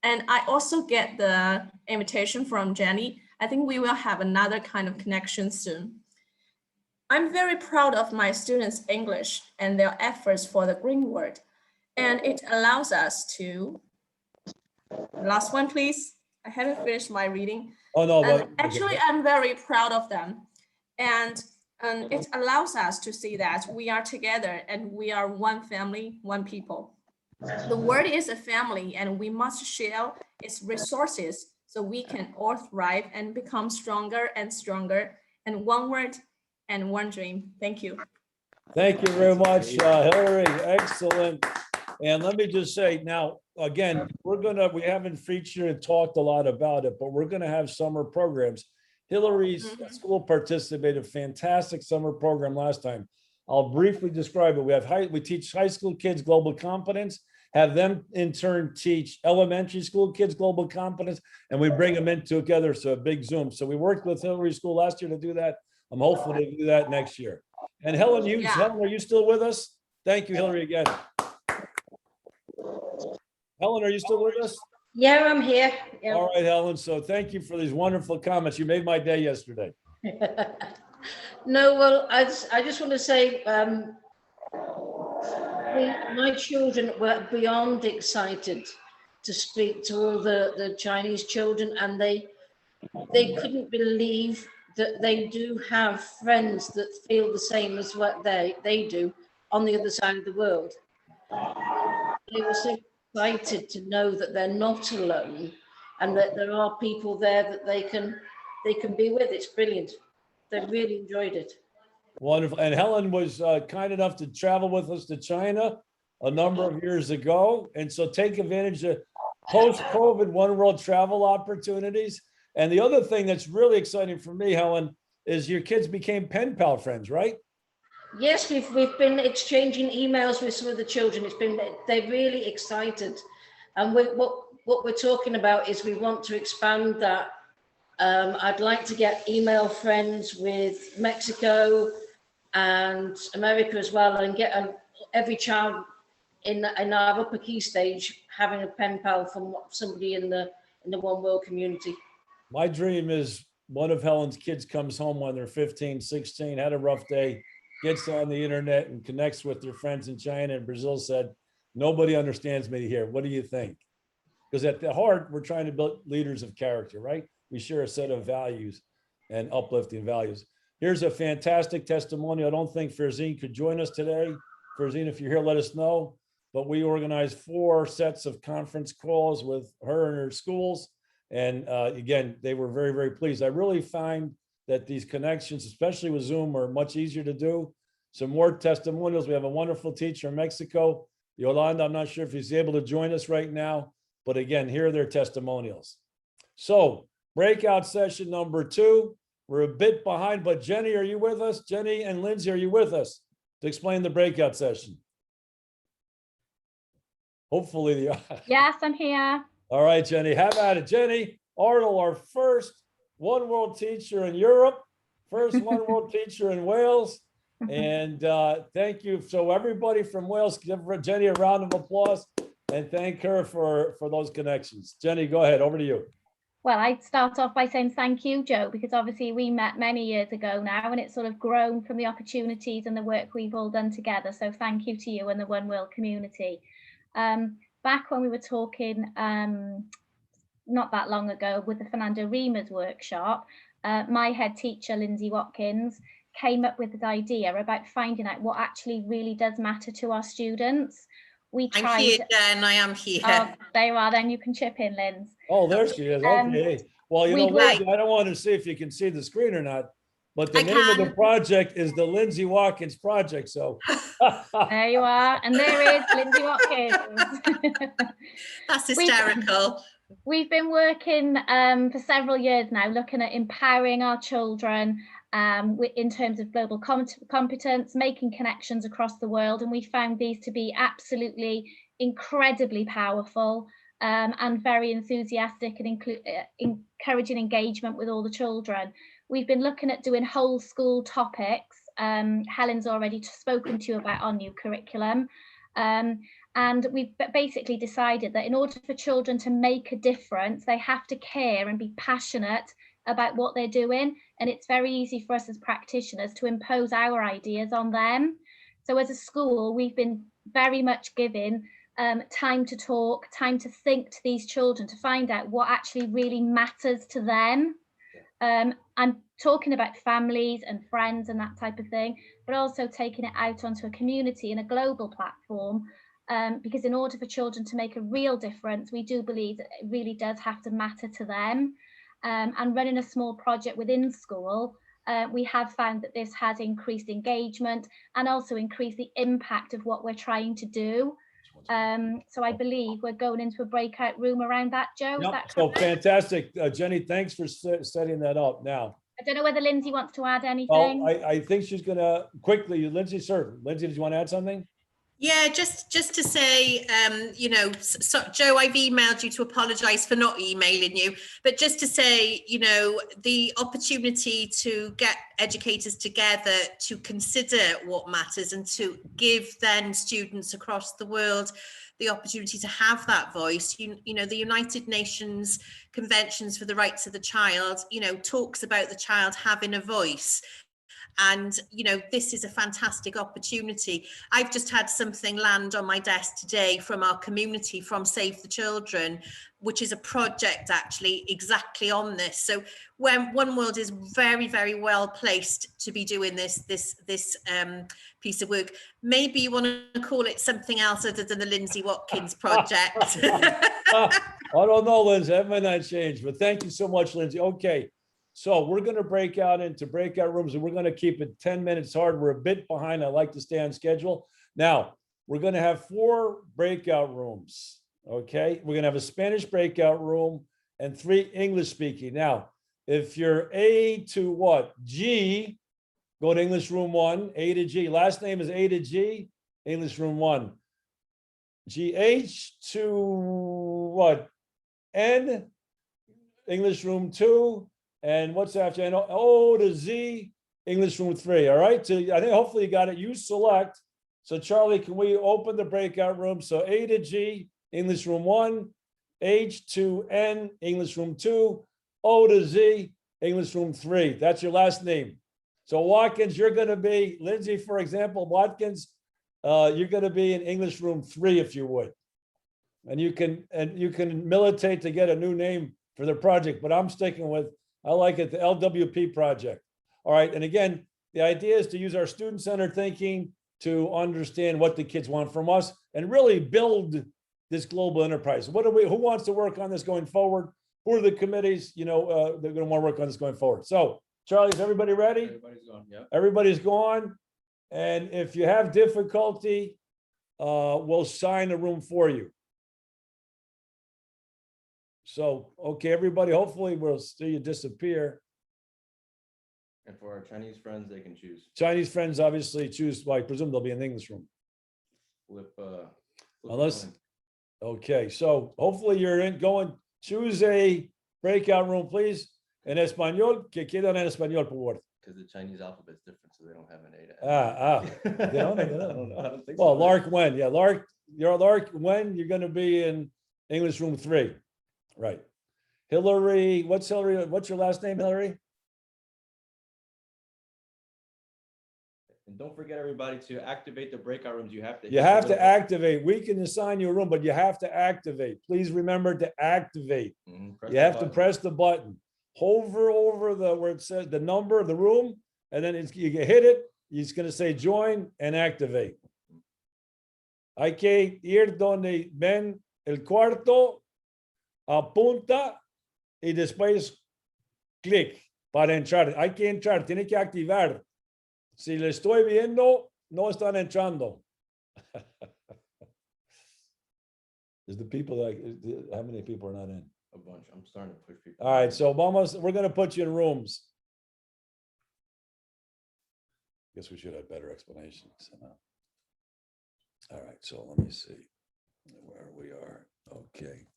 And I also get the invitation from Jenny. I think we will have another kind of connection soon. I'm very proud of my students' English and their efforts for the green word. And it allows us to, last one, please. I haven't finished my reading. Oh, no, And but actually, I'm very proud of them. And it allows us to see that we are together and we are one family, one people. The world is a family and we must share its resources so we can all thrive and become stronger and stronger. And one word and one dream. Thank you. Thank you very much, Hillary. Excellent. And let me just say now, again, we haven't featured and talked a lot about it, but we're gonna have summer programs. Hillary's school participated fantastic summer program last time. I'll briefly describe it. We teach high school kids global competence, have them in turn teach elementary school kids global competence, and we bring them in together, so a big Zoom. So we worked with Hillary's school last year to do that. I'm hopeful to do that next year. And Helen, Helen, are you still with us? Thank you, Hillary, again. Helen, are you still with us? Yeah, I'm here. Yeah. All right, Helen. So thank you for these wonderful comments. You made my day yesterday. No, well, I just want to say my children were beyond excited to speak to all the Chinese children, and they couldn't believe that they do have friends that feel the same as what they do on the other side of the world. They were so excited to know that they're not alone and that there are people there that they can be with. It's brilliant. They really enjoyed it. Wonderful. And Helen was kind enough to travel with us to China a number of years ago. And so take advantage of post-COVID One World travel opportunities. And the other thing that's really exciting for me, Helen, is your kids became pen pal friends, right? Yes, we've been exchanging emails with some of the children. They're really excited. And what we're talking about is we want to expand that. I'd like to get email friends with Mexico and America as well, and get every child in our upper key stage having a pen pal from somebody in the One World community. My dream is one of Helen's kids comes home when they're 15, 16, had a rough day, gets on the internet and connects with their friends in China and Brazil, said, nobody understands me here. What do you think? Because at the heart, we're trying to build leaders of character, right? We share a set of values and uplifting values. Here's a fantastic testimony. I don't think Farzine could join us today. Farzine, if you're here, let us know. But we organized 4 sets of conference calls with her and her schools. And again, they were very, very pleased. I really find that these connections, especially with Zoom, are much easier to do. Some more testimonials. We have a wonderful teacher in Mexico, Yolanda. I'm not sure if he's able to join us right now, but again, here are their testimonials. So breakout session number 2. We're a bit behind, but Jenny, are you with us? Jenny and Lindsay, are you with us to explain the breakout session? Hopefully. Yes, I'm here. All right, Jenny, have at it. Jenny Ardle, our first One World teacher in Europe, first One World teacher in Wales. And thank you. So everybody from Wales, give Jenny a round of applause and thank her for those connections. Jenny, go ahead, over to you. Well, I'd start off by saying thank you, Joe, because obviously we met many years ago now and it's sort of grown from the opportunities and the work we've all done together. So thank you to you and the One World community. Back when we were talking not that long ago with the Fernando Reimers workshop, my head teacher, Lindsay Watkins, came up with this idea about finding out what actually really does matter to our students. I'm here, Jen, I am here. Oh, there you are, then you can chip in, Linz. Oh, there she is. Okay. Well, you know, Lindsay, I don't want to see if you can see the screen or not, but the name of the project is the Lindsay Watkins Project. So there you are. And there is Lindsay Watkins. That's hysterical. We've been working for several years now, looking at empowering our children in terms of global competence, making connections across the world. And we found these to be absolutely incredibly powerful and very enthusiastic and encouraging engagement with all the children. We've been looking at doing whole school topics. Helen's already spoken to you about our new curriculum. And we've basically decided that in order for children to make a difference, they have to care and be passionate about what they're doing. And it's very easy for us as practitioners to impose our ideas on them. So as a school, we've been very much given time to talk, time to think to these children, to find out what actually really matters to them. I'm talking about families and friends and that type of thing, but also taking it out onto a community and a global platform, because in order for children to make a real difference, we do believe that it really does have to matter to them. And running a small project within school, we have found that this has increased engagement and also increased the impact of what we're trying to do. So I believe we're going into a breakout room around that, Joe. Is that So correct? fantastic. Jenny, thanks for setting that up. Now, I don't know whether Lindsay wants to add anything. well, I think she's gonna quickly, Lindsay, sir. Lindsay, did you want to add something? Yeah, just to say, you know, so, Joe, I've emailed you to apologise for not emailing you, but just to say, you know, the opportunity to get educators together to consider what matters and to give then students across the world the opportunity to have that voice. You know, the United Nations Conventions for the Rights of the Child, you know, talks about the child having a voice. And, you know, this is a fantastic opportunity. I've just had something land on my desk today from our community, from Save the Children, which is a project actually exactly on this. So when One World is very, very well placed to be doing this piece of work. Maybe you want to call it something else other than the Lindsay Watkins project. I don't know, Lindsay, that might not change, but thank you so much, Lindsay. Okay. So we're going to break out into breakout rooms and we're going to keep it 10 minutes hard. We're a bit behind. I like to stay on schedule. Now, we're going to have 4 breakout rooms. Okay. We're going to have a Spanish breakout room and 3 English speaking. Now, if you're A to what? G, go to English room 1, A to G. Last name is A to G, English room 1. GH to what? N, English room 2. And what's after N? O to Z, English room 3. All right. So I think hopefully you got it. You select. So Charlie, can we open the breakout room? So A to G, English room 1, H to N, English room 2, O to Z, English room 3. That's your last name. So Watkins, you're going to be, Lindsay, for example, Watkins, you're going to be in English room 3 if you would. And you can militate to get a new name for the project, but I'm sticking with, I like it, the LWP project. All right. And again, the idea is to use our student-centered thinking to understand what the kids want from us and really build this global enterprise. Who wants to work on this going forward? Who are the committees? You know, they're going to want to work on this going forward. So Charlie, is everybody ready? Everybody's gone. Yeah. Everybody's gone. And if you have difficulty, we'll sign a room for you. So, okay, everybody, hopefully we'll see you disappear. And for our Chinese friends, they can choose. Chinese friends obviously choose, well, I presume they'll be in the English room. Flip Unless, okay, so hopefully you're going, choose a breakout room, please. En español, que quedan en español, por favor. Because the Chinese alphabet's different, so they don't have an A to N. They don't? I don't know. I don't think Well, so. Lark Wen, yeah, Lark Wen, you're going to be in English room 3. Right. Hillary, what's your last name, Hillary? And don't forget, everybody, to activate the breakout rooms. You have to. You have to activate. We can assign you a room, but you have to activate. Please remember to activate. You have to press the button. Hover over where it says the number of the room, and then you can hit it. It's going to say join and activate. Hay que ir donde ven el cuarto, apunta y después clic para entrar. Hay que entrar, tiene que activar. Si le estoy viendo, no están entrando. Is the people how many people are not in? A bunch. I'm starting to push people. All right, so we're going to put you in rooms. Guess we should have better explanations. All right, so let me see where we are. Okay.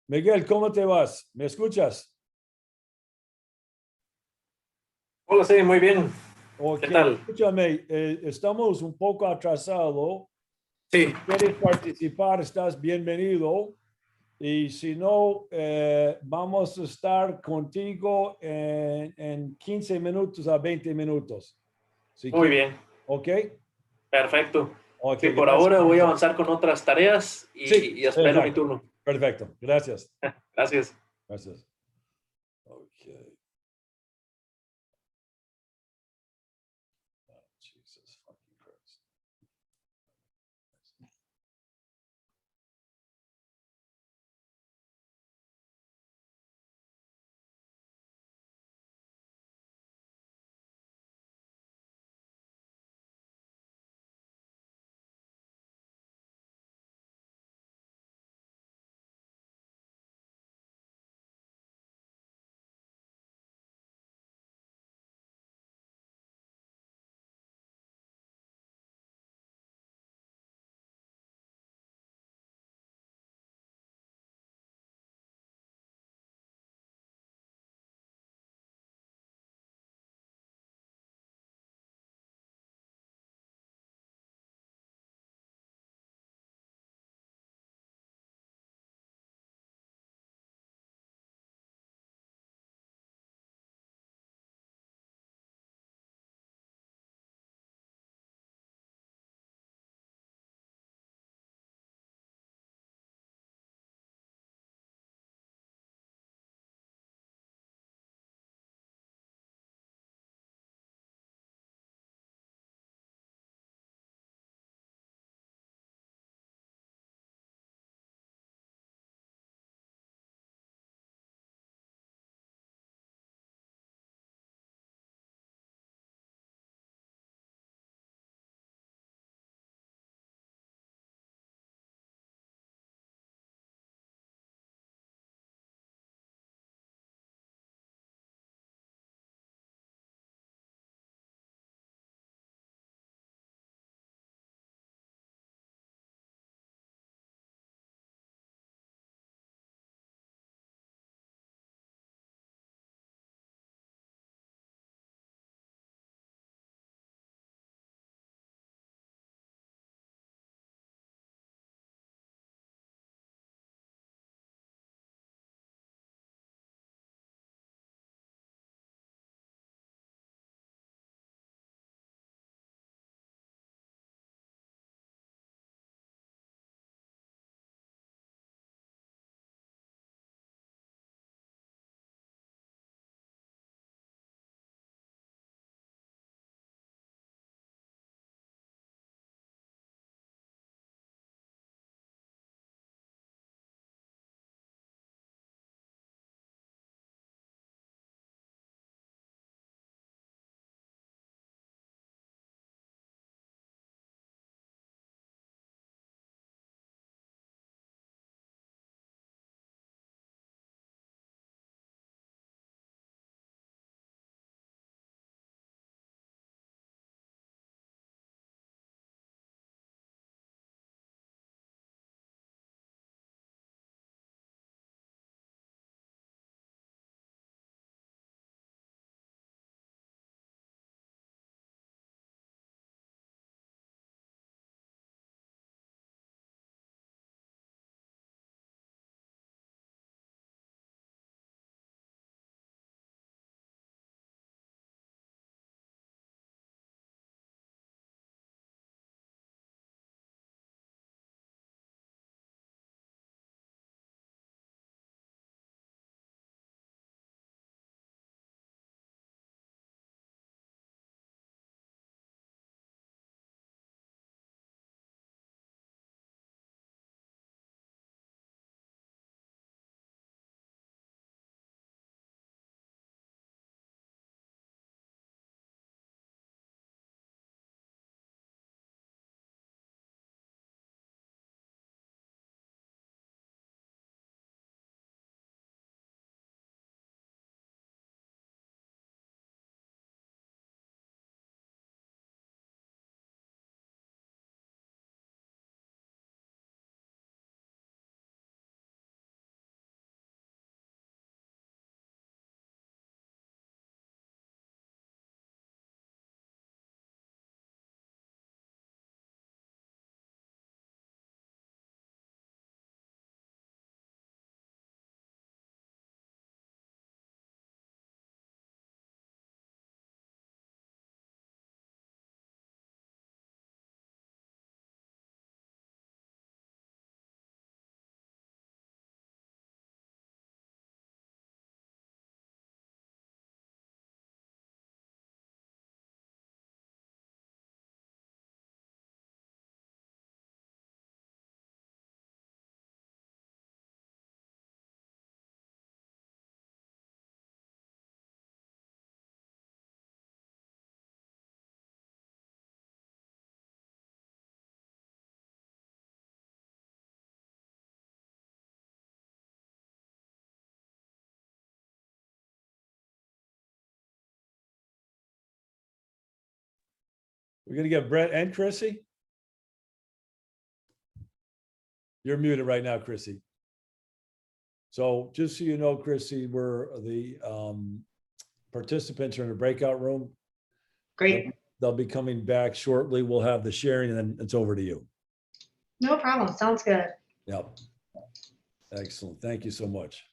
Miguel, ¿cómo te vas? ¿Me escuchas? Hola, sí, muy bien. Ok, ¿Qué tal? escúchame, estamos un poco atrasados. Sí. Si quieres participar, estás bienvenido. Y si no, vamos a estar contigo en 15 minutos a 20 minutos. Si Muy quieres. bien. ¿Ok? Perfecto. Ok, Sí, por gracias. ahora voy a avanzar con otras tareas Sí, y espero mi exacto. turno. Perfecto. Gracias. Gracias. Gracias. Ok. We're gonna get Brett and Chrissy. You're muted right now, Chrissy. So just so you know, Chrissy, we're the participants are in the breakout room. Great. They'll be coming back shortly. We'll have the sharing and then it's over to you. No problem. Sounds good. Yep. Excellent. Thank you so much.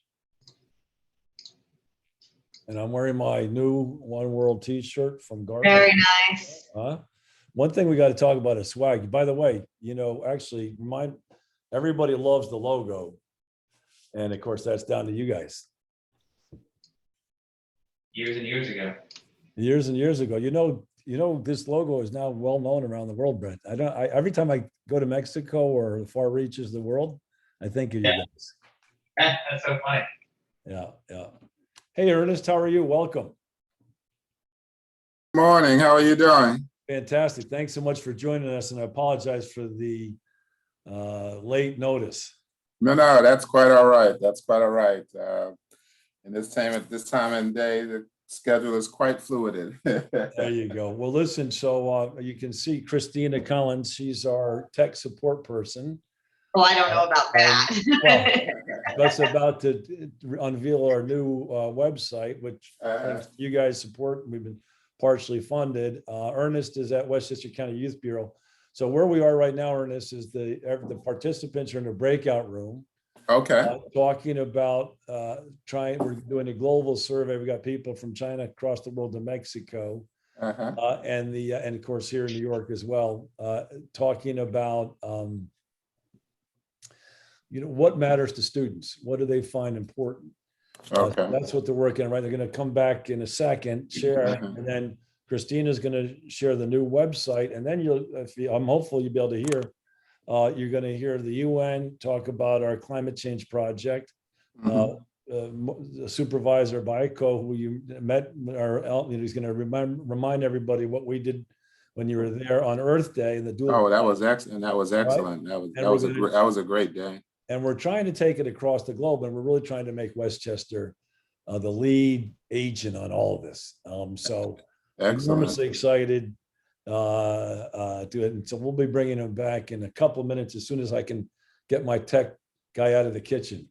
And I'm wearing my new One World t-shirt from Gartner. Very nice. One thing we got to talk about is swag. By the way, actually everybody loves the logo. And of course, that's down to you guys. Years and years ago. Years and years ago. This logo is now well known around the world, Brent. Every time I go to Mexico or the far reaches of the world, I think of you guys. That's so funny. Yeah. Hey, Ernest, how are you? Welcome. Morning. How are you doing? Fantastic. Thanks so much for joining us, and I apologize for the late notice. No, that's quite all right. That's quite all right. And this time of day, the schedule is quite fluid. There you go. Well, listen, so you can see Christina Collins. She's our tech support person. Well, I don't know about that. That's about to unveil our new website, which you guys support. We've been partially funded. Ernest is at Westchester County Youth Bureau. So where we are right now, Ernest, is the participants are in the breakout room. Okay. Talking about we're doing a global survey. We got people from China across the world to Mexico, and of course here in New York as well. Talking about what matters to students. What do they find important? So that's what they're working on. Right, they're going to come back in a second, share, and then Christina's going to share the new website, and then I'm hopeful you'll be able to hear. You're going to hear the UN talk about our climate change project. Supervisor Baiko, who you met, he's going to remind everybody what we did when you were there on Earth Day and the dual. Oh, that was excellent. That was excellent. Right? That was a great day. And we're trying to take it across the globe, and we're really trying to make Westchester the lead agent on all of this. So enormously excited to it. And so we'll be bringing him back in a couple of minutes as soon as I can get my tech guy out of the kitchen.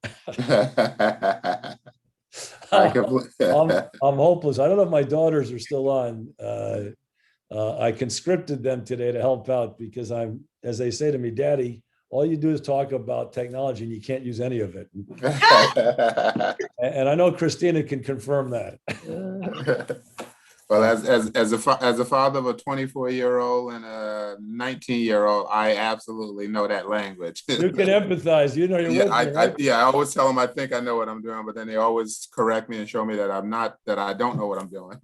I'm hopeless. I don't know if my daughters are still on. I conscripted them today to help out because as they say to me, Daddy, all you do is talk about technology and you can't use any of it. And I know Christina can confirm that. Well, as a father of a 24-year-old and a 19-year-old, I absolutely know that language. You can empathize. You're with me, right? I always tell them I think I know what I'm doing, but then they always correct me and show me that I don't know what I'm doing.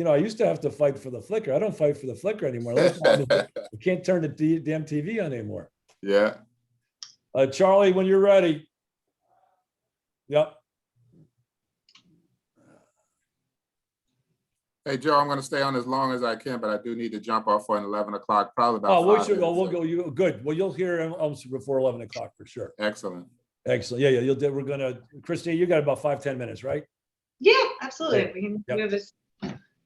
I used to have to fight for the flicker. I don't fight for the flicker anymore. I can't turn the damn TV on anymore. Yeah. Charlie, when you're ready. Yep. Hey, Joe, I'm going to stay on as long as I can, but I do need to jump off for an 11 o'clock, probably about 5 minutes. We'll go. You good. Well, you'll hear before 11 o'clock for sure. Excellent. Yeah. You'll do. We're going to, Christina, you got about 5-10 minutes, right? Yeah, absolutely. Yeah. We can move as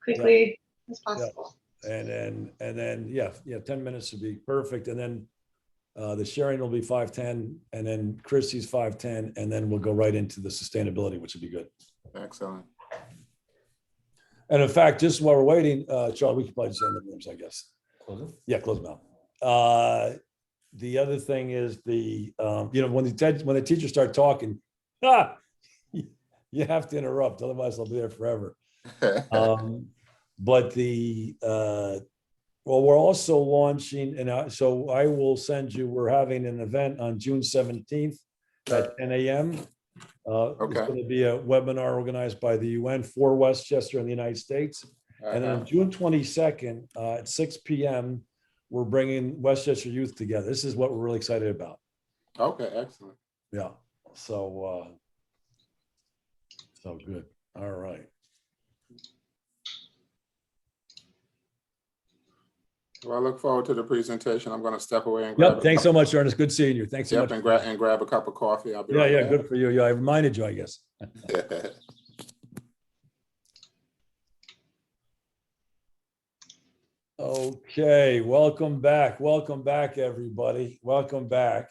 quickly as possible. Yeah. And then 10 minutes would be perfect. And then the sharing will be 5:10, and then Chrissy's 5:10, and then we'll go right into the sustainability, which would be good. Excellent. And in fact, just while we're waiting, Charlie, we can probably just end the rooms, I guess. Close them? Yeah, close them out. The other thing is when the teachers start talking, you have to interrupt, otherwise they'll be there forever. But we're also launching, and so I will send you. We're having an event on June 17th at 10 a.m. It's going to be a webinar organized by the UN for Westchester in the United States. And then on June 22nd at 6 p.m., we're bringing Westchester youth together. This is what we're really excited about. Okay, excellent. Yeah. So good. All right. Well, I look forward to the presentation. I'm going to step away and grab. Thanks so much, Ernest. Good seeing you. Thanks so much. And grab a cup of coffee. I'll be right back. Good for you. Yeah, I reminded you, I guess. Okay, welcome back. Welcome back, everybody. Welcome back.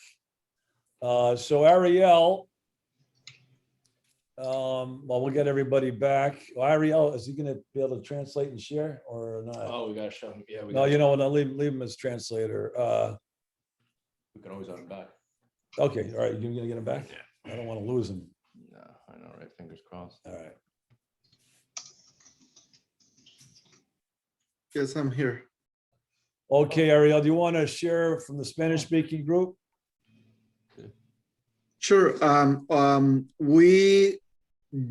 So Ariel, well, we'll get everybody back. Ariel, is he gonna be able to translate and share or not? Oh, we gotta show him. Yeah, we No, gotta you know what? I'll leave him as translator. we can always have him back. Okay, all right, you're gonna get him back? I don't want to lose him. No, I know, right? Fingers crossed. All right. Yes, I'm here. Okay, Ariel, do you want to share from the Spanish speaking group? Sure. We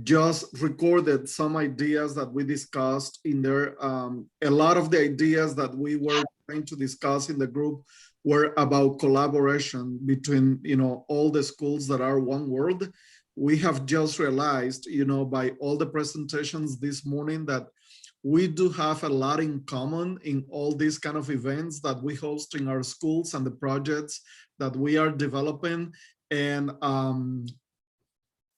just recorded some ideas that we discussed in there. A lot of the ideas that we were trying to discuss in the group were about collaboration between, all the schools that are one world. We have just realized, by all the presentations this morning that we do have a lot in common in all these kind of events that we host in our schools and the projects that we are developing. And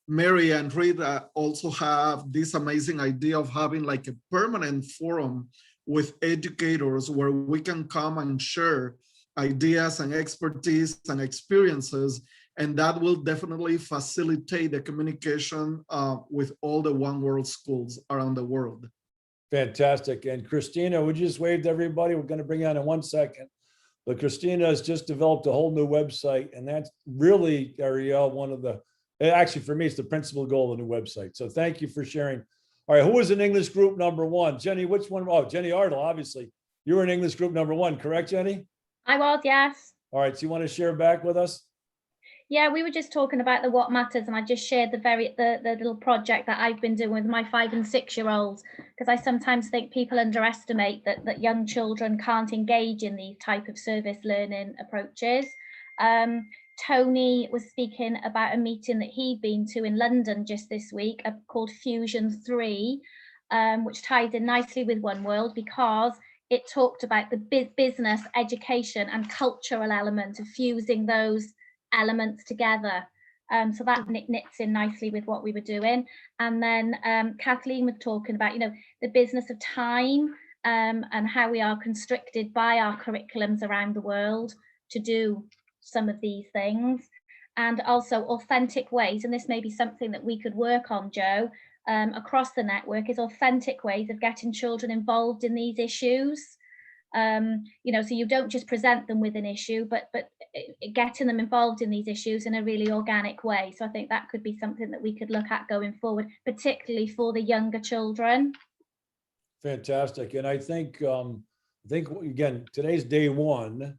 Mary and Rita also have this amazing idea of having like a permanent forum with educators where we can come and share ideas and expertise and experiences. And that will definitely facilitate the communication with all the One World schools around the world. Fantastic. And Christina, would you just wave to everybody? We're going to bring you on in 1 second. But Christina has just developed a whole new website. And that's really, Ariel, one of the, actually for me, it's the principal goal of the new website. So thank you for sharing. All right, who was in English group number 1? Jenny, which one? Oh, Jenny Ardle, obviously. You were in English group number 1, correct, Jenny? I was, yes. All right, so you want to share back with us? Yeah, we were just talking about the what matters, and I just shared the little project that I've been doing with my 5 and 6 year olds, because I sometimes think people underestimate that young children can't engage in these type of service learning approaches. Tony was speaking about a meeting that he'd been to in London just this week called Fusion 3, which ties in nicely with One World because it talked about the business, education and cultural element of fusing those elements together. So that knits in nicely with what we were doing. And then Kathleen was talking about, the business of time and how we are constricted by our curriculums around the world to do some of these things. And also authentic ways, and this may be something that we could work on, Joe, across the network, is authentic ways of getting children involved in these issues. So you don't just present them with an issue, but getting them involved in these issues in a really organic way. So I think that could be something that we could look at going forward, particularly for the younger children. Fantastic. And I think again, today's day 1,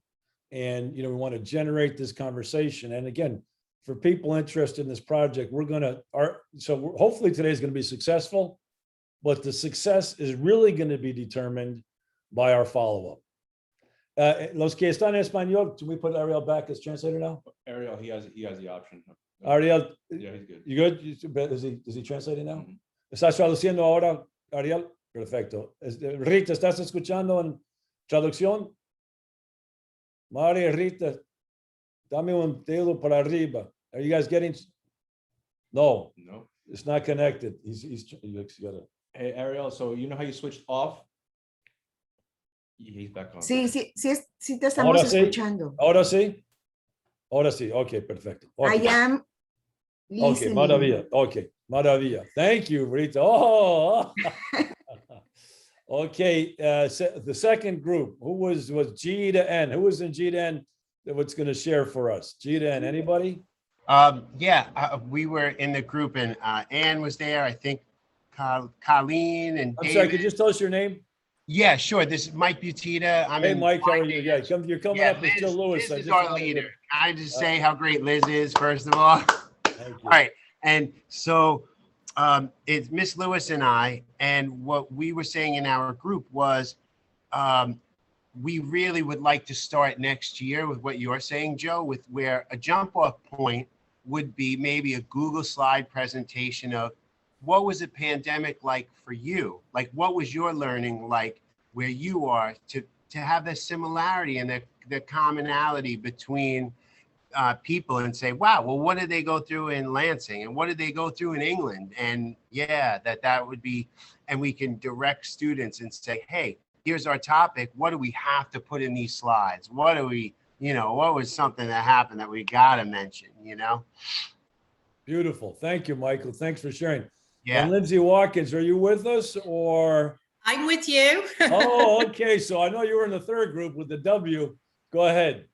and we want to generate this conversation. And again, for people interested in this project, so hopefully today is going to be successful, but the success is really going to be determined by our follow-up. Los que están en español, can we put Ariel back as translator now? Ariel, he has the option. Ariel, yeah, he's good. You good? Is he translating now? ¿Estás traduciendo ahora, Ariel? Perfecto. Rita, ¿estás escuchando en traducción? Maria, Rita, dame un dedo para arriba. Are you guys getting? No. No. It's not connected. He's got it. Hey, Ariel, so you know how you switched off? He's back on. Sí, te estamos escuchando. Ahora sí. Ok, perfecto. Okay. I am listening. Okay, maravilla. Okay, maravilla. Thank you, Rita. Oh. Okay, the second group, who was G to N? Who was in G to N that's going to share for us? G to N, anybody? We were in the group and Anne was there. I think Colleen and I'm sorry, could you just tell us your name? Yeah, sure. This is Mike Butita. Hey, Mike, how are you? Yeah, you're coming up with Jill Lewis. Liz is our leader. I just say how great Liz is, first of all. All right. And so it's Miss Lewis and I, and what we were saying in our group was we really would like to start next year with what you're saying, Joe, with where a jump off point would be maybe a Google slide presentation of what was a pandemic like for you? Like, what was your learning like where you are to have the similarity and the commonality between people and say, wow, well, what did they go through in Lansing and what did they go through in England? And yeah, that would be, and we can direct students and say, hey, here's our topic. What do we have to put in these slides? What do we, what was something that happened that we got to mention, Beautiful. Thank you, Michael. Thanks for sharing. Yeah. And Lindsay Watkins, are you with us or? I'm with you. Oh, okay. So I know you were in the third group with the W. Go ahead.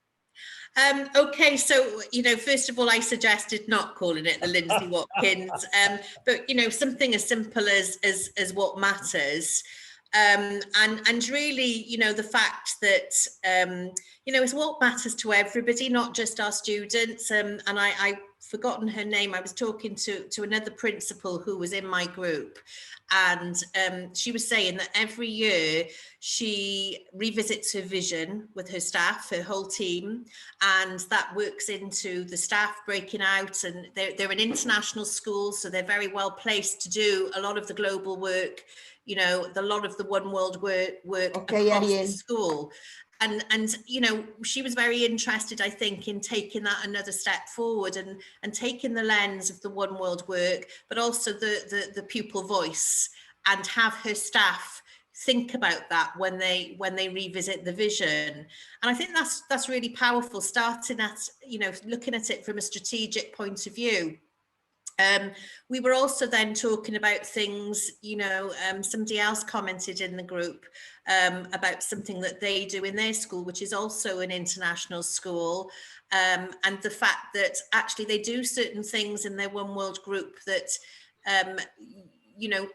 Okay, so, first of all, I suggested not calling it the Lindsay Watkins, but, something as simple as what matters. And really, the fact that, it's what matters to everybody, not just our students. And I've forgotten her name. I was talking to another principal who was in my group, and she was saying that every year she revisits her vision with her staff, her whole team, and that works into the staff breaking out. And they're an international school, so they're very well placed to do a lot of the global work, a lot of the One World work across the school. And she was very interested, I think, in taking that another step forward and taking the lens of the One World work, but also the pupil voice, and have her staff think about that when they revisit the vision. And I think that's really powerful, starting at, looking at it from a strategic point of view. We were also then talking about things, somebody else commented in the group about something that they do in their school, which is also an international school, and the fact that actually they do certain things in their One World group that,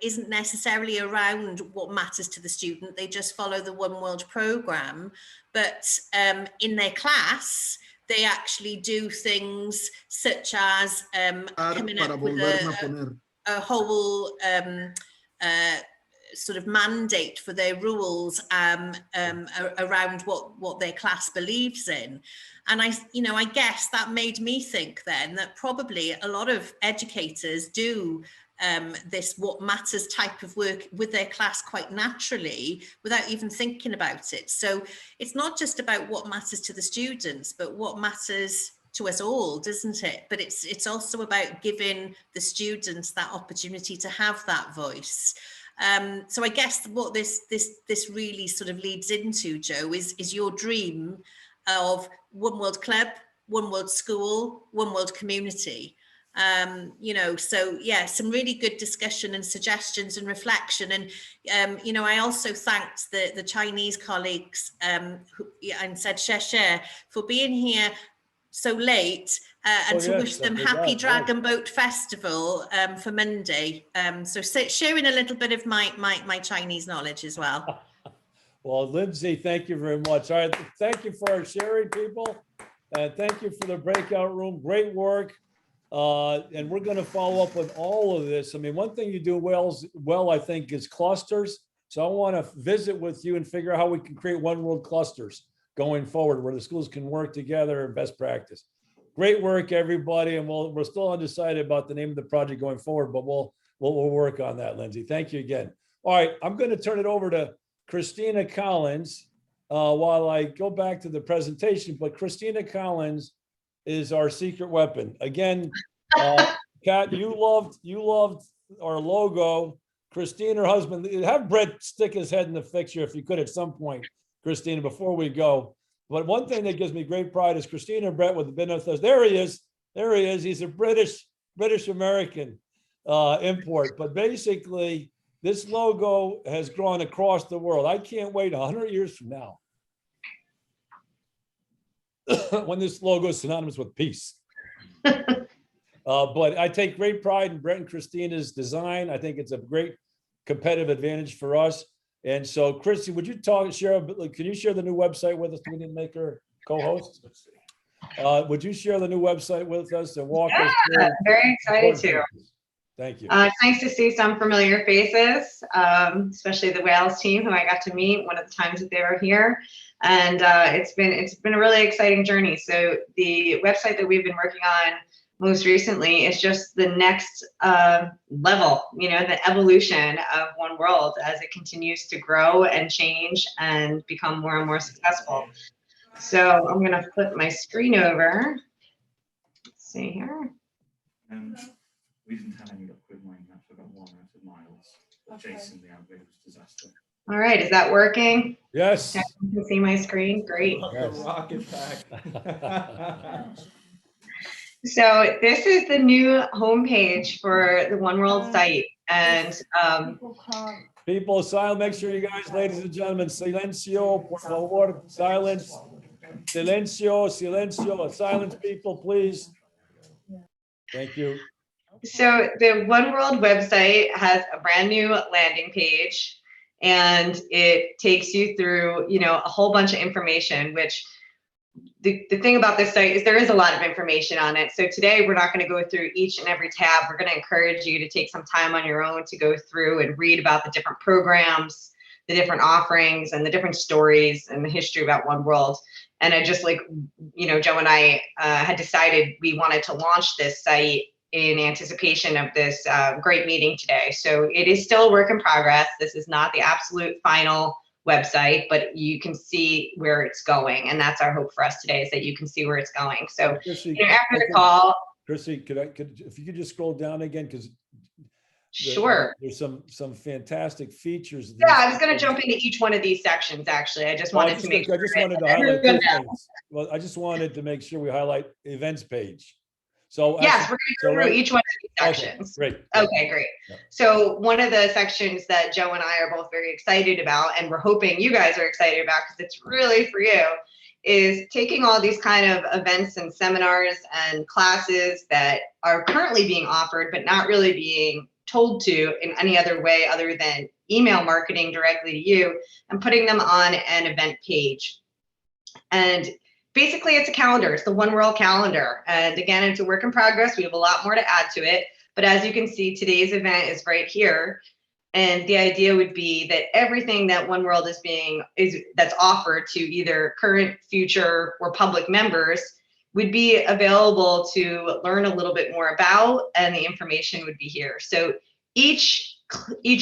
isn't necessarily around what matters to the student. They just follow the One World program, but in their class, they actually do things such as coming up with a whole sort of mandate for their rules around what their class believes in. And I guess that made me think then that probably a lot of educators do this what matters type of work with their class quite naturally without even thinking about it. So it's not just about what matters to the students, but what matters to us all, doesn't it? But it's also about giving the students that opportunity to have that voice. So I guess what this really sort of leads into, Joe, is your dream of One World Club, One World School, One World Community. So yeah, some really good discussion and suggestions and reflection. And, I also thanked the Chinese colleagues and said Sheshe for being here so late and to wish them happy Dragon Boat Festival for Monday. So sharing a little bit of my Chinese knowledge as well. Well, Lindsay, thank you very much. All right, thank you for our sharing, people. And thank you for the breakout room. Great work. And we're going to follow up with all of this. I mean, one thing you do well, I think, is clusters. So I want to visit with you and figure out how we can create One World clusters going forward, where the schools can work together and best practice. Great work, everybody. And we're still undecided about the name of the project going forward, but we'll work on that, Lindsay. Thank you again. All right, I'm going to turn it over to Christina Collins while I go back to the presentation. But Christina Collins is our secret weapon. Again, Kat, you loved our logo. Christine, her husband, have Brett stick his head in the fixture if you could at some point, Christina, before we go. But one thing that gives me great pride is Christina and Brett would have been with us. There he is. There he is. He's a British American import. But basically, this logo has grown across the world. I can't wait 100 years from now when this logo is synonymous with peace. But I take great pride in Brett and Christina's design. I think it's a great competitive advantage for us. And so, Christy, would you share a bit? Can you share the new website with us? Do we need to make her co-host? Would you share the new website with us and walk us through? I'm very excited to. Thank you. It's nice to see some familiar faces, especially the Wales team who I got to meet one of the times that they were here. And it's been a really exciting journey. So the website that we've been working on most recently is just the next level, the evolution of One World as it continues to grow and change and become more and more successful. So I'm gonna flip my screen over. Let's see here. We didn't have any luck with mine. I forgot one out of Miles. Jason, the outrageous disaster. All right, is that working? Yes. You can see my screen. Great. Rocket pack. So this is the new homepage for the One World site. And People, silent, make sure you guys, ladies and gentlemen, silencio, por favor, silence. Silencio, silencio, silence, people, please. Thank you. so the One World website has a brand new landing page, and it takes you through, you know, a whole bunch of information, which the thing about this site is there is a lot of information on it. So today we're not going to go through each and every tab. We're going to encourage you to take some time on your own to go through and read about the different programs, the different offerings, and the different stories and the history about One World. And I just, like, you know, Joe and I had decided we wanted to launch this site in anticipation of this great meeting today. So it is still a work in progress. This is not the absolute final website, but you can see where it's going. And that's our hope for us today, is that you can see where it's going. So Chrissy, you know, after the call. Chrissy, if you could just scroll down again, because Sure. there's some fantastic features. Yeah, I was going to jump into each one of these sections, actually. I just wanted to make sure. I just wanted to highlight two things. Well, I just wanted to make sure we highlight events page. So yes, we're going to go through each one of these sections. Great. Okay, great. Yeah. So one of the sections that Joe and I are both very excited about, and we're hoping you guys are excited about because it's really for you, is taking all these kind of events and seminars and classes that are currently being offered, but not really being told to in any other way other than email marketing directly to you, and putting them on an event page. And basically it's a calendar. It's the One World calendar. And again, it's a work in progress. We have a lot more to add to it. But as you can see, today's event is right here. And the idea would be that everything that One World that's offered to either current, future, or public members would be available to learn a little bit more about, and the information would be here. So each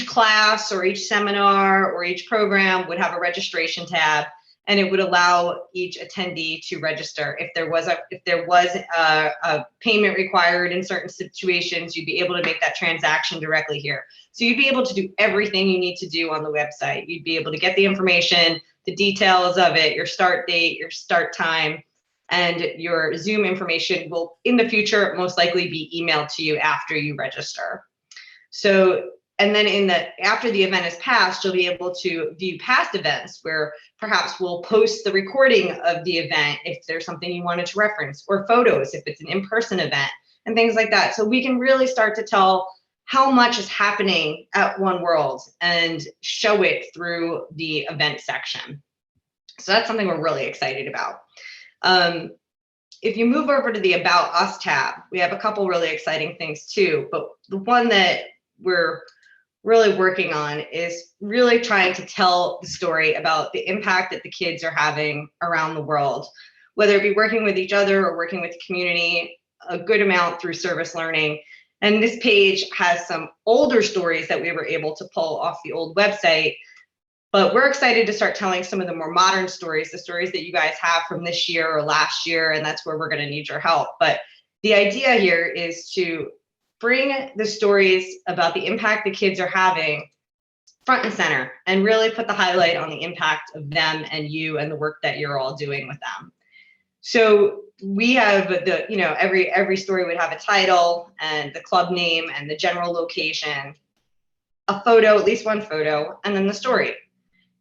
class or each seminar or each program would have a registration tab, and it would allow each attendee to register. If there was a payment required in certain situations, you'd be able to make that transaction directly here. So you'd be able to do everything you need to do on the website. You'd be able to get the information, the details of it, your start date, your start time, and your Zoom information will in the future most likely be emailed to you after you register. So, and then after the event is passed, you'll be able to view past events where perhaps we'll post the recording of the event if there's something you wanted to reference, or photos if it's an in-person event, and things like that. So we can really start to tell how much is happening at One World and show it through the event section. So that's something we're really excited about. If you move over to the About Us tab, we have a couple really exciting things too, but the one that we're really working on is really trying to tell the story about the impact that the kids are having around the world, whether it be working with each other or working with the community, a good amount through service learning. And this page has some older stories that we were able to pull off the old website, but we're excited to start telling some of the more modern stories, the stories that you guys have from this year or last year, and that's where we're going to need your help. But the idea here is to bring the stories about the impact the kids are having front and center, and really put the highlight on the impact of them and you and the work that you're all doing with them. So we have every story would have a title and the club name and the general location, a photo, at least one photo, and then the story.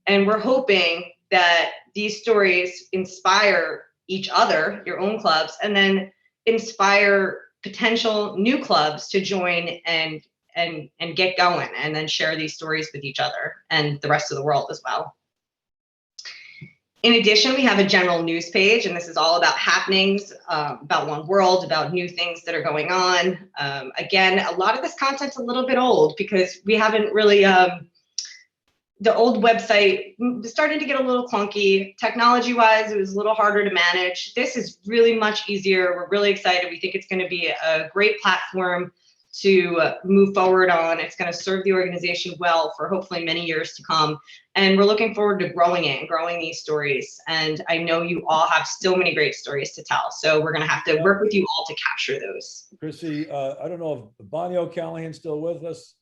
And we're hoping that these stories inspire each other, your own clubs, and then inspire potential new clubs to join and get going, and then share these stories with each other and the rest of the world as well. In addition, we have a general news page, and this is all about happenings, about One World, about new things that are going on. Again, a lot of this content's a little bit old because we haven't really, the old website started to get a little clunky. Technology-wise, it was a little harder to manage. This is really much easier. We're really excited. We think it's going to be a great platform to move forward on. It's going to serve the organization well for hopefully many years to come. And we're looking forward to growing it and growing these stories. And I know you all have so many great stories to tell. So we're going to have to work with you all to capture those. Chrissy, I don't know if Bonnie O'Callahan's still with us.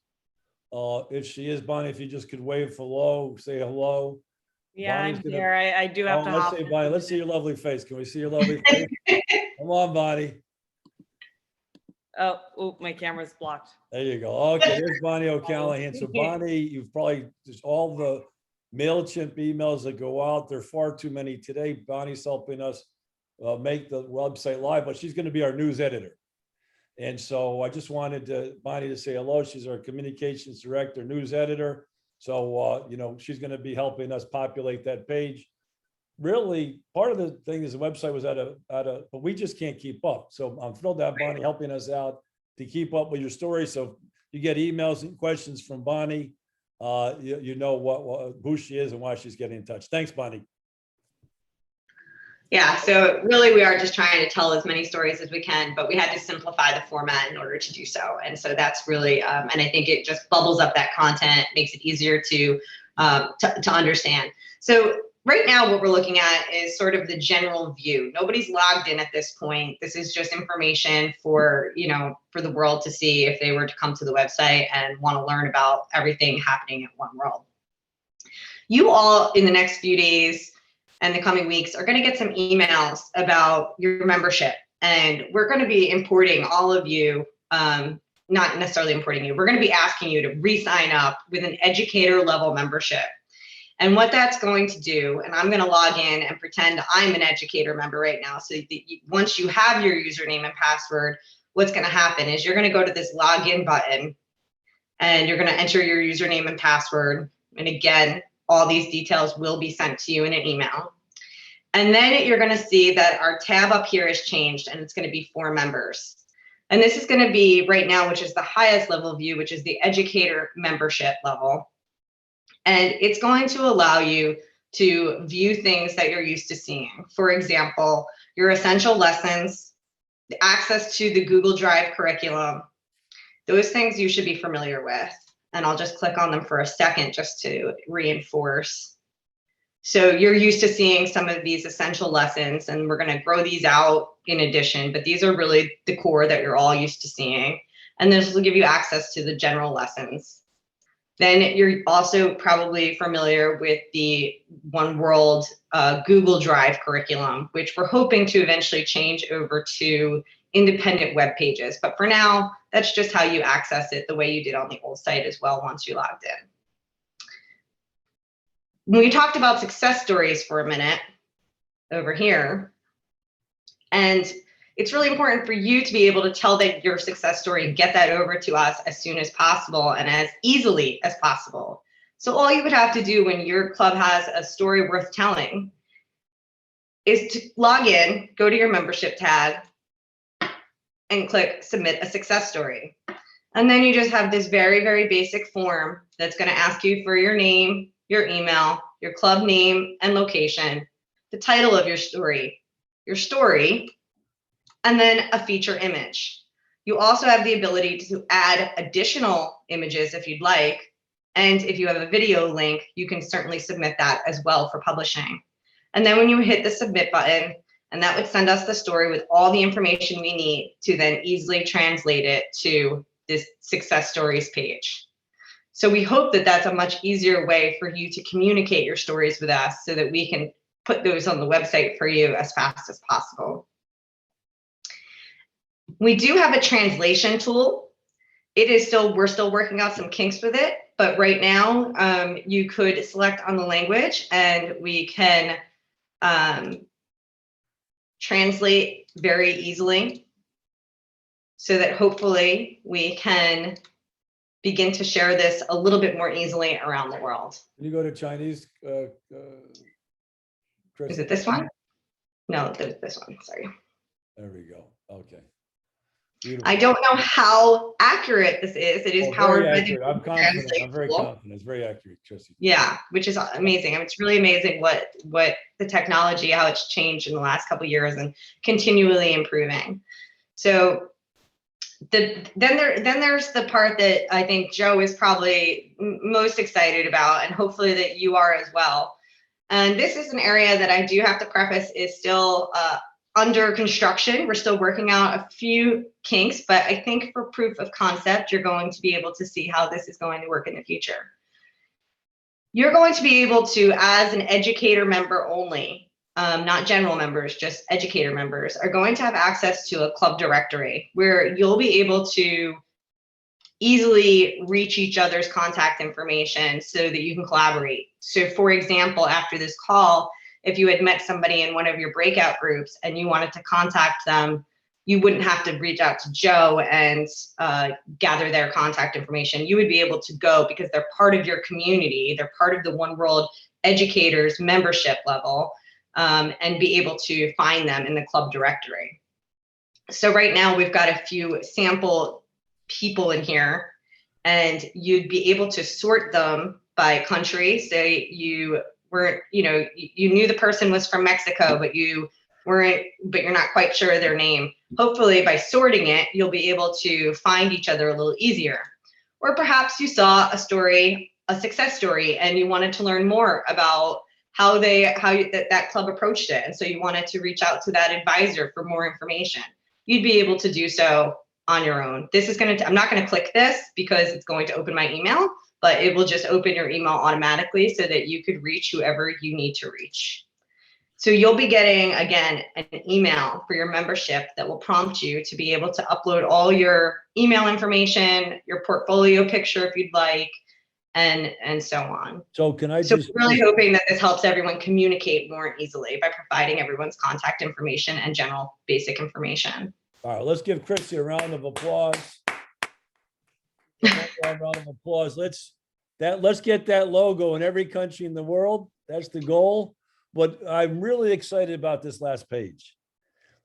If she is, Bonnie, if you just could wave hello, say hello. Yeah, Bonnie's I'm gonna- here. I do have to let's hop. see, Bonnie, let's see your lovely face. Can we see your lovely face? Come on, Bonnie. Oh, my camera's blocked. There you go. Okay, there's Bonnie O'Callahan. So Bonnie, you've probably, just all the MailChimp emails that go out, there are far too many today. Bonnie's helping us make the website live, but she's going to be our news editor. And so I just wanted Bonnie to say hello. She's our communications director, news editor. So, she's going to be helping us populate that page. Really, part of the thing is the website was but we just can't keep up. So I'm thrilled to have Bonnie helping us out to keep up with your story. So you get emails and questions from Bonnie. You know who she is and why she's getting in touch. Thanks, Bonnie. Yeah, so really we are just trying to tell as many stories as we can, but we had to simplify the format in order to do so. And so that's really, and I think it just bubbles up that content, makes it easier to understand. So right now what we're looking at is sort of the general view. Nobody's logged in at this point. This is just information for, for the world to see if they were to come to the website and want to learn about everything happening at One World. You all in the next few days and the coming weeks are going to get some emails about your membership, and we're going to be importing all of you, not necessarily importing you, we're going to be asking you to re-sign up with an educator level membership. And what that's going to do, and I'm going to log in and pretend I'm an educator member right now. So once you have your username and password, what's going to happen is you're going to go to this login button and you're going to enter your username and password. And again, all these details will be sent to you in an email. And then you're going to see that our tab up here has changed, and it's going to be for members. And this is going to be right now, which is the highest level view, which is the educator membership level. And it's going to allow you to view things that you're used to seeing. For example, your essential lessons, the access to the Google Drive curriculum, those things you should be familiar with. And I'll just click on them for a second just to reinforce. So you're used to seeing some of these essential lessons, and we're going to grow these out in addition, but these are really the core that you're all used to seeing. And this will give you access to the general lessons. Then you're also probably familiar with the One World Google Drive curriculum, which we're hoping to eventually change over to independent web pages. But for now, that's just how you access it, the way you did on the old site as well once you logged in. We talked about success stories for a minute over here, and it's really important for you to be able to tell that your success story and get that over to us as soon as possible and as easily as possible. So all you would have to do when your club has a story worth telling is to log in, go to your membership tab, and click submit a success story. And then you just have this very, very basic form that's going to ask you for your name, your email, your club name and location, the title of your story, and then a feature image. You also have the ability to add additional images if you'd like. And if you have a video link, you can certainly submit that as well for publishing. And then when you hit the submit button, and that would send us the story with all the information we need to then easily translate it to this success stories page. So we hope that that's a much easier way for you to communicate your stories with us so that we can put those on the website for you as fast as possible. We do have a translation tool. We're still working out some kinks with it, but right now you could select on the language and we can translate very easily so that hopefully we can begin to share this a little bit more easily around the world. Can you go to Chinese? Chris? Is it this one? No, this one, sorry. There we go. Okay. Beautiful. I don't know how accurate this is. It is powered by the I'm confident. I'm very confident. It's very accurate, Tracy. Yeah, which is amazing. I mean, it's really amazing what the technology, how it's changed in the last couple of years and continually improving. So then there's the part that I think Joe is probably most excited about, and hopefully that you are as well. And this is an area that I do have to preface is still under construction. We're still working out a few kinks, but I think for proof of concept, you're going to be able to see how this is going to work in the future. You're going to be able to, as an educator member only, not general members, just educator members, are going to have access to a club directory where you'll be able to easily reach each other's contact information so that you can collaborate. So for example, after this call, if you had met somebody in one of your breakout groups and you wanted to contact them, you wouldn't have to reach out to Joe and gather their contact information. You would be able to go because they're part of your community. They're part of the One World Educators membership level, and be able to find them in the club directory. So right now we've got a few sample people in here, and you'd be able to sort them by country. So you weren't, you knew the person was from Mexico, but you're not quite sure of their name. Hopefully by sorting it, you'll be able to find each other a little easier. Or perhaps you saw a story, a success story, and you wanted to learn more about how that club approached it. And so you wanted to reach out to that advisor for more information. You'd be able to do so on your own. This is I'm not going to click this because it's going to open my email, but it will just open your email automatically so that you could reach whoever you need to reach. So you'll be getting, again, an email for your membership that will prompt you to be able to upload all your email information, your portfolio picture if you'd like, and so on. So can I So just really hoping that this helps everyone communicate more easily by providing everyone's contact information and general basic information. All right, let's give Chrissy a round of applause. Round of applause. Let's get that logo in every country in the world. That's the goal. But I'm really excited about this last page.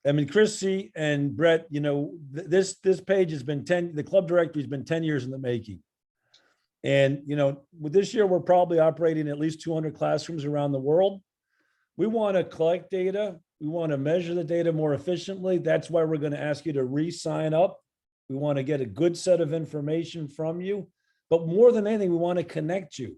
I mean, Chrissy and Brett, this page has been the club directory has been 10 years in the making. And, with this year, we're probably operating at least 200 classrooms around the world. We want to collect data. We want to measure the data more efficiently. That's why we're going to ask you to re-sign up. We want to get a good set of information from you. But more than anything, we want to connect you.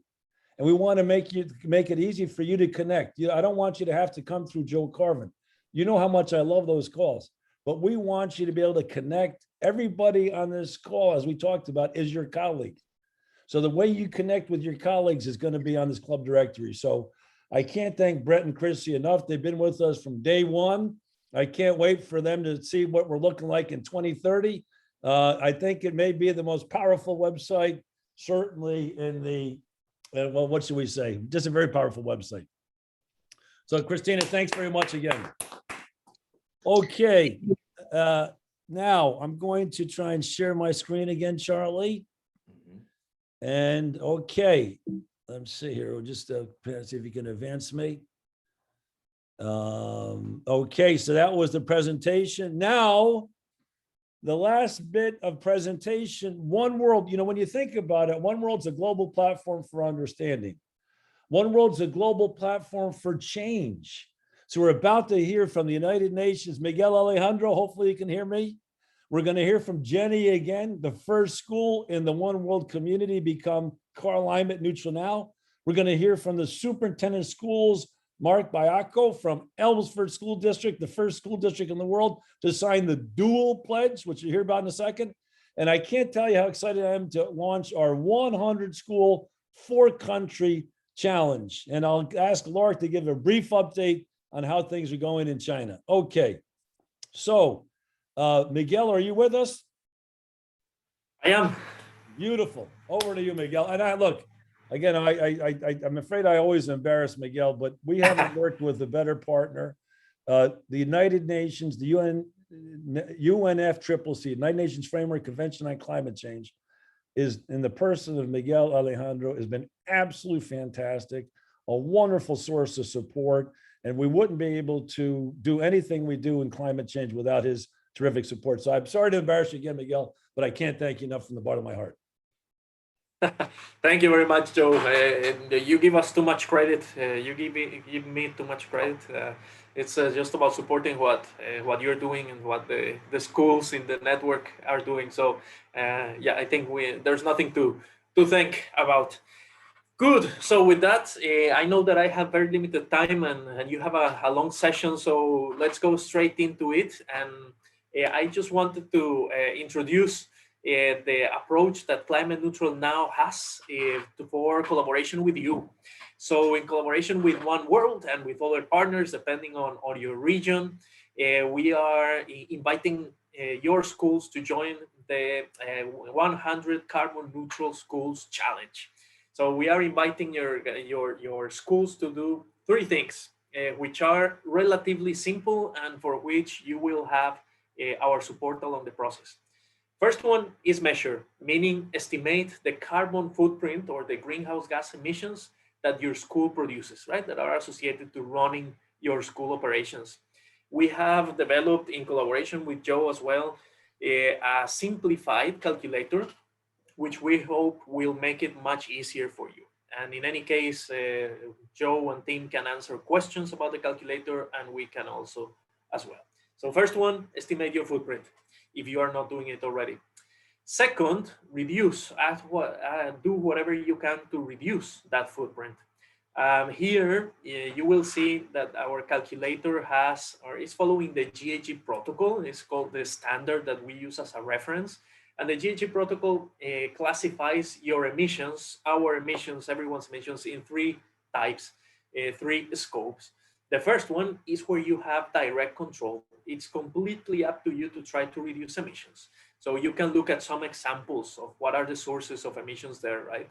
And we want to make it easy for you to connect. I don't want you to have to come through Joe Carvin. You know how much I love those calls. But we want you to be able to connect. Everybody on this call, as we talked about, is your colleague. So the way you connect with your colleagues is going to be on this club directory. So I can't thank Brett and Chrissy enough. They've been with us from day one. I can't wait for them to see what we're looking like in 2030. I think it may be the most powerful website, certainly in the, well, what should we say? Just a very powerful website. So Christina, thanks very much again. Okay, now I'm going to try and share my screen again, Charlie. And okay, let's see here. We'll just see if you can advance me. Okay, so that was the presentation. Now, the last bit of presentation, One World, when you think about it, One World's a global platform for understanding. One World's a global platform for change. So we're about to hear from the United Nations, Miguel Alejandro, hopefully you can hear me. We're going to hear from Jenny again, the first school in the One World community become climate neutral now. We're going to hear from the superintendent of schools, Mark Biaco from Elmsford School District, the first school district in the world to sign the dual pledge, which you'll hear about in a second. And I can't tell you how excited I am to launch our 100 school, 4-country challenge. And I'll ask Laura to give a brief update on how things are going in China. Okay, so Miguel, are you with us? I am. Beautiful. Over to you, Miguel. And I'm afraid I always embarrass Miguel, but we haven't worked with a better partner. The United Nations, the UNFCCC, United Nations Framework Convention on Climate Change, is in the person of Miguel Alejandro, has been absolutely fantastic, a wonderful source of support, and we wouldn't be able to do anything we do in climate change without his terrific support. So I'm sorry to embarrass you again, Miguel, but I can't thank you enough from the bottom of my heart. Thank you very much, Joe. You give us too much credit. You give me too much credit. It's just about supporting what you're doing and what the schools in the network are doing. So yeah, I think there's nothing to think about. Good. So with that, I know that I have very limited time and you have a long session, so let's go straight into it. And I just wanted to introduce the approach that Climate Neutral now has for collaboration with you. So in collaboration with One World and with other partners, depending on your region, we are inviting your schools to join the 100 Carbon Neutral Schools Challenge. So we are inviting your schools to do 3 things, which are relatively simple and for which you will have our support along the process. First one is measure, meaning estimate the carbon footprint or the greenhouse gas emissions that your school produces, right? That are associated to running your school operations. We have developed in collaboration with Joe as well, a simplified calculator which we hope will make it much easier for you. And in any case, Joe and team can answer questions about the calculator and we can also as well. So first one, estimate your footprint if you are not doing it already. Second, reduce, do whatever you can to reduce that footprint. Here, you will see that our calculator has, or is following the GHG protocol. It's called the standard that we use as a reference. And the GHG protocol classifies your emissions, our emissions, everyone's emissions in 3 types, 3 scopes. The first one is where you have direct control. It's completely up to you to try to reduce emissions. So you can look at some examples of what are the sources of emissions there, right?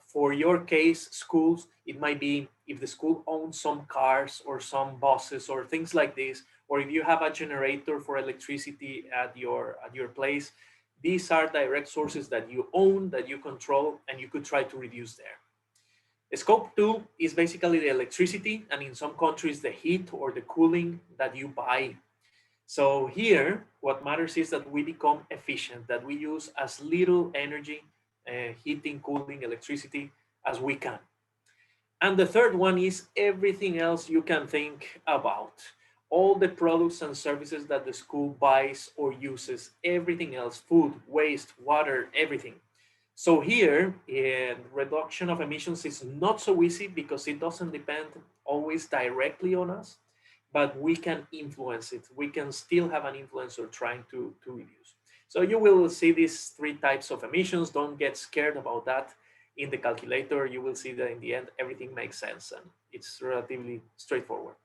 For your case, schools, it might be if the school owns some cars or some buses or things like this, or if you have a generator for electricity at your place, these are direct sources that you own, that you control, and you could try to reduce there. Scope 2 is basically the electricity, and in some countries, the heat or the cooling that you buy. So here, what matters is that we become efficient, that we use as little energy, heating, cooling, electricity as we can. And the third one is everything else you can think about. All the products and services that the school buys or uses, everything else, food, waste, water, everything. So here, reduction of emissions is not so easy because it doesn't depend always directly on us, but we can influence it. We can still have an influence or trying to reduce. So you will see these 3 types of emissions. Don't get scared about that. In the calculator, you will see that in the end, everything makes sense and it's relatively straightforward.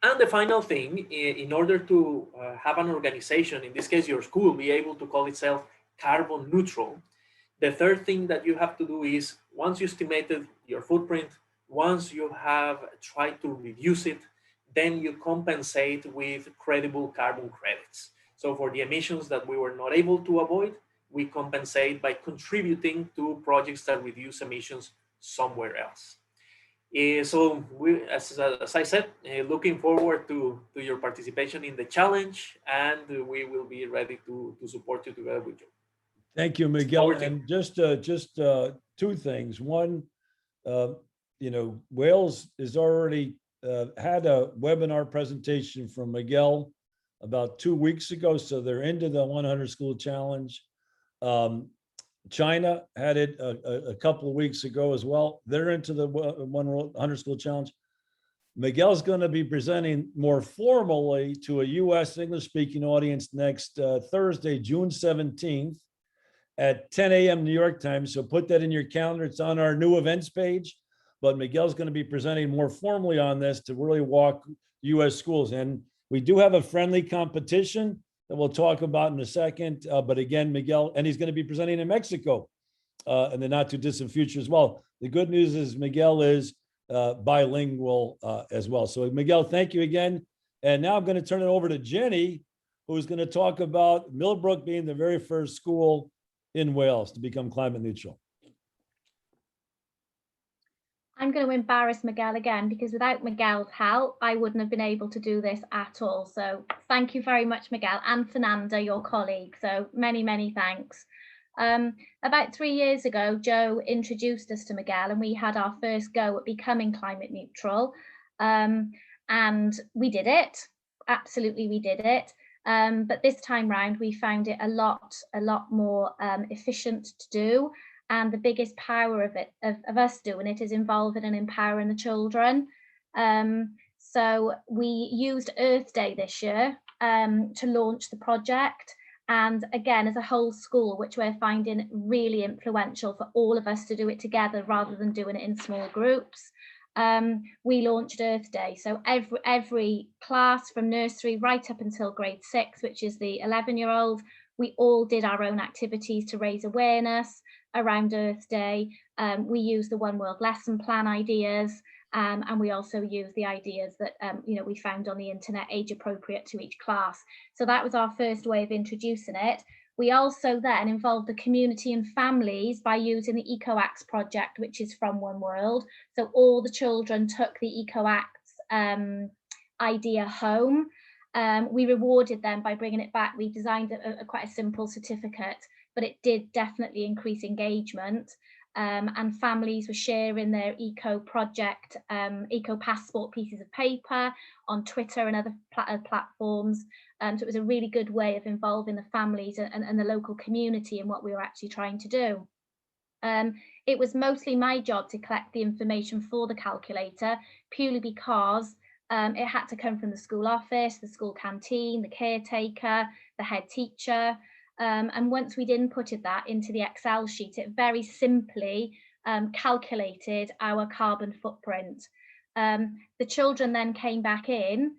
And the final thing, in order to have an organization, in this case, your school, be able to call itself carbon neutral, the third thing that you have to do is, once you estimated your footprint, once you have tried to reduce it, then you compensate with credible carbon credits. So for the emissions that we were not able to avoid, we compensate by contributing to projects that reduce emissions somewhere else. So we, as I said, looking forward to your participation in the challenge, and we will be ready to support you together with you. Thank you, Miguel. And just 2 things. One, you know, Wales has already had a webinar presentation from Miguel about 2 weeks ago. So they're into the 100 School Challenge. China had it a couple of weeks ago as well. They're into the 100 School Challenge. Miguel's going to be presenting more formally to a US English-speaking audience next Thursday, June 17th at 10 a.m. New York time. So put that in your calendar. It's on our new events page. But Miguel's going to be presenting more formally on this to really walk US schools. And we do have a friendly competition that we'll talk about in a second. But again, Miguel, and he's going to be presenting in Mexico in the not too distant future as well. The good news is Miguel is bilingual as well. So Miguel, thank you again. And now I'm going to turn it over to Jenny, who's going to talk about Millbrook being the very first school in Wales to become climate neutral. I'm going to embarrass Miguel again, because without Miguel's help, I wouldn't have been able to do this at all. So thank you very much, Miguel, and Fernanda, your colleague. So many, many thanks. About 3 years ago, Joe introduced us to Miguel and we had our first go at becoming climate neutral. And we did it. Absolutely, we did it. But this time round, we found it a lot more efficient to do. And the biggest power of it, of us doing it, is involving and empowering the children. So we used Earth Day this year to launch the project. And again, as a whole school, which we're finding really influential for all of us to do it together rather than doing it in small groups, we launched Earth Day. So every class from nursery right up until grade 6, which is the 11-year-old, we all did our own activities to raise awareness around Earth Day. We used the One World lesson plan ideas, and we also used the ideas that we found on the internet, age appropriate to each class. So that was our first way of introducing it. We also then involved the community and families by using the EcoActs project, which is from One World. So all the children took the EcoActs idea home. We rewarded them by bringing it back. We designed quite a simple certificate, but it did definitely increase engagement. And families were sharing their eco project, eco passport pieces of paper on Twitter and other platforms. So it was a really good way of involving the families and the local community in what we were actually trying to do. It was mostly my job to collect the information for the calculator, purely because it had to come from the school office, the school canteen, the caretaker, the head teacher. And once we'd inputted that into the Excel sheet, it very simply calculated our carbon footprint. The children then came back in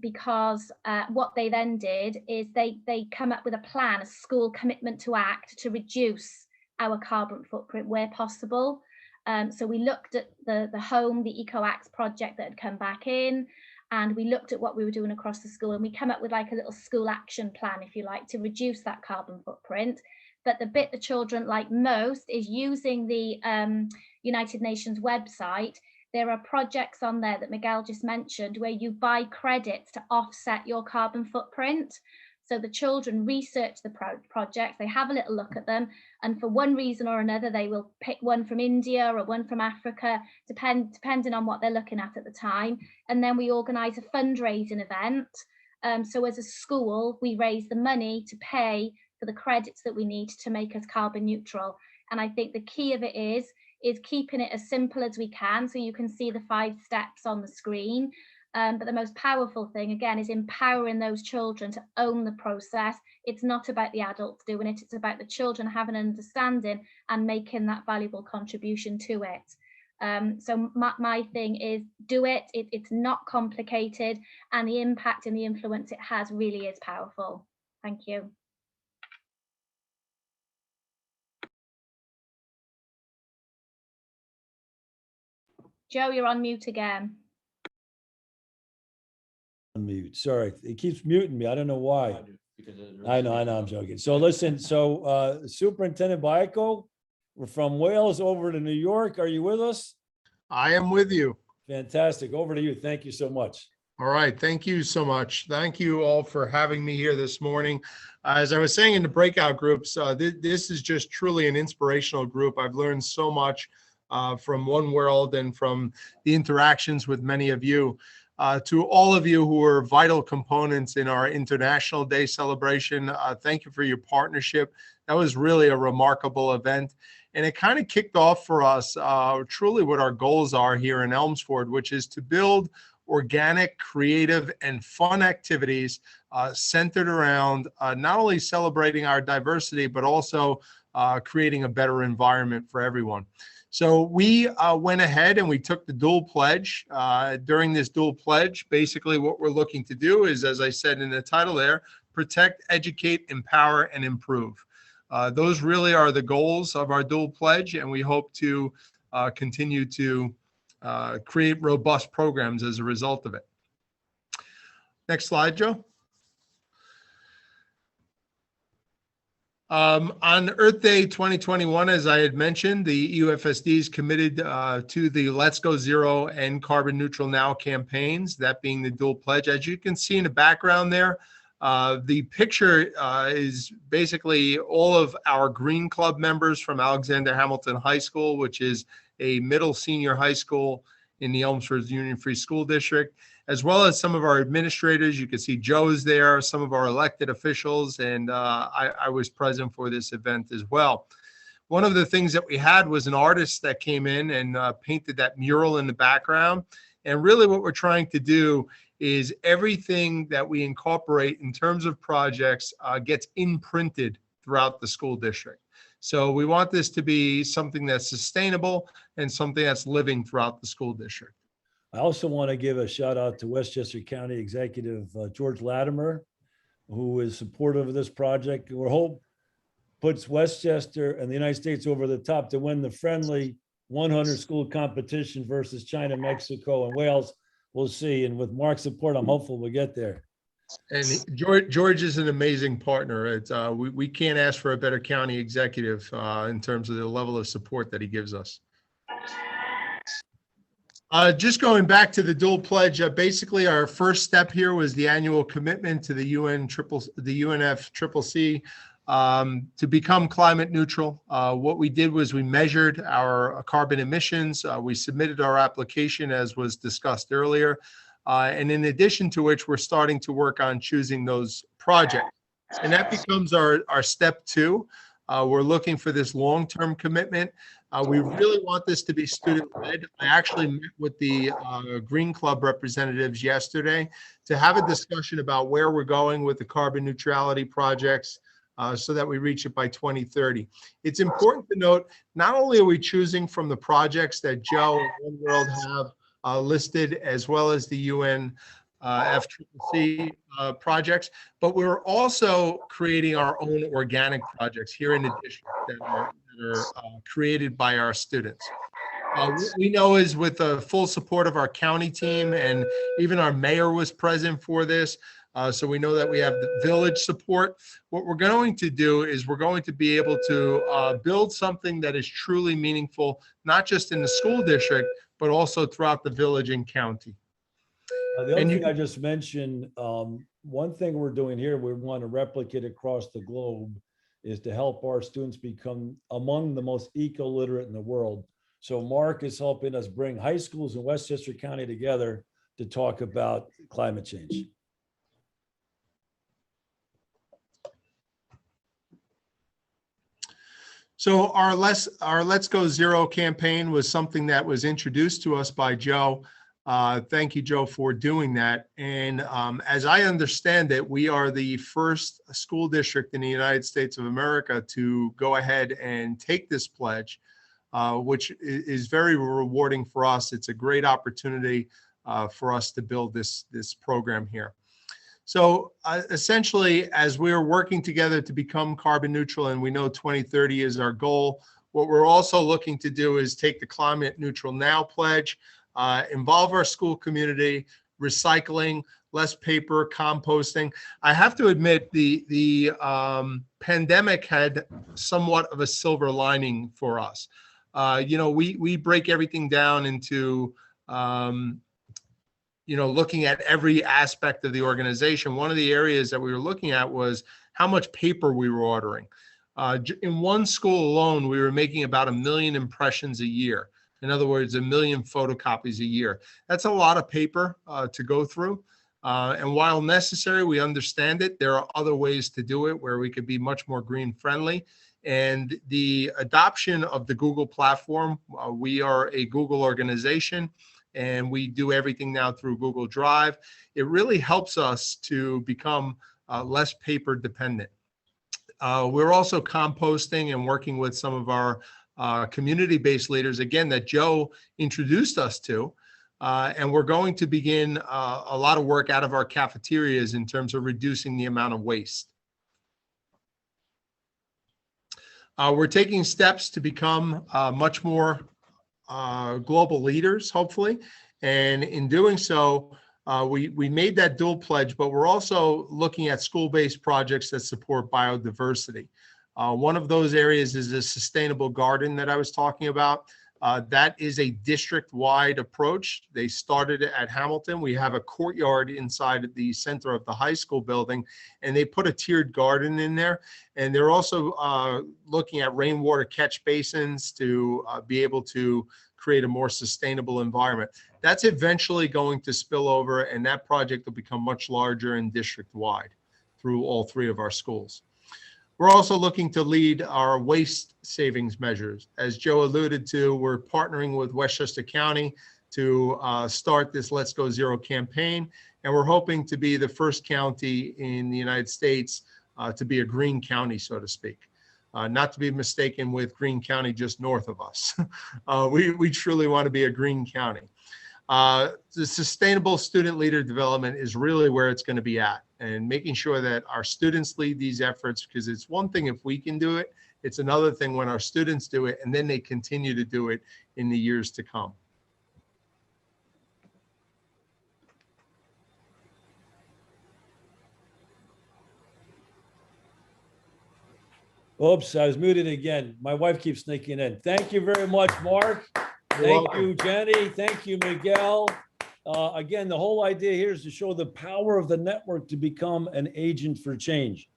because what they then did is they come up with a plan, a school commitment to act to reduce our carbon footprint where possible. So we looked at the home, the EcoActs project that had come back in, and we looked at what we were doing across the school, and we come up with like a little school action plan, if you like, to reduce that carbon footprint. But the bit the children like most is using the United Nations website. There are projects on there that Miguel just mentioned where you buy credits to offset your carbon footprint. So the children research the projects, they have a little look at them, and for one reason or another, they will pick one from India or one from Africa, depending on what they're looking at the time. And then we organise a fundraising event. So as a school, we raise the money to pay for the credits that we need to make us carbon neutral. And I think the key of it is keeping it as simple as we can, so you can see the 5 steps on the screen. But the most powerful thing, again, is empowering those children to own the process. It's not about the adults doing it, it's about the children having an understanding and making that valuable contribution to it. So my thing is do it. It's not complicated, and the impact and the influence it has really is powerful. Thank you. Joe, you're on mute again. Mute. Sorry, it keeps muting me. I don't know why. I know, I'm joking. So listen, Superintendent Baiko, we're from Wales over to New York. Are you with us? I am with you. Fantastic. Over to you. Thank you so much. All right. Thank you so much. Thank you all for having me here this morning. As I was saying in the breakout groups, this is just truly an inspirational group. I've learned so much from One World and from the interactions with many of you. To all of you who are vital components in our International Day celebration, thank you for your partnership. That was really a remarkable event. And it kind of kicked off for us truly what our goals are here in Elmsford, which is to build organic, creative, and fun activities centered around not only celebrating our diversity, but also creating a better environment for everyone. So we went ahead and we took the dual pledge. During this dual pledge, basically what we're looking to do is, as I said in the title there, protect, educate, empower, and improve. Those really are the goals of our dual pledge, and we hope to continue to create robust programs as a result of it. Next slide, Joe. On Earth Day 2021, as I had mentioned, the EUFSD is committed to the Let's Go Zero and Carbon Neutral Now campaigns, that being the dual pledge. As you can see in the background there, the picture is basically all of our Green Club members from Alexander Hamilton High School, which is a middle senior high school in the Elmsford Union Free School District, as well as some of our administrators. You can see Joe's there, some of our elected officials, and I was present for this event as well. one of the things that we had was an artist that came in and painted that mural in the background. And really what we're trying to do is everything that we incorporate in terms of projects gets imprinted throughout the school district. So we want this to be something that's sustainable and something that's living throughout the school district. I also want to give a shout out to Westchester County Executive George Latimer, who is supportive of this project. We hope puts Westchester and the United States over the top to win the friendly 100 school competition versus China, Mexico, and Wales. We'll see. And with Mark's support, I'm hopeful we'll get there. And George is an amazing partner. It's, we can't ask for a better county executive in terms of the level of support that he gives us. Just going back to the dual pledge, basically our first step here was the annual commitment to the UNFCCC to become climate neutral. What we did was we measured our carbon emissions. We submitted our application as was discussed earlier. And in addition to which, we're starting to work on choosing those projects. And that becomes our step 2. We're looking for this long-term commitment. We really want this to be student-led. I actually met with the Green Club representatives yesterday to have a discussion about where we're going with the carbon neutrality projects so that we reach it by 2030. It's important to note, not only are we choosing from the projects that Joe and One World have listed, as well as the UN FCCC projects, but we're also creating our own organic projects here in the district that are created by our students. What we know is with the full support of our county team, and even our mayor was present for this, so we know that we have the village support. What we're going to do is we're going to be able to build something that is truly meaningful, not just in the school district, but also throughout the village and county. The other thing I just mentioned, one thing we're doing here, we want to replicate across the globe, is to help our students become among the most eco-literate in the world. So Mark is helping us bring high schools in Westchester County together to talk about climate change. So our Let's Go Zero campaign was something that was introduced to us by Joe. Thank you, Joe, for doing that. And as I understand it, we are the first school district in the United States of America to go ahead and take this pledge, which is very rewarding for us. It's a great opportunity for us to build this program here. So essentially, as we're working together to become carbon neutral, and we know 2030 is our goal, what we're also looking to do is take the Climate Neutral Now pledge, involve our school community, recycling, less paper, composting. I have to admit the pandemic had somewhat of a silver lining for us. We break everything down into looking at every aspect of the organization. One of the areas that we were looking at was how much paper we were ordering. In one school alone, we were making about 1 million impressions a year. In other words, 1 million photocopies a year. That's a lot of paper to go through. And while necessary, we understand it. There are other ways to do it where we could be much more green friendly. And the adoption of the Google platform, we are a Google organization, and we do everything now through Google Drive. It really helps us to become less paper dependent. We're also composting and working with some of our community-based leaders, again, that Joe introduced us to. And we're going to begin a lot of work out of our cafeterias in terms of reducing the amount of waste. We're taking steps to become much more global leaders, hopefully. And in doing so, we made that dual pledge, but we're also looking at school-based projects that support biodiversity. One of those areas is the sustainable garden that I was talking about. That is a district-wide approach. They started at Hamilton. We have a courtyard inside the center of the high school building, and they put a tiered garden in there. And they're also looking at rainwater catch basins to be able to create a more sustainable environment. That's eventually going to spill over, and that project will become much larger and district-wide through all 3 of our schools. We're also looking to lead our waste savings measures. As Joe alluded to, we're partnering with Westchester County to start this Let's Go Zero campaign. And we're hoping to be the first county in the United States to be a green county, so to speak. Not to be mistaken with Greene County just north of us. We truly want to be a green county. The sustainable student leader development is really where it's going to be at, and making sure that our students lead these efforts, because it's one thing if we can do it, it's another thing when our students do it and then they continue to do it in the years to come. Oops, I was muted again. My wife keeps sneaking in. Thank you very much, Mark. Thank you, Jenny. Thank you, Miguel. Again, the whole idea here is to show the power of the network to become an agent for change.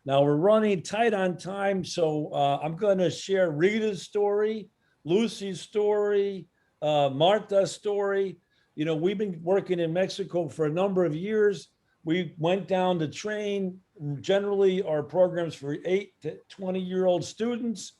Now we're running tight on time, so I'm going to share Rita's story, Lucy's story, Martha's story. You know, we've been working in Mexico for a number of years. We went down to train generally our programs for 8 to 20-year-old students.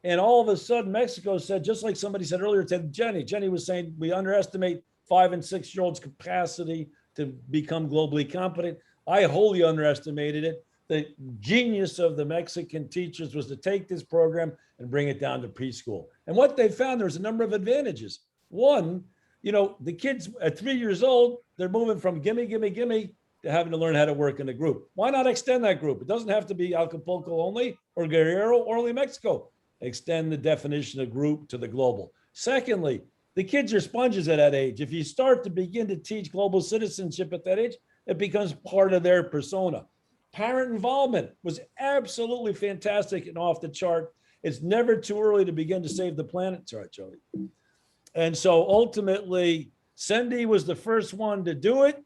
And all of a sudden, Mexico said, just like somebody said earlier to Jenny was saying, we underestimate 5 and 6-year-olds' capacity to become globally competent. I wholly underestimated it. The genius of the Mexican teachers was to take this program and bring it down to preschool. And what they found, there's a number of advantages. One, you know, the kids at 3 years old, they're moving from gimme, gimme, gimme to having to learn how to work in a group. Why not extend that group? It doesn't have to be Acapulco only or Guerrero or only Mexico. Extend the definition of group to the global. Secondly, the kids are sponges at that age. If you start to begin to teach global citizenship at that age, it becomes part of their persona. Parent involvement was absolutely fantastic and off the chart. It's never too early to begin to save the planet. Sorry, Jody. And so ultimately, Cindy was the first one to do it.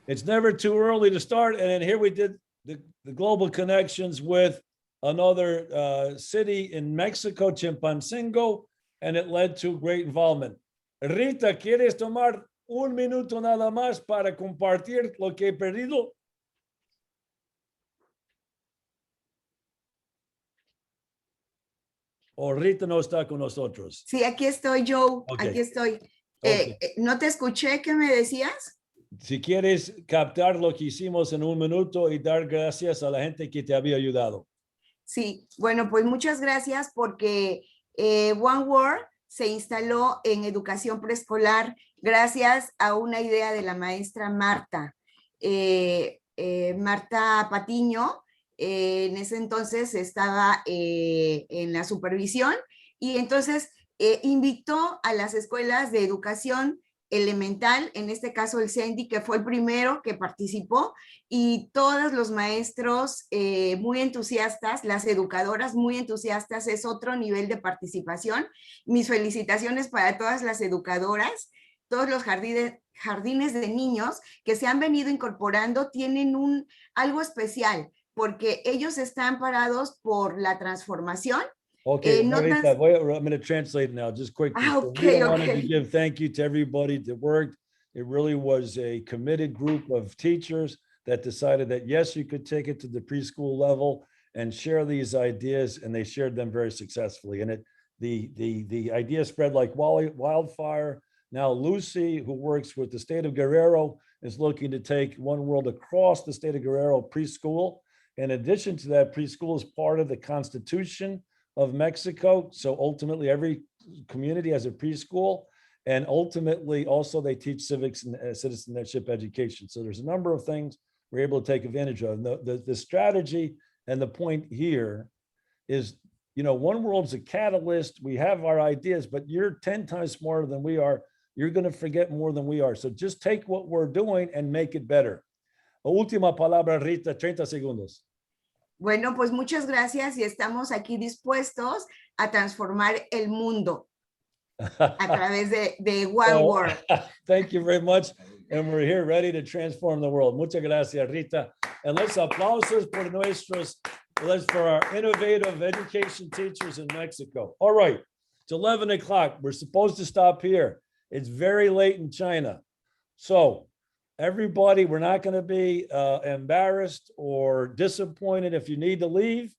It's never too early to start. And then here we did the global connections with another city in Mexico, Chimpancingo, and it led to great involvement. Rita, ¿quieres tomar un minuto nada más para compartir lo que he perdido? O Rita no está con nosotros. Sí, aquí estoy, Joe. Okay. Aquí estoy. Okay. ¿No te escuché? ¿Qué me decías? Si quieres captar lo que hicimos en un minuto y dar gracias a la gente que te había ayudado. Sí, bueno, pues muchas gracias porque One World se instaló en educación preescolar gracias a una idea de la maestra Marta. Marta Patiño, en ese entonces estaba en la supervisión y entonces invitó a las escuelas de educación elemental, en este caso el CENDI, que fue el primero que participó, y todos los maestros muy entusiastas, las educadoras muy entusiastas, es otro nivel de participación. Mis felicitaciones para todas las educadoras, todos los jardines de niños que se han venido incorporando tienen algo especial, porque ellos están parados por la transformación. Okay, Marita, I'm going to translate now just quickly. Okay, so we wanted to give thank you to everybody that worked. It really was a committed group of teachers that decided that, yes, you could take it to the preschool level and share these ideas, and they shared them very successfully. And the idea spread like wildfire. Now, Lucy, who works with the state of Guerrero, is looking to take One World across the state of Guerrero preschool. In addition to that, preschool is part of the Constitution of Mexico. So ultimately, every community has a preschool. And ultimately, also, they teach civics and citizenship education. So there's a number of things we're able to take advantage of. And the strategy and the point here is, you know, One World's a catalyst. We have our ideas, but you're 10 times smarter than we are. You're going to forget more than we are. So just take what we're doing and make it better. Última palabra, Rita, 30 segundos. Bueno, pues muchas gracias y estamos aquí dispuestos a transformar el mundo a través de One World. Thank you very much. And we're here ready to transform the world. Muchas gracias, Rita. And let's aplausos for our innovative education teachers in Mexico. All right, it's 11 o'clock. We're supposed to stop here. It's very late in China. So everybody, we're not going to be embarrassed or disappointed if you need to leave.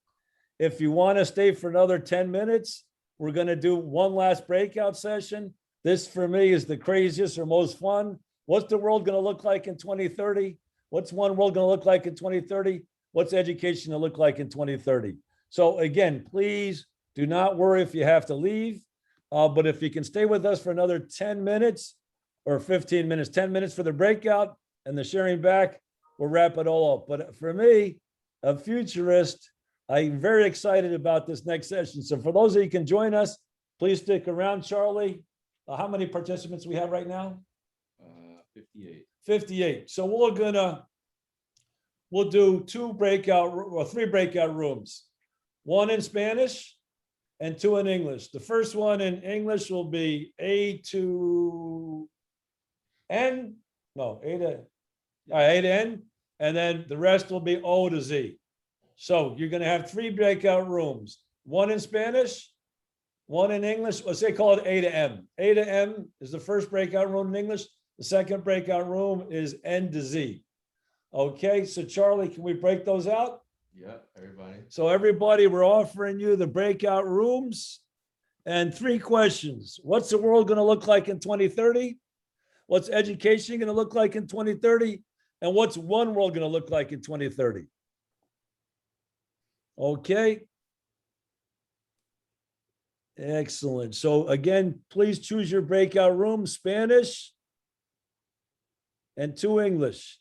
If you want to stay for another 10 minutes, we're going to do one last breakout session. This for me is the craziest or most fun. What's the world going to look like in 2030? What's one world going to look like in 2030? What's education going to look like in 2030? So again, please do not worry if you have to leave. But if you can stay with us for another 10 minutes or 15 minutes, 10 minutes for the breakout and the sharing back, we'll wrap it all up. But for me, a futurist, I'm very excited about this next session. So for those of you who can join us, please stick around, Charlie. How many participants we have right now? 58. 58. So we'll do three breakout rooms, one in Spanish and two in English. The first one in English will be A to N, no, A to N, and then the rest will be O to Z. So you're going to have three breakout rooms, one in Spanish, one in English. Let's say call it A to M. A to M is the first breakout room in English. The second breakout room is N to Z. Okay, so Charlie, can we break those out? Yeah, everybody. So everybody, we're offering you the breakout rooms and three questions. What's the world going to look like in 2030? What's education going to look like in 2030? And what's one world going to look like in 2030? Okay. Excellent. So again, please choose your breakout room, Spanish and two English.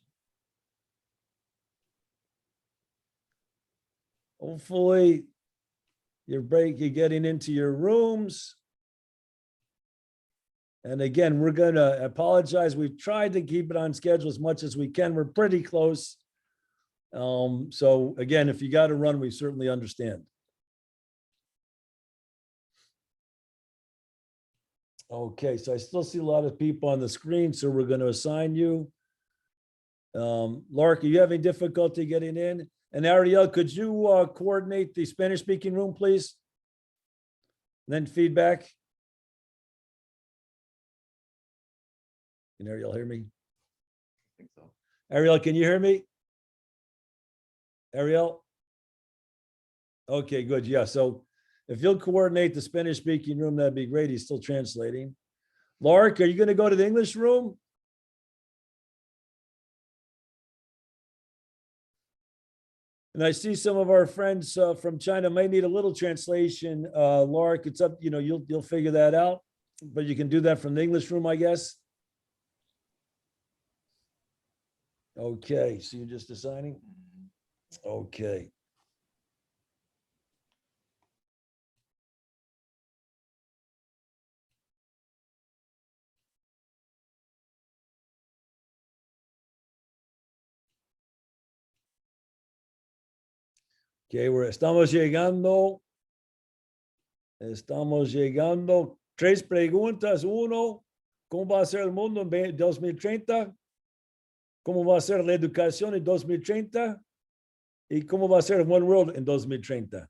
Hopefully you're getting into your rooms. And again, we're going to apologize. We've tried to keep it on schedule as much as we can. We're pretty close. So again, if you got to run, we certainly understand. Okay, so I still see a lot of people on the screen, so we're going to assign you. Lark, are you having difficulty getting in? And Ariel, could you coordinate the Spanish-speaking room, please? And then feedback. Can Ariel hear me? I think so. Ariel, can you hear me? Ariel? Okay, good. Yeah, so if you'll coordinate the Spanish-speaking room, that'd be great. He's still translating. Lark, are you going to go to the English room? And I see some of our friends from China may need a little translation. Lark, it's up, you'll figure that out, but you can do that from the English room, I guess. Okay, so you're just assigning? Okay. Okay, estamos llegando. Tres preguntas. Uno, ¿cómo va a ser el mundo en 2030? ¿Cómo va a ser la educación en 2030? ¿Y cómo va a ser One World en 2030?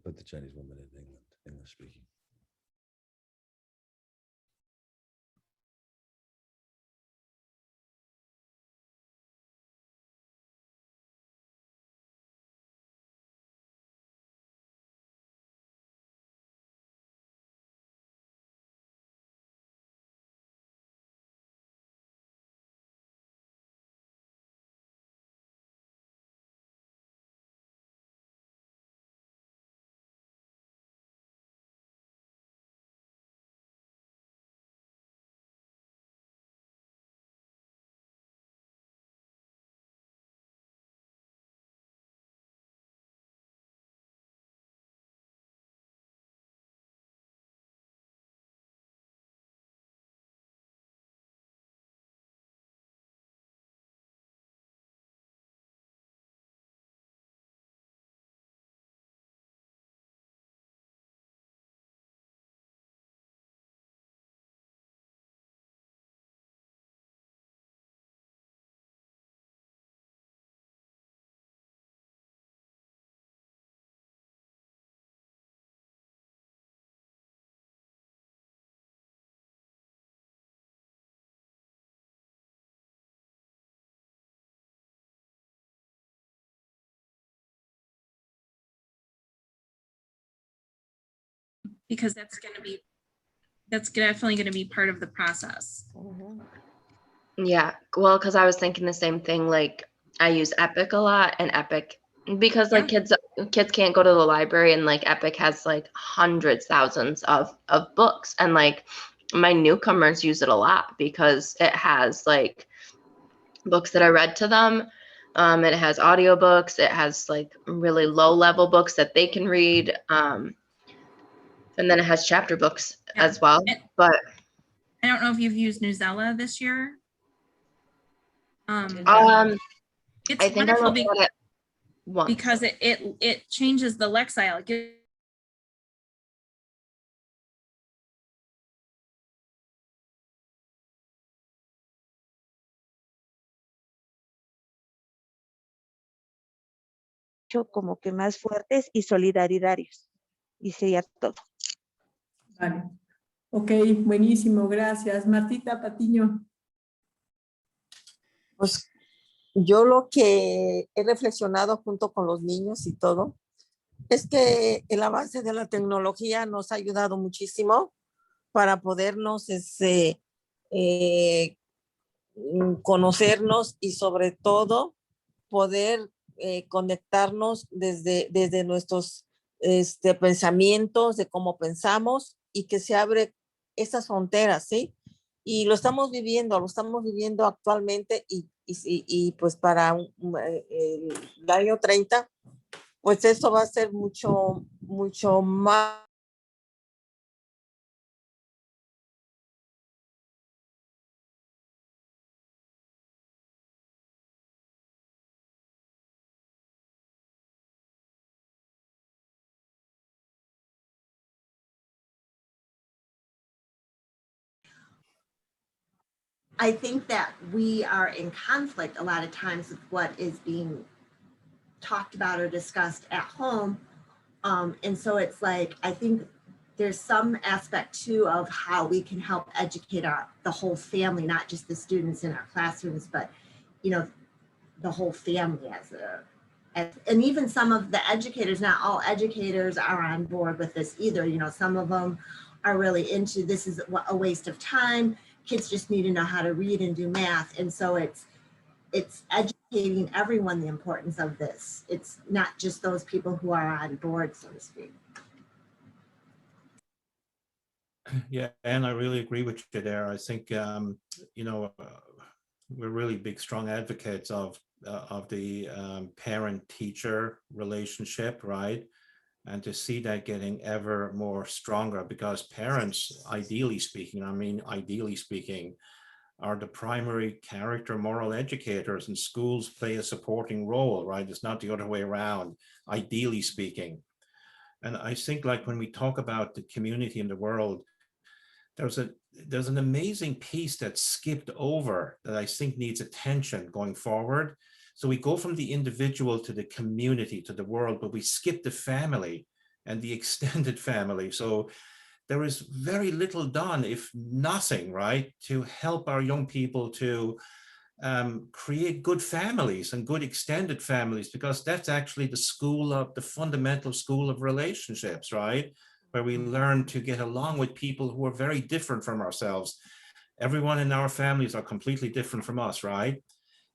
Put the Chinese woman in England, English speaking. because that's definitely going to be part of the process. Yeah, well, because I was thinking the same thing. Like, I use Epic a lot, and Epic, because like kids can't go to the library, and like Epic has like hundreds, thousands of books, and like my newcomers use it a lot because it has like books that I read to them. It has audiobooks. It has like really low level books that they can read. And then it has chapter books as well. But I don't know if you've used Newsella this year. It's I think I wonderful looked at it once. because it changes the lexile. It gives como que más fuertes y solidaridarios. Y sería todo. Vale. Ok, buenísimo, gracias. Martita Patiño. Pues yo lo que he reflexionado junto con los niños y todo es que el avance de la tecnología nos ha ayudado muchísimo para podernos conocernos y sobre todo poder conectarnos desde nuestros pensamientos, de cómo pensamos y que se abre esas fronteras, ¿sí? Y lo estamos viviendo actualmente y pues para el año 30, pues eso va a ser mucho más. I think that we are in conflict a lot of times with what is being talked about or discussed at home. And so it's like, I think there's some aspect too of how we can help educate the whole family, not just the students in our classrooms, but the whole family and even some of the educators, not all educators are on board with this either. Some of them are really into this is a waste of time. Kids just need to know how to read and do math. And so it's educating everyone the importance of this. It's not just those people who are on board, so to speak. Yeah, and I really agree with you there. I think, we're really big, strong advocates of the parent-teacher relationship, right? And to see that getting ever more stronger, because parents, ideally speaking, are the primary character moral educators, and schools play a supporting role, right? It's not the other way around, ideally speaking. And I think like when we talk about the community in the world, there's an amazing piece that's skipped over that I think needs attention going forward. So we go from the individual to the community, to the world, but we skip the family and the extended family. So there is very little done, if nothing, right, to help our young people to create good families and good extended families, because that's actually the fundamental school of relationships, right? Where we learn to get along with people who are very different from ourselves. Everyone in our families are completely different from us, right?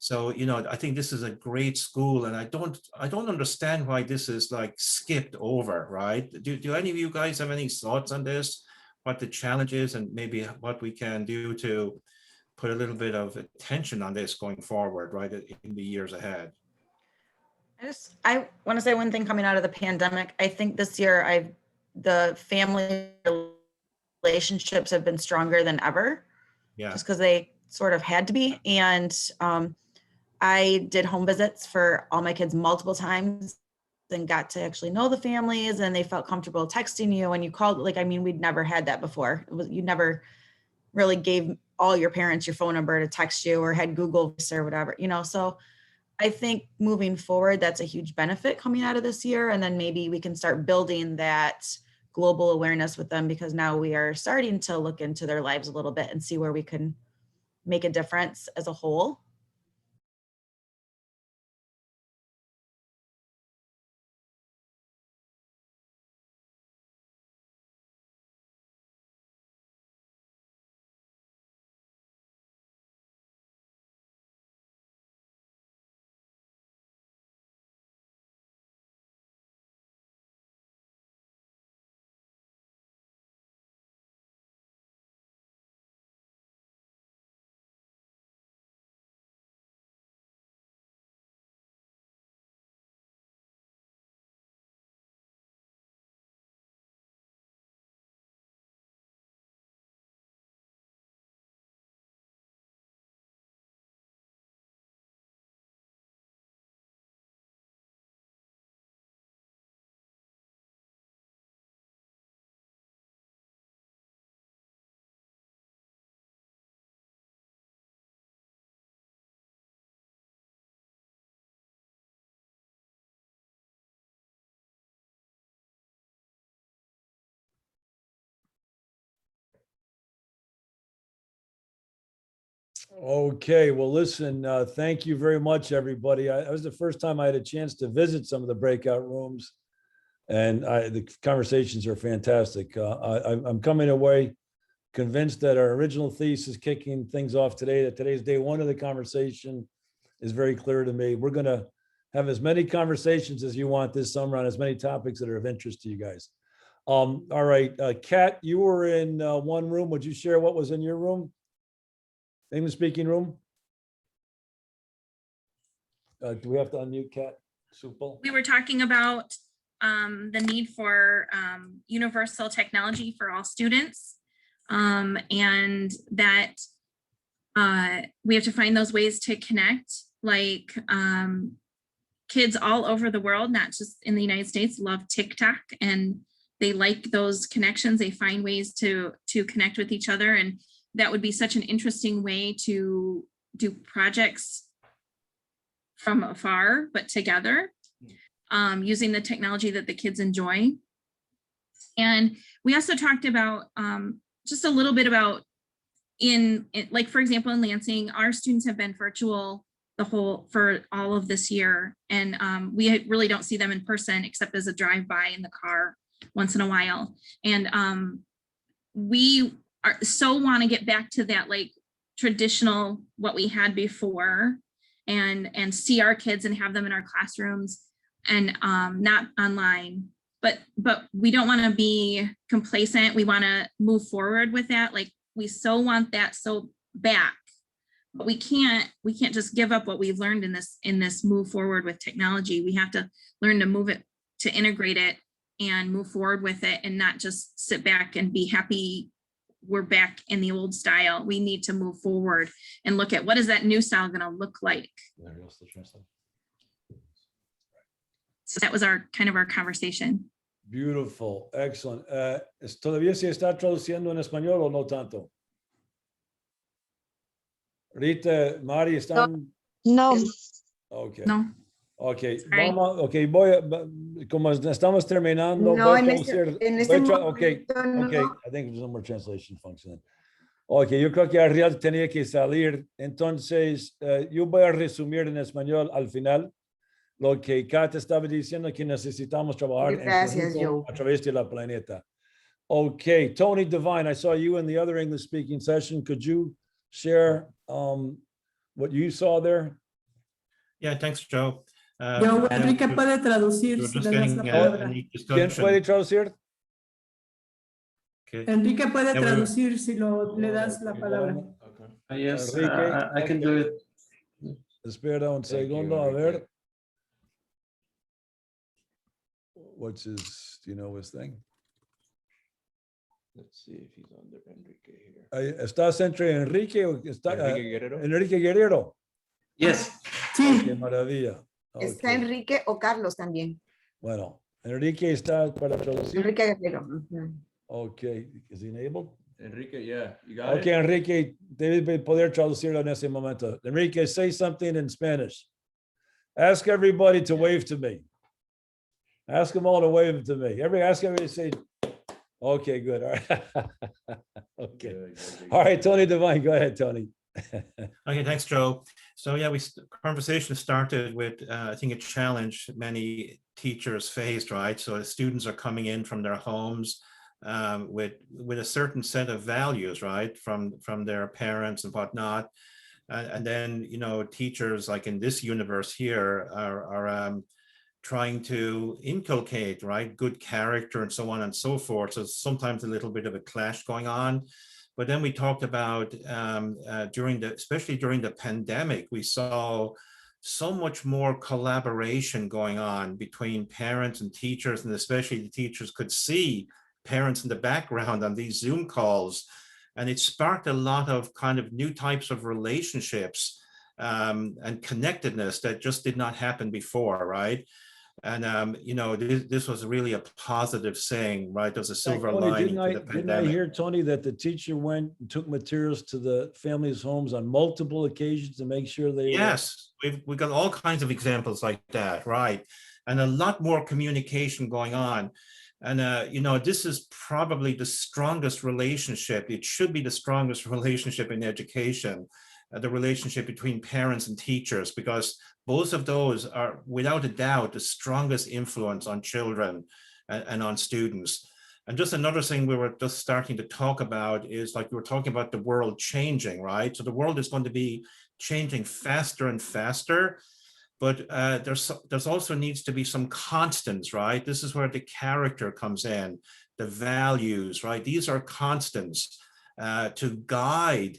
So, I think this is a great school, and I don't understand why this is like skipped over, right? Do any of you guys have any thoughts on this? What the challenge is, and maybe what we can do to put a little bit of attention on this going forward, right, in the years ahead? I want to say one thing coming out of the pandemic. I think this year the family relationships have been stronger than ever. Yeah. Just because they sort of had to be. And I did home visits for all my kids multiple times and got to actually know the families, and they felt comfortable texting you when you called. We'd never had that before. You never really gave all your parents your phone number to text you or had Google or whatever, so I think moving forward, that's a huge benefit coming out of this year. And then maybe we can start building that global awareness with them, because now we are starting to look into their lives a little bit and see where we can make a difference as a whole. Okay, well, listen, thank you very much, everybody. That was the first time I had a chance to visit some of the breakout rooms, and the conversations are fantastic. I'm coming away convinced that our original thesis kicking things off today, that today's day one of the conversation is very clear to me. We're going to have as many conversations as you want this summer on as many topics that are of interest to you guys. All right, Kat, you were in one room. Would you share what was in your room? English speaking room? Do we have to unmute Kat? Supal? We were talking about the need for universal technology for all students, and that we have to find those ways to connect, like kids all over the world, not just in the United States, love TikTok, and they like those connections. They find ways to connect with each other, and that would be such an interesting way to do projects from afar, but together, using the technology that the kids enjoy. And we also talked about just a little bit about like, for example, in Lansing, our students have been virtual for all of this year. And we really don't see them in person except as a drive-by in the car once in a while. And we want to get back to that like traditional, what we had before, and see our kids and have them in our classrooms, and not online. But we don't want to be complacent. We want to move forward with that. Like, we so want that so back, but we can't just give up what we've learned in this move forward with technology. We have to learn to move it, to integrate it and move forward with it, and not just sit back and be happy we're back in the old style. We need to move forward and look at what is that new style going to look like. So that was our conversation. Beautiful, excellent. ¿Todavía se está traduciendo en español o no tanto? Rita, Mari, ¿están? No. Okay. No. Okay, Sorry. como estamos terminando, No, voy a en traducir. este Okay, momento okay, no. I think there's no more translation function. Okay, yo creo que Ariel tenía que salir, entonces yo voy a resumir en español al final lo que Kat estaba diciendo, que necesitamos trabajar Gracias, en Joe. a través de la planeta. Okay, Tony Devine, I saw you in the other English speaking session. Could you share what you saw there? Yeah, thanks, Joe. Yo, Enrique puede traducir We're si just le das getting la a palabra. neat ¿Quién discussion. puede traducir? Okay. Enrique puede Yeah, we're- traducir si le das la palabra. Yes, Enrique, I can do it. Espera un segundo, a ver. What's his, do you know his thing? Let's see if he's under Enrique here. ¿Estás entre Enrique o está Enrique Guerrero? Enrique Guerrero? Yes. Sí. Qué maravilla. Está Okay. Enrique o Carlos también. Bueno, Enrique está para traducir. Enrique Guerrero. Ujú. Okay, is he enabled? Enrique, yeah, you got Okay, it? Enrique, debe poder traducirlo en ese momento. Enrique, say something in Spanish. Ask everybody to wave to me. Ask them all to wave to me. Ask everybody to say, okay, good. All right. Okay. All right, Tony Devine, go ahead, Tony. Okay, thanks, Joe. So yeah, conversation started with, I think, a challenge many teachers faced, right? So the students are coming in from their homes with a certain set of values, right, from their parents and whatnot. And then, you know, teachers like in this universe here are trying to inculcate, right, good character and so on and so forth. So sometimes a little bit of a clash going on. But then we talked about especially during the pandemic, we saw so much more collaboration going on between parents and teachers, and especially the teachers could see parents in the background on these Zoom calls. And it sparked a lot of kind of new types of relationships and connectedness that just did not happen before, right? And you know, this was really a positive saying, right? There's a silver Tony, lining to the didn't I pandemic. hear, Tony, that the teacher went and took materials to the families' homes on multiple occasions to make sure they Yes, we've got all kinds of examples like that, right? And a lot more communication going on. And you know, this is probably the strongest relationship. It should be the strongest relationship in education. the relationship between parents and teachers, because both of those are without a doubt the strongest influence on children and on students. And just another thing we were just starting to talk about is, like, we were talking about the world changing, right? So the world is going to be changing faster and faster, but there's also needs to be some constants, right? This is where the character comes in, the values, right? These are constants to guide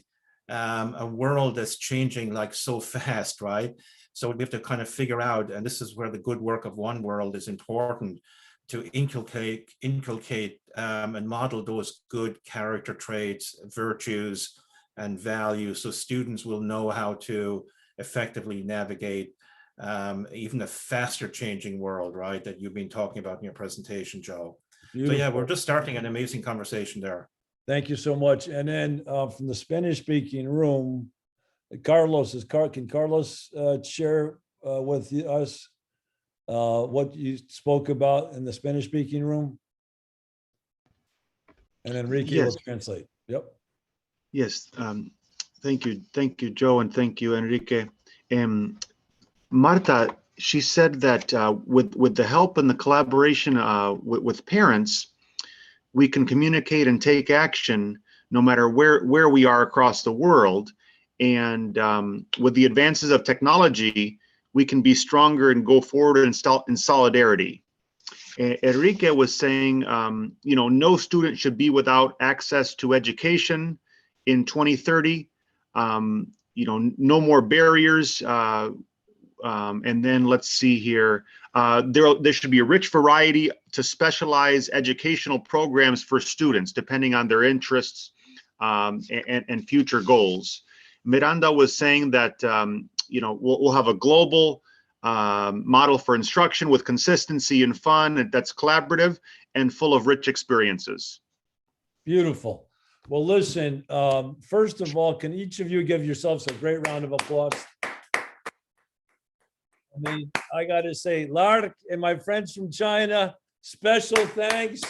a world that's changing like so fast, right? So we have to kind of figure out, and this is where the good work of One World is important, to inculcate and model those good character traits, virtues, and values, so students will know how to effectively navigate even a faster changing world, right, that you've been talking about in your presentation, Joe. Beautiful. So yeah, we're just starting an amazing conversation there. Thank you so much. And then from the Spanish-speaking room, can Carlos share with us what you spoke about in the Spanish-speaking room? And Enrique will Yes. translate. Yep. Yes. Thank you, Joe, and thank you, Enrique. Marta, she said that with the help and the collaboration with parents, we can communicate and take action no matter where we are across the world. And with the advances of technology, we can be stronger and go forward in solidarity. Enrique was saying, no student should be without access to education in 2030. No more barriers. And then let's see here. There should be a rich variety to specialize educational programs for students, depending on their interests and future goals. Miranda was saying that we'll have a global model for instruction with consistency and fun, and that's collaborative and full of rich experiences. Beautiful. Well, listen, first of all, can each of you give yourselves a great round of applause? I mean, I got to say, Lark and my friends from China, special thanks.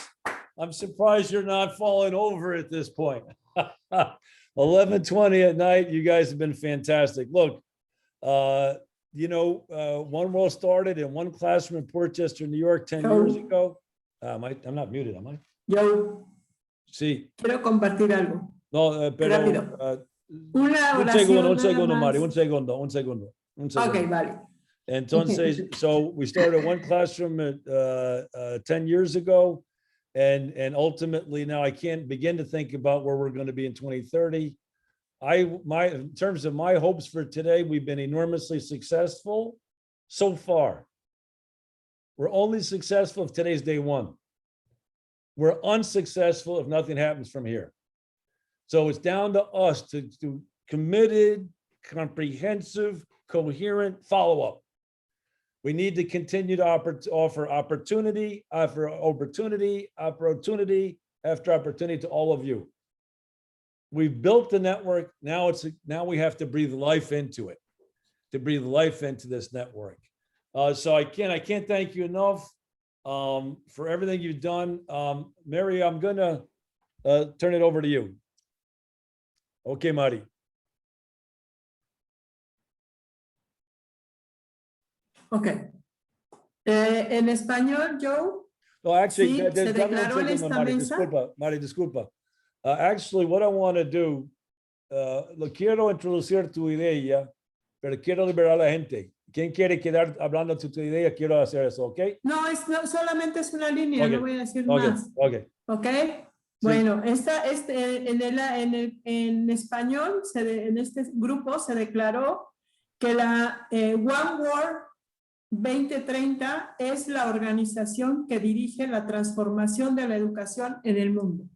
I'm surprised you're not falling over at this point. 11:20 at night. You guys have been fantastic. Look, One World started in one classroom in Portchester, New York, 10 years ago. I'm not muted, am I? Yo Sí. quiero compartir algo. No, pero Rápido. Una un oración segundo, nada Mari, más. un segundo. Ok, vale. Entonces, so we started one classroom 10 years ago, and ultimately now I can't begin to think about where we're going to be in 2030. In terms of my hopes for today, we've been enormously successful so far. We're only successful if today's day one. We're unsuccessful if nothing happens from here. So it's down to us to do committed, comprehensive, coherent follow-up. We need to continue to offer opportunity after opportunity after opportunity to all of you. We've built the network. Now we have to breathe life into it, to breathe life into this network. So I can't thank you enough for everything you've done. Mary, I'm gonna turn it over to you. Okay, Mari. Ok. En español, Joe. No, actually, Sí, se dame un declaró en segundo, esta Mari, mesa. Mari, disculpa. Actually, what I want to do, lo quiero introducir tu idea, pero quiero liberar a la gente. ¿Quién quiere quedar hablando de tu idea? Quiero hacer eso, ¿ok? Solamente es una línea, Okay, no voy a decir okay, más. okay. ¿Ok? Bueno, en español, en este grupo se declaró que la One World 2030 es la organización que dirige la transformación de la educación en el mundo.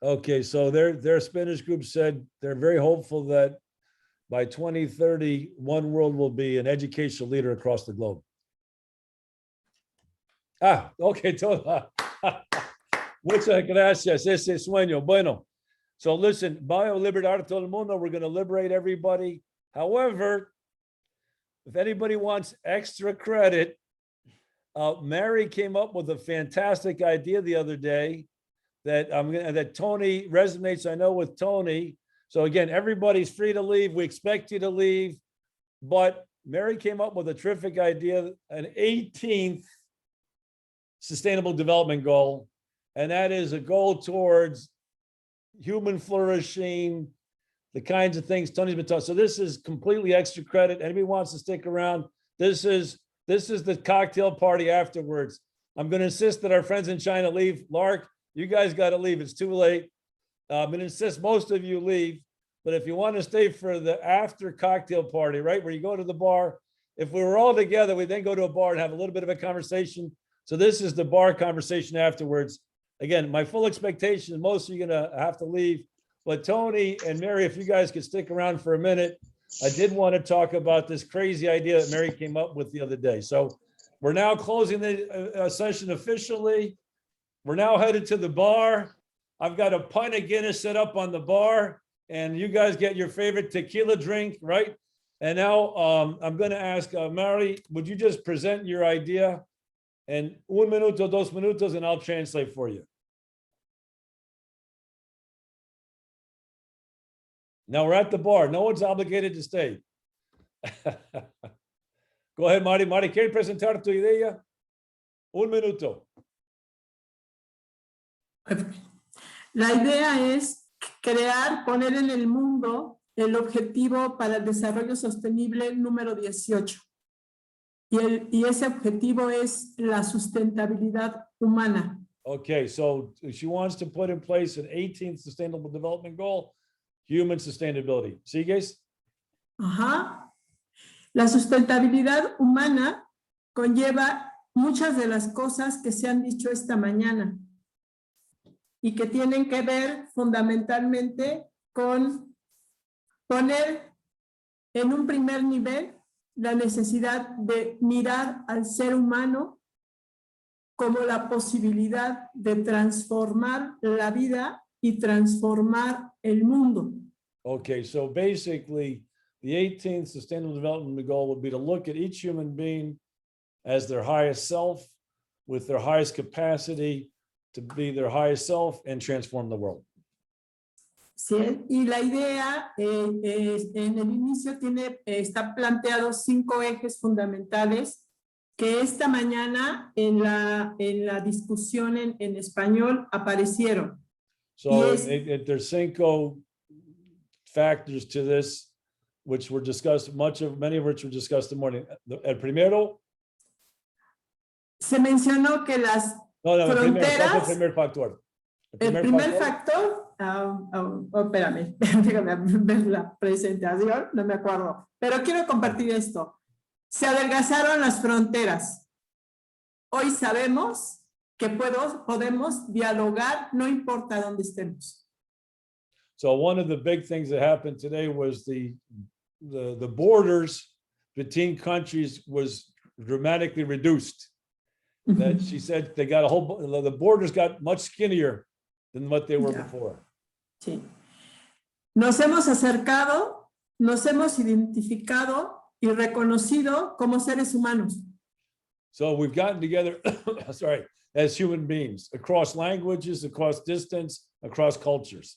Okay, so their Spanish group said they're very hopeful that by 2030, One World will be an educational leader across the globe. Okay. Muchas gracias. Ese sueño. Bueno, so listen, voy a liberar a todo el mundo. We're going to liberate everybody. However, if anybody wants extra credit, Mary came up with a fantastic idea the other day that Tony resonates, I know, with Tony. So again, everybody's free to leave. We expect you to leave. But Mary came up with a terrific idea, an 18th Sustainable Development Goal. And that is a goal towards human flourishing, the kinds of things Tony's been talking. So this is completely extra credit. Anybody wants to stick around? This is the cocktail party afterwards. I'm going to insist that our friends in China leave. Lark, you guys got to leave. It's too late. I'm going to insist most of you leave. But if you want to stay for the after cocktail party, right, where you go to the bar, if we were all together, we then go to a bar and have a little bit of a conversation. So this is the bar conversation afterwards. Again, my full expectation is most of you are going to have to leave. But Tony and Mary, if you guys could stick around for a minute, I did want to talk about this crazy idea that Mary came up with the other day. So we're now closing the session officially. We're now headed to the bar. I've got a pint of Guinness set up on the bar, and you guys get your favorite tequila drink, right? And now I'm going to ask Mary, would you just present your idea? And 1 minuto, 2 minutos, and I'll translate for you. Now we're at the bar. No one's obligated to stay. Go ahead, Mari. Mari, ¿quieres presentar tu idea? 1 minuto. La idea es crear, poner en el mundo el objetivo para el desarrollo sostenible número 18. Y ese objetivo es la sustentabilidad humana. Okay, so she wants to put in place an 18th Sustainable Development Goal, human sustainability. ¿Sigues? Ajá. La sustentabilidad humana conlleva muchas de las cosas que se han dicho esta mañana y que tienen que ver fundamentalmente con poner en un primer nivel la necesidad de mirar al ser humano como la posibilidad de transformar la vida y transformar el mundo. Okay, so basically, the 18th Sustainable Development Goal would be to look at each human being as their highest self, with their highest capacity to be their highest self and transform the world. Sí, y la idea en el inicio está planteado 5 ejes fundamentales que esta mañana en la discusión en español aparecieron. So there's 5 factors to this, which were discussed, many of which were discussed this morning. El primero. Se mencionó que las fronteras. El primer factor. El primer factor, espérame, déjame ver la presentación, no me acuerdo, pero quiero compartir esto. Se adelgazaron las fronteras. Hoy sabemos que podemos dialogar, no importa dónde estemos. So one of the big things that happened today was the borders between countries was dramatically reduced. That she said they got the borders got much skinnier than what they were before. Sí. Nos hemos acercado, nos hemos identificado y reconocido como seres humanos. So we've gotten together, sorry, as human beings, across languages, across distance, across cultures.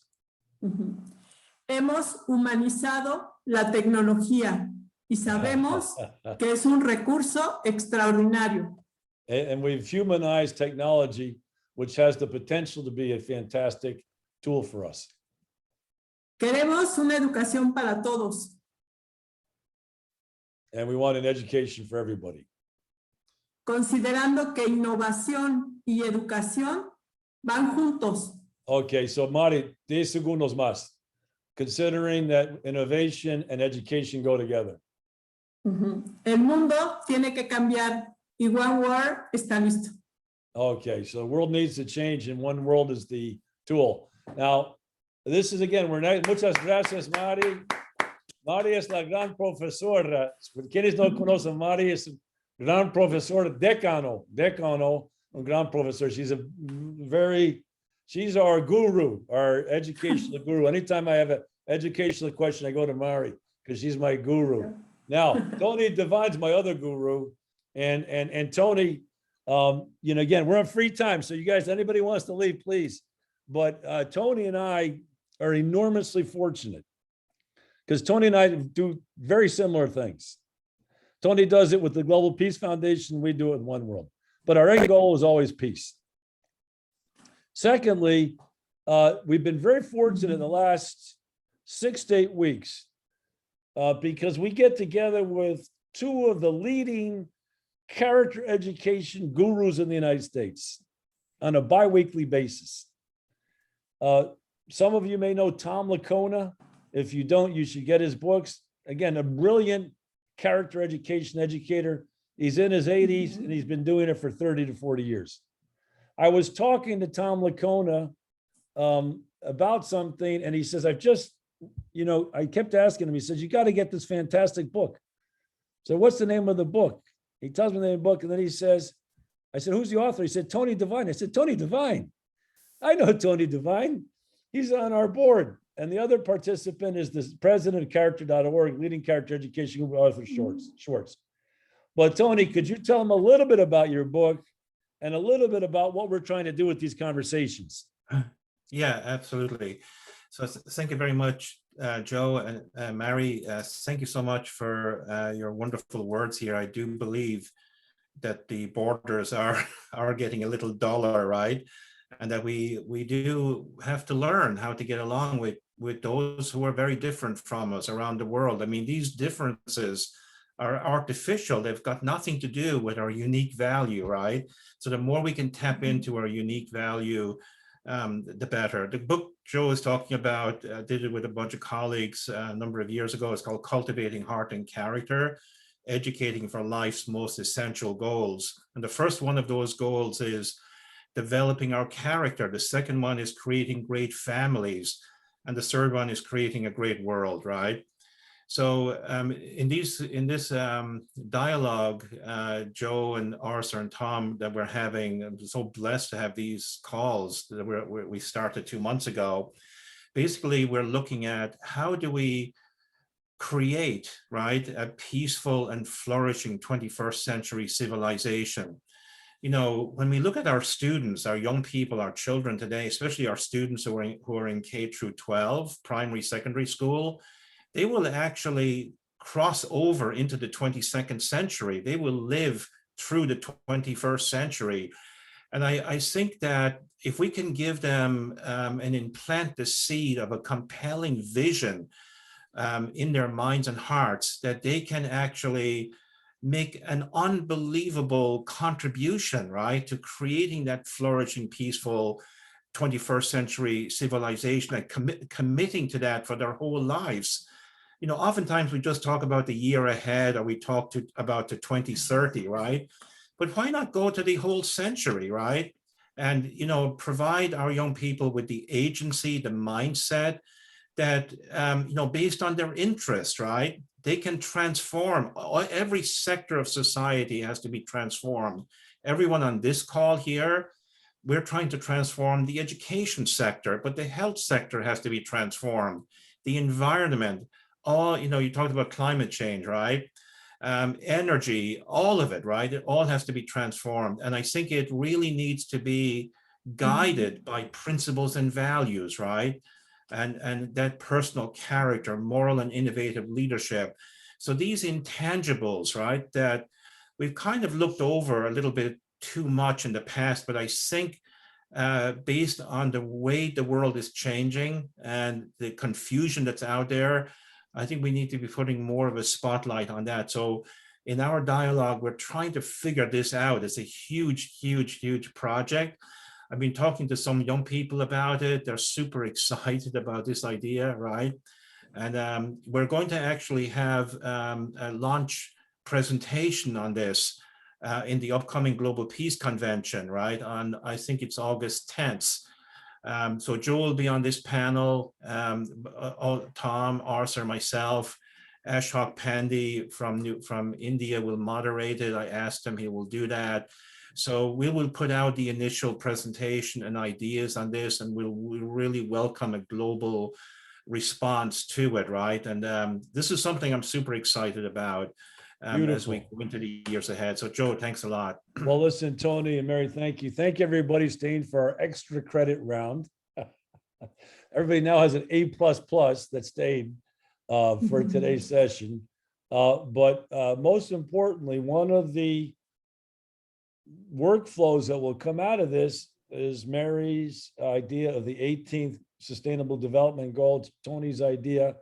Hemos humanizado la tecnología y sabemos que es un recurso extraordinario. And we've humanized technology, which has the potential to be a fantastic tool for us. Queremos una educación para todos. And we want an education for everybody. Considerando que innovación y educación van juntos. Okay, so Mari, 10 segundos más. Considering that innovation and education go together. El mundo tiene que cambiar y One World está listo. Okay, so the world needs to change and One World is the tool. Now, this is again, muchas gracias, Mari. Mari es la gran profesora. Quienes no conocen, Mari es gran profesora, decano, un gran profesor. She's our guru, our educational guru. Anytime I have an educational question, I go to Mari because she's my guru. Now, Tony Devine's my other guru. And Tony, again, we're on free time. So you guys, anybody wants to leave, please. But Tony and I are enormously fortunate because Tony and I do very similar things. Tony does it with the Global Peace Foundation. We do it with One World. But our end goal is always peace. Secondly, we've been very fortunate in the last 6 to 8 weeks because we get together with 2 of the leading character education gurus in the United States on a bi-weekly basis. Some of you may know Tom Lacona. If you don't, you should get his books. Again, a brilliant character education educator. He's in his 80s and he's been doing it for 30 to 40 years. I was talking to Tom Lacona about something, and he says, I've just, I kept asking him, he says, you got to get this fantastic book. So what's the name of the book? He tells me the name of the book, and then he says, I said, who's the author? He said, Tony Devine. I said, Tony Devine. I know Tony Devine. He's on our board. And the other participant is the president of character.org, leading character education group, Arthur Schwartz. But Tony, could you tell him a little bit about your book and a little bit about what we're trying to do with these conversations? Yeah, absolutely. So thank you very much, Joe and Mary. Thank you so much for your wonderful words here. I do believe that the borders are getting a little duller, right? And that we do have to learn how to get along with those who are very different from us around the world. I mean, these differences are artificial. They've got nothing to do with our unique value, right? So the more we can tap into our unique value, the better. The book Joe is talking about, did it with a bunch of colleagues a number of years ago. It's called Cultivating Heart and Character, Educating for Life's Most Essential Goals. And the first one of those goals is developing our character. The second one is creating great families. And the third one is creating a great world, right? So in this dialogue, Joe and Arthur and Tom that we're having, I'm so blessed to have these calls that we started 2 months ago. Basically, we're looking at how do we create, right, a peaceful and flourishing 21st century civilization. When we look at our students, our young people, our children today, especially our students who are in K through 12, primary, secondary school, they will actually cross over into the 22nd century. They will live through the 21st century. And I think that if we can give them and implant the seed of a compelling vision in their minds and hearts, that they can actually make an unbelievable contribution, right, to creating that flourishing, peaceful 21st century civilization and committing to that for their whole lives. Oftentimes we just talk about the year ahead, or we talk about the 2030, right? But why not go to the whole century, right? And, provide our young people with the agency, the mindset that, based on their interest, right? They can transform. Every sector of society has to be transformed. Everyone on this call here, we're trying to transform the education sector, but the health sector has to be transformed. The environment, you talked about climate change, right? Energy, all of it, right? It all has to be transformed. And I think it really needs to be guided by principles and values, right? And that personal character, moral and innovative leadership. So these intangibles, right, that we've kind of looked over a little bit too much in the past, but I think based on the way the world is changing and the confusion that's out there, I think we need to be putting more of a spotlight on that. So in our dialogue, we're trying to figure this out. It's a huge, huge, huge project. I've been talking to some young people about it. They're super excited about this idea, right? And we're going to actually have a launch presentation on this in the upcoming Global Peace Convention, right? I think it's August 10th. So Joe will be on this panel, Tom, Arthur, myself, Ashok Pandey from India will moderate it. I asked him, he will do that. So we will put out the initial presentation and ideas on this, and we'll really welcome a global response to it, right? And this is something I'm super excited about as we go into the years ahead. So Joe, thanks a lot. Well, listen, Tony and Mary, thank you. Thank you, everybody staying for our extra credit round. Everybody now has an A++ that stayed. for today's session. But most importantly, one of the workflows that will come out of this is Mary's idea of the 18th Sustainable Development Goal. It's Tony's idea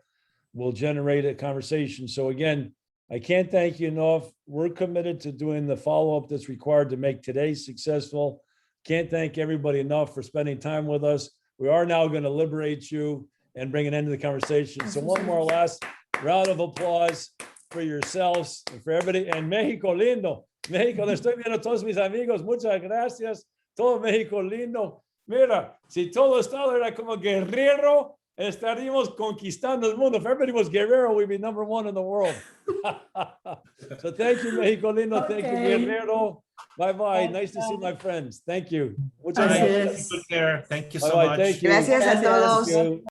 will generate a conversation. So again, I can't thank you enough. We're committed to doing the follow-up that's required to make today successful. Can't thank everybody enough for spending time with us. We are now going to liberate you and bring an end to the conversation. So one more last round of applause for yourselves and for everybody. And Mexico lindo. México, estoy viendo a todos mis amigos. Muchas gracias. Todo México lindo. Mira, si todo Estado era como guerrero, estaríamos conquistando el mundo. If everybody was guerrero, we'd be #1 in the world. So thank you, Mexico lindo. Thank you, guerrero. Bye-bye. Nice to see my friends. Thank you. Muchas gracias. Take care. Thank you so Bye-bye. much. Thank you. Gracias a todos. Thank you.